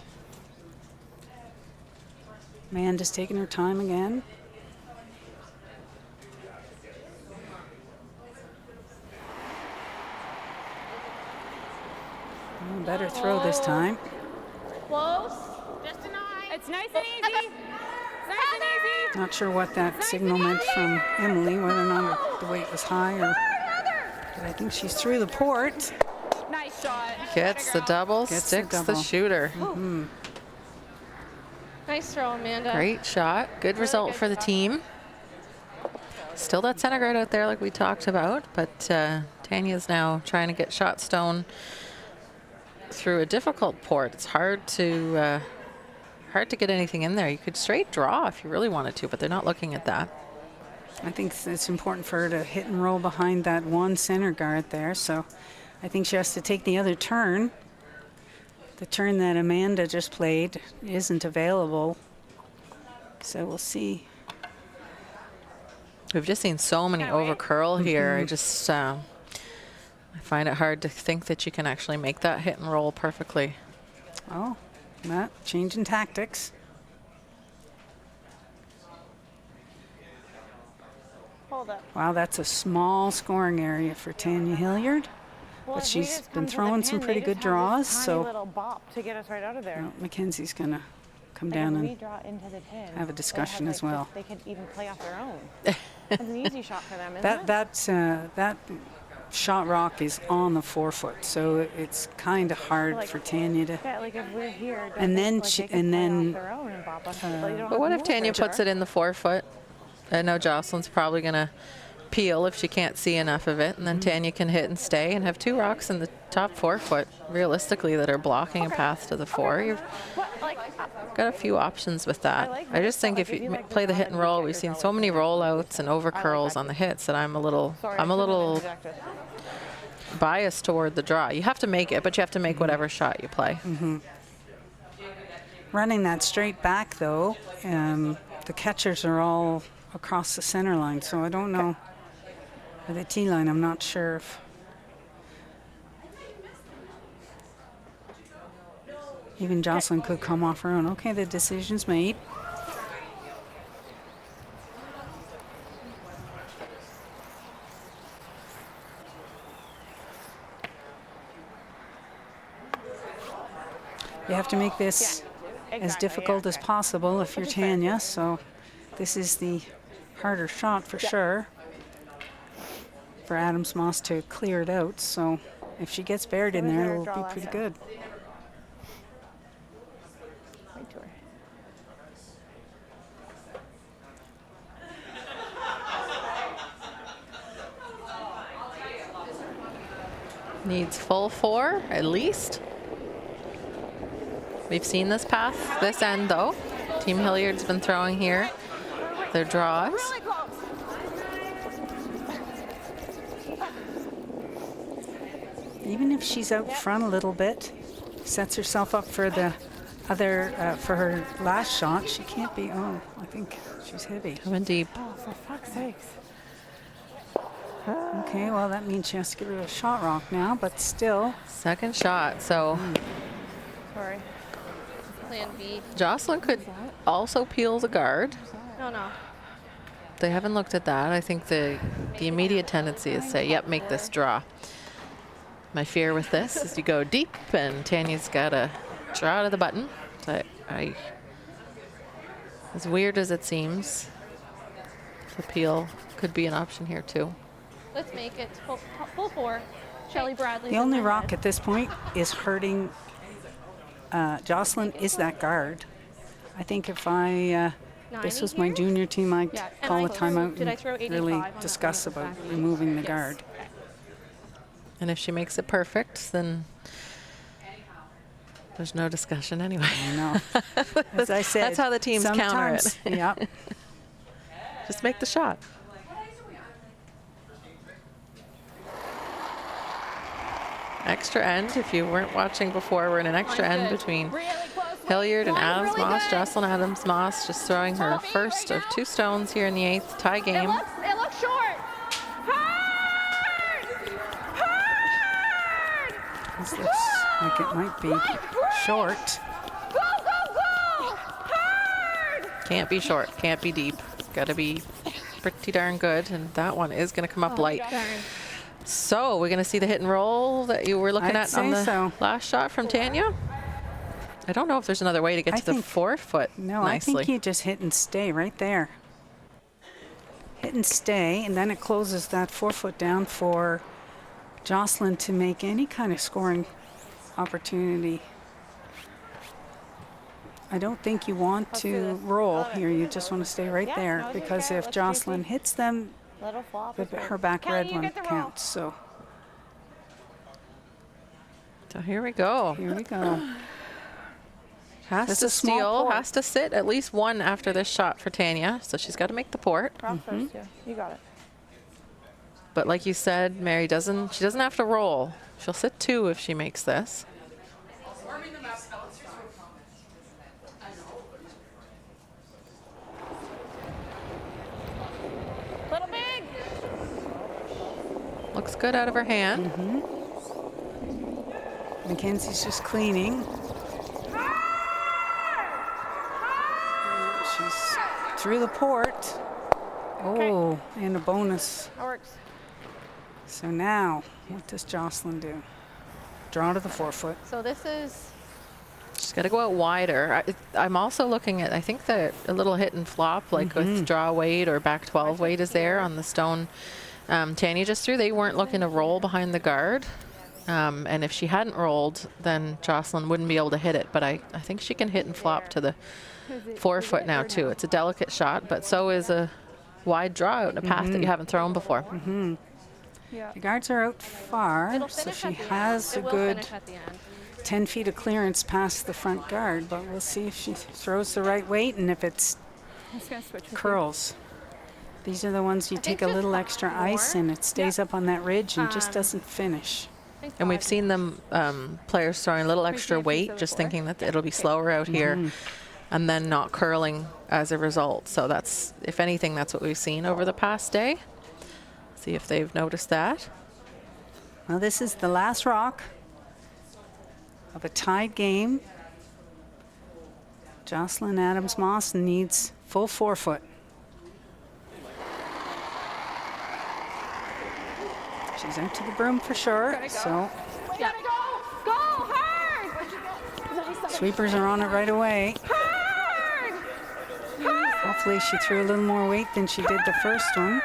Amanda's taking her time again. Oh, better throw this time. Close. Just a 9. It's nice and easy. It's nice and easy. Not sure what that signal meant from Emily, whether or not the weight was high or. But I think she's through the port. Nice shot. Gets the double, Gets the sticks the double. shooter. Nice throw, Amanda. Great shot. Good result good for the shot. team. Still that center guard out there like we talked about, but Tanya's now trying to get shot stone through a difficult port. It's hard to get anything in there. You could straight draw if you really wanted to, but they're not looking at that. I think it's important for her to hit and roll behind that one center guard there. So I think she has to take the other turn. The turn that Amanda just played isn't available. So we'll see. We've just seen so many over curl here. I just I find it hard to think that you can actually make that hit and roll perfectly. Oh, that change in tactics. Hold up. Wow, that's a small scoring area for Tanya Hilliard. Well, But if we she's just been come to the throwing pin, some they pretty just good have draws, this so- tiny little bop to get us right out of there. Well, Mackenzie's going to come Like, down when we and draw into the pin, have a they discussion have, as like, well. They could even play off their own. It's an easy shot for them, isn't it? that shot rock is on the 4-foot, so it's kind of hard Like- for Tanya to. Yeah, like if we're here, don't And they- then like, she- they can and play then, off their own and bop us, but they don't But have what to if move Tanya it. puts it in the 4-foot? I know Jocelyn's probably going to peel if she can't see enough of it, and then Tanya can hit and stay and have 2 rocks in the top 4-foot, realistically, that are blocking a path to the 4. You've What, like, got a few options with that. like I just think like, if if you you like play the to hit run and and roll, get we've your seen belly so many to the rollouts and over that curls too. on the hits that I'm a little sorry, I'm a I shouldn't have little interjected. biased toward the draw. You have to make it, but you have to make whatever shot you play. Running that straight back, though, the catchers are all across the center line, so I don't know. With the T line, I'm not sure if. Even Jocelyn could come off her own. Okay, the decision's made. You have to make this as Exactly, difficult yeah, as okay. possible if you're Which is fair. Tanya, so this is the harder shot for sure for Adams Moss to clear it out. So if she gets buried in was there, her it'll draw be last pretty time? good. Right to her. Needs full 4 at least. We've seen this path, this end though. Team Hilliard's been throwing here their draws. Really close. Even if she's out front a little bit, sets herself up for the other, for her last shot, she can't be, oh, I think she's heavy. Coming deep. Oh, for fuck's sakes. Okay, well, that means she has to get rid of a shot rock now, but still. Second shot. So Sorry. Plan B. Jocelyn could also peel the guard. No, no. They haven't looked at that. I think the immediate tendency is say, yep, make this draw. My fear with this is you go deep and Tanya's got to draw to the button. So as weird as it seems, the peel could be an option here too. Let's make it full 4. Shelly Bradley. The only rock at this point is hurting Jocelyn is that guard. I think if this was my junior team, I'd Yeah, and call I a timeout did I and throw 85 really on that discuss one? about removing the Yes. guard. And if she makes it perfect, then there's no discussion anyway. I know. As I said, That's how the teams counter it. sometimes- Yeah. Just make the shot. Extra end. If you weren't watching before, we're in an extra end between Hilliard and Adams Moss. Jocelyn Adams Moss just throwing her first of 2 stones here in the 8th tie game. It looks short. Hard! Hard! This looks like it might be short. Go, go, go! Hard! Can't be short, can't be deep. Got to be pretty darn good, and that one is going to come up light. So we're going to see the hit and roll that you were looking I'd at on say the so. last shot from Tanya. I don't know if there's another way to get I to the think- 4 foot No, nicely. I think you just hit and stay right there. Hit and stay, and then it closes that 4 foot down for Jocelyn to make any kind of scoring opportunity. I don't think you want Let's do to this. roll Love it. here. You just want to stay right Yeah, there, no, it's because okay. if Let's Jocelyn juicy. hits them, Little flop. her back Kelly, red you one get the roll. counts. So So here we go. here we go. Has That's to a small steal, port. has to sit at least one after this shot for Tanya. So she's got to make the port. Cross first, yeah. You got it. But like you said, Mary she doesn't have to roll. She'll sit 2 if she makes this. Little big. Looks good out of her hand. Mackenzie's just cleaning. She's through the port. Oh, and a bonus. That works. So now, what does Jocelyn do? Draw to the 4 foot. So this is She's got to go out wider. I'm also looking at, I think that a little hit and flop, like with draw weight or back 12 weight is there on the stone Tanya just threw. They weren't looking to roll behind the guard. And if she hadn't rolled, then Jocelyn wouldn't be able to hit it. But I think she can hit and flop to the 4 foot now too. It's a delicate shot, but so is a wide draw out in a path that you haven't thrown before. Yeah. The guards are out far, it'll so finish she at the end. has a It will good finish at the end. 10 feet of clearance past the front guard, but we'll see if she throws the right weight and if it's I'm just gonna switch with you. curls. These are the ones you take a just little extra ice more. and it stays up on that ridge and just doesn't finish. I think And we've 5. seen them players throwing a little extra Appreciate weight, piece of just the thinking that it'll be slower out here, and then not curling as a result. So that's, if anything, that's what we've seen over the past day. See if they've noticed that. Well, this is the last rock of a tied game. Jocelyn Adams-Moss needs full 4 foot. She's out to the broom for sure, so We gotta go. Go hard. sweepers are on it right away. Hard. Hopefully she threw a little more weight than she did the first one.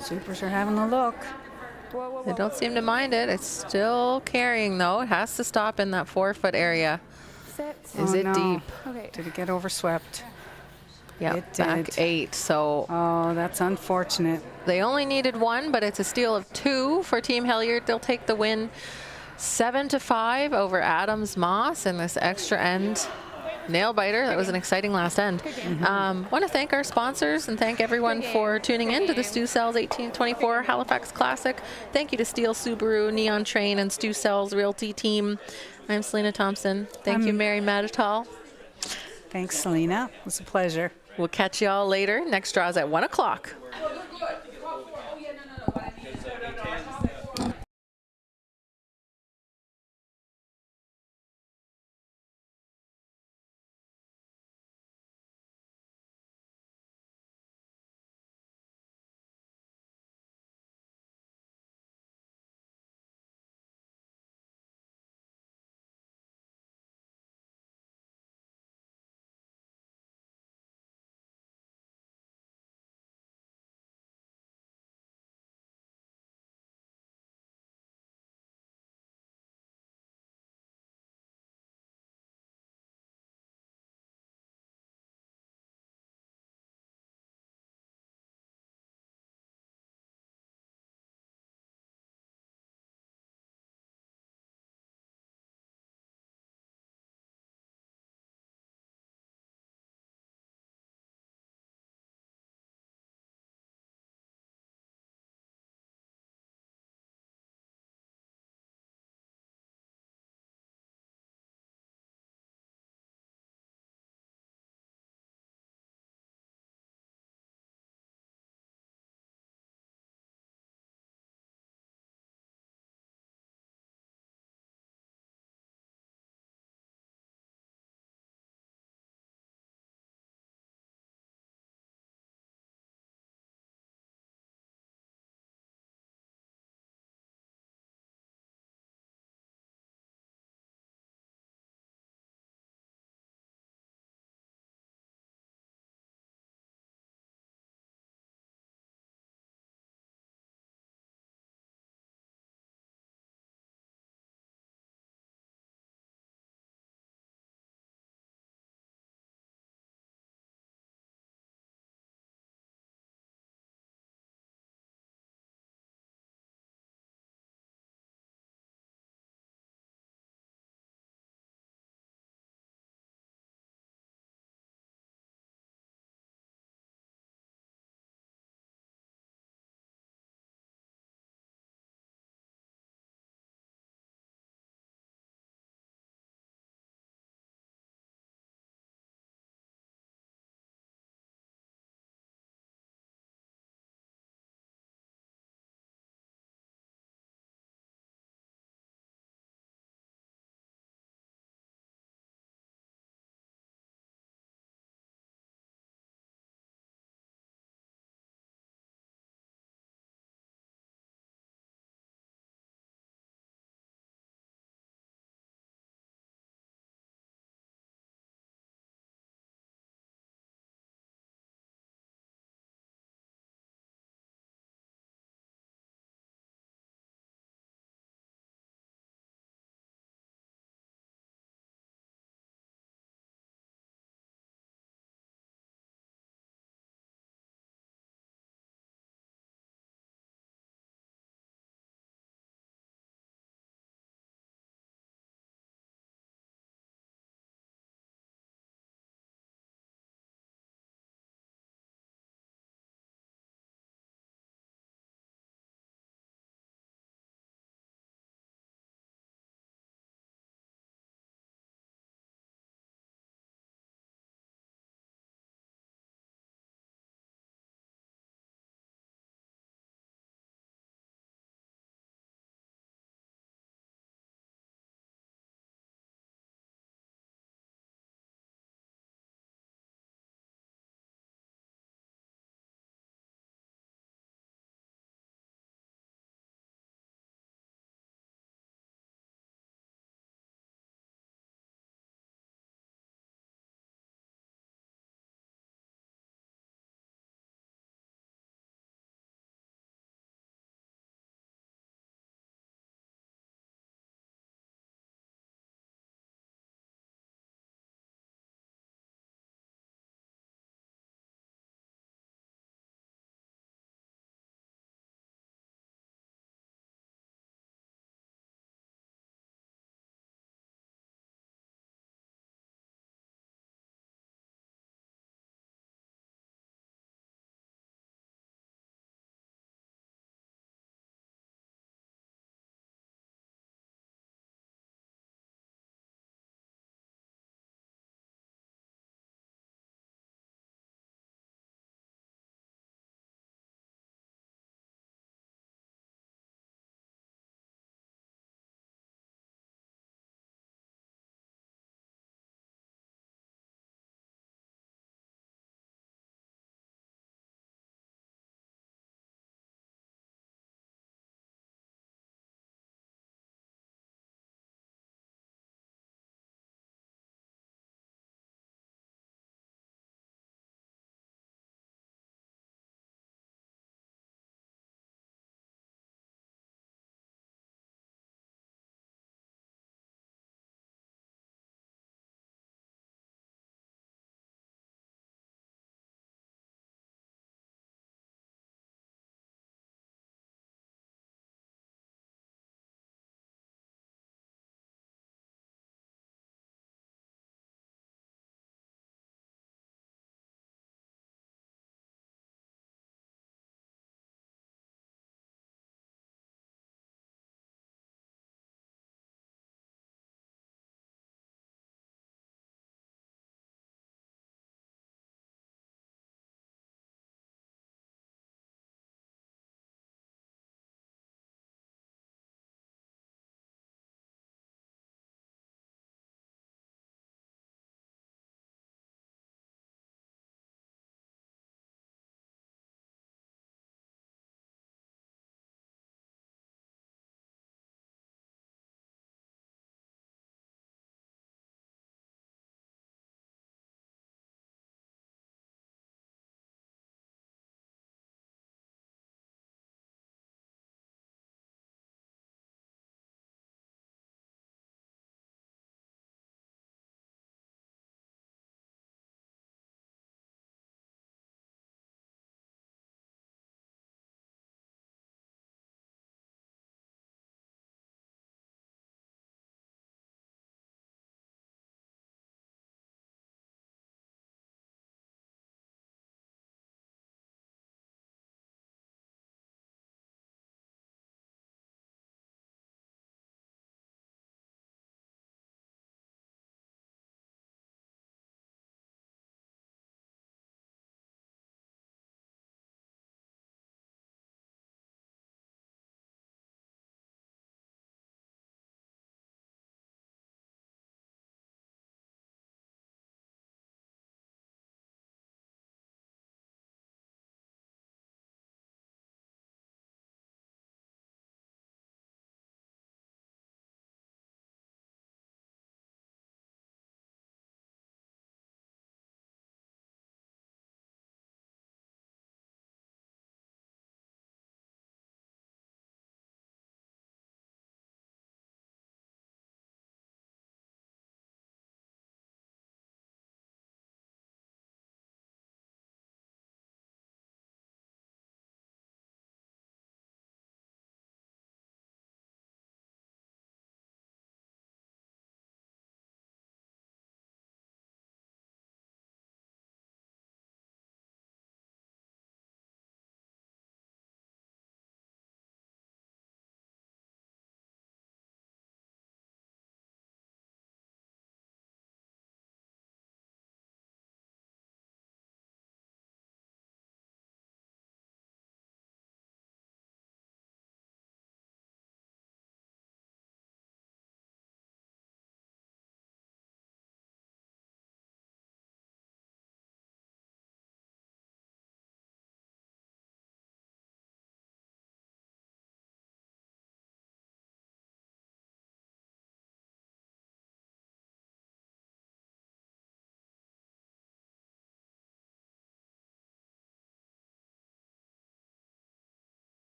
Sweepers are having a look. Whoa, whoa, They whoa. don't seem to mind it. It's still carrying though. It has to stop in that 4 foot area. Sit. Is Oh, it no. deep? Okay. Did it get overswept? Yeah, It back did. 8. So Oh, that's unfortunate. they only needed 1, but it's a steal of 2 for Team Hilliard. They'll take the win 7-5 over Adams-Moss in this extra end nail biter. That was an exciting last end. Want to thank our sponsors and thank everyone for tuning in to the Stu Cells 1824 Halifax Classic. Thank you to Steel Subaru, Neon Train, and Stu Cells Realty team. I'm Selena Thompson. Thank you, Mary Madital. Thanks, Selena. It was a pleasure. We'll catch you all later. Next draw is at 1 o'clock.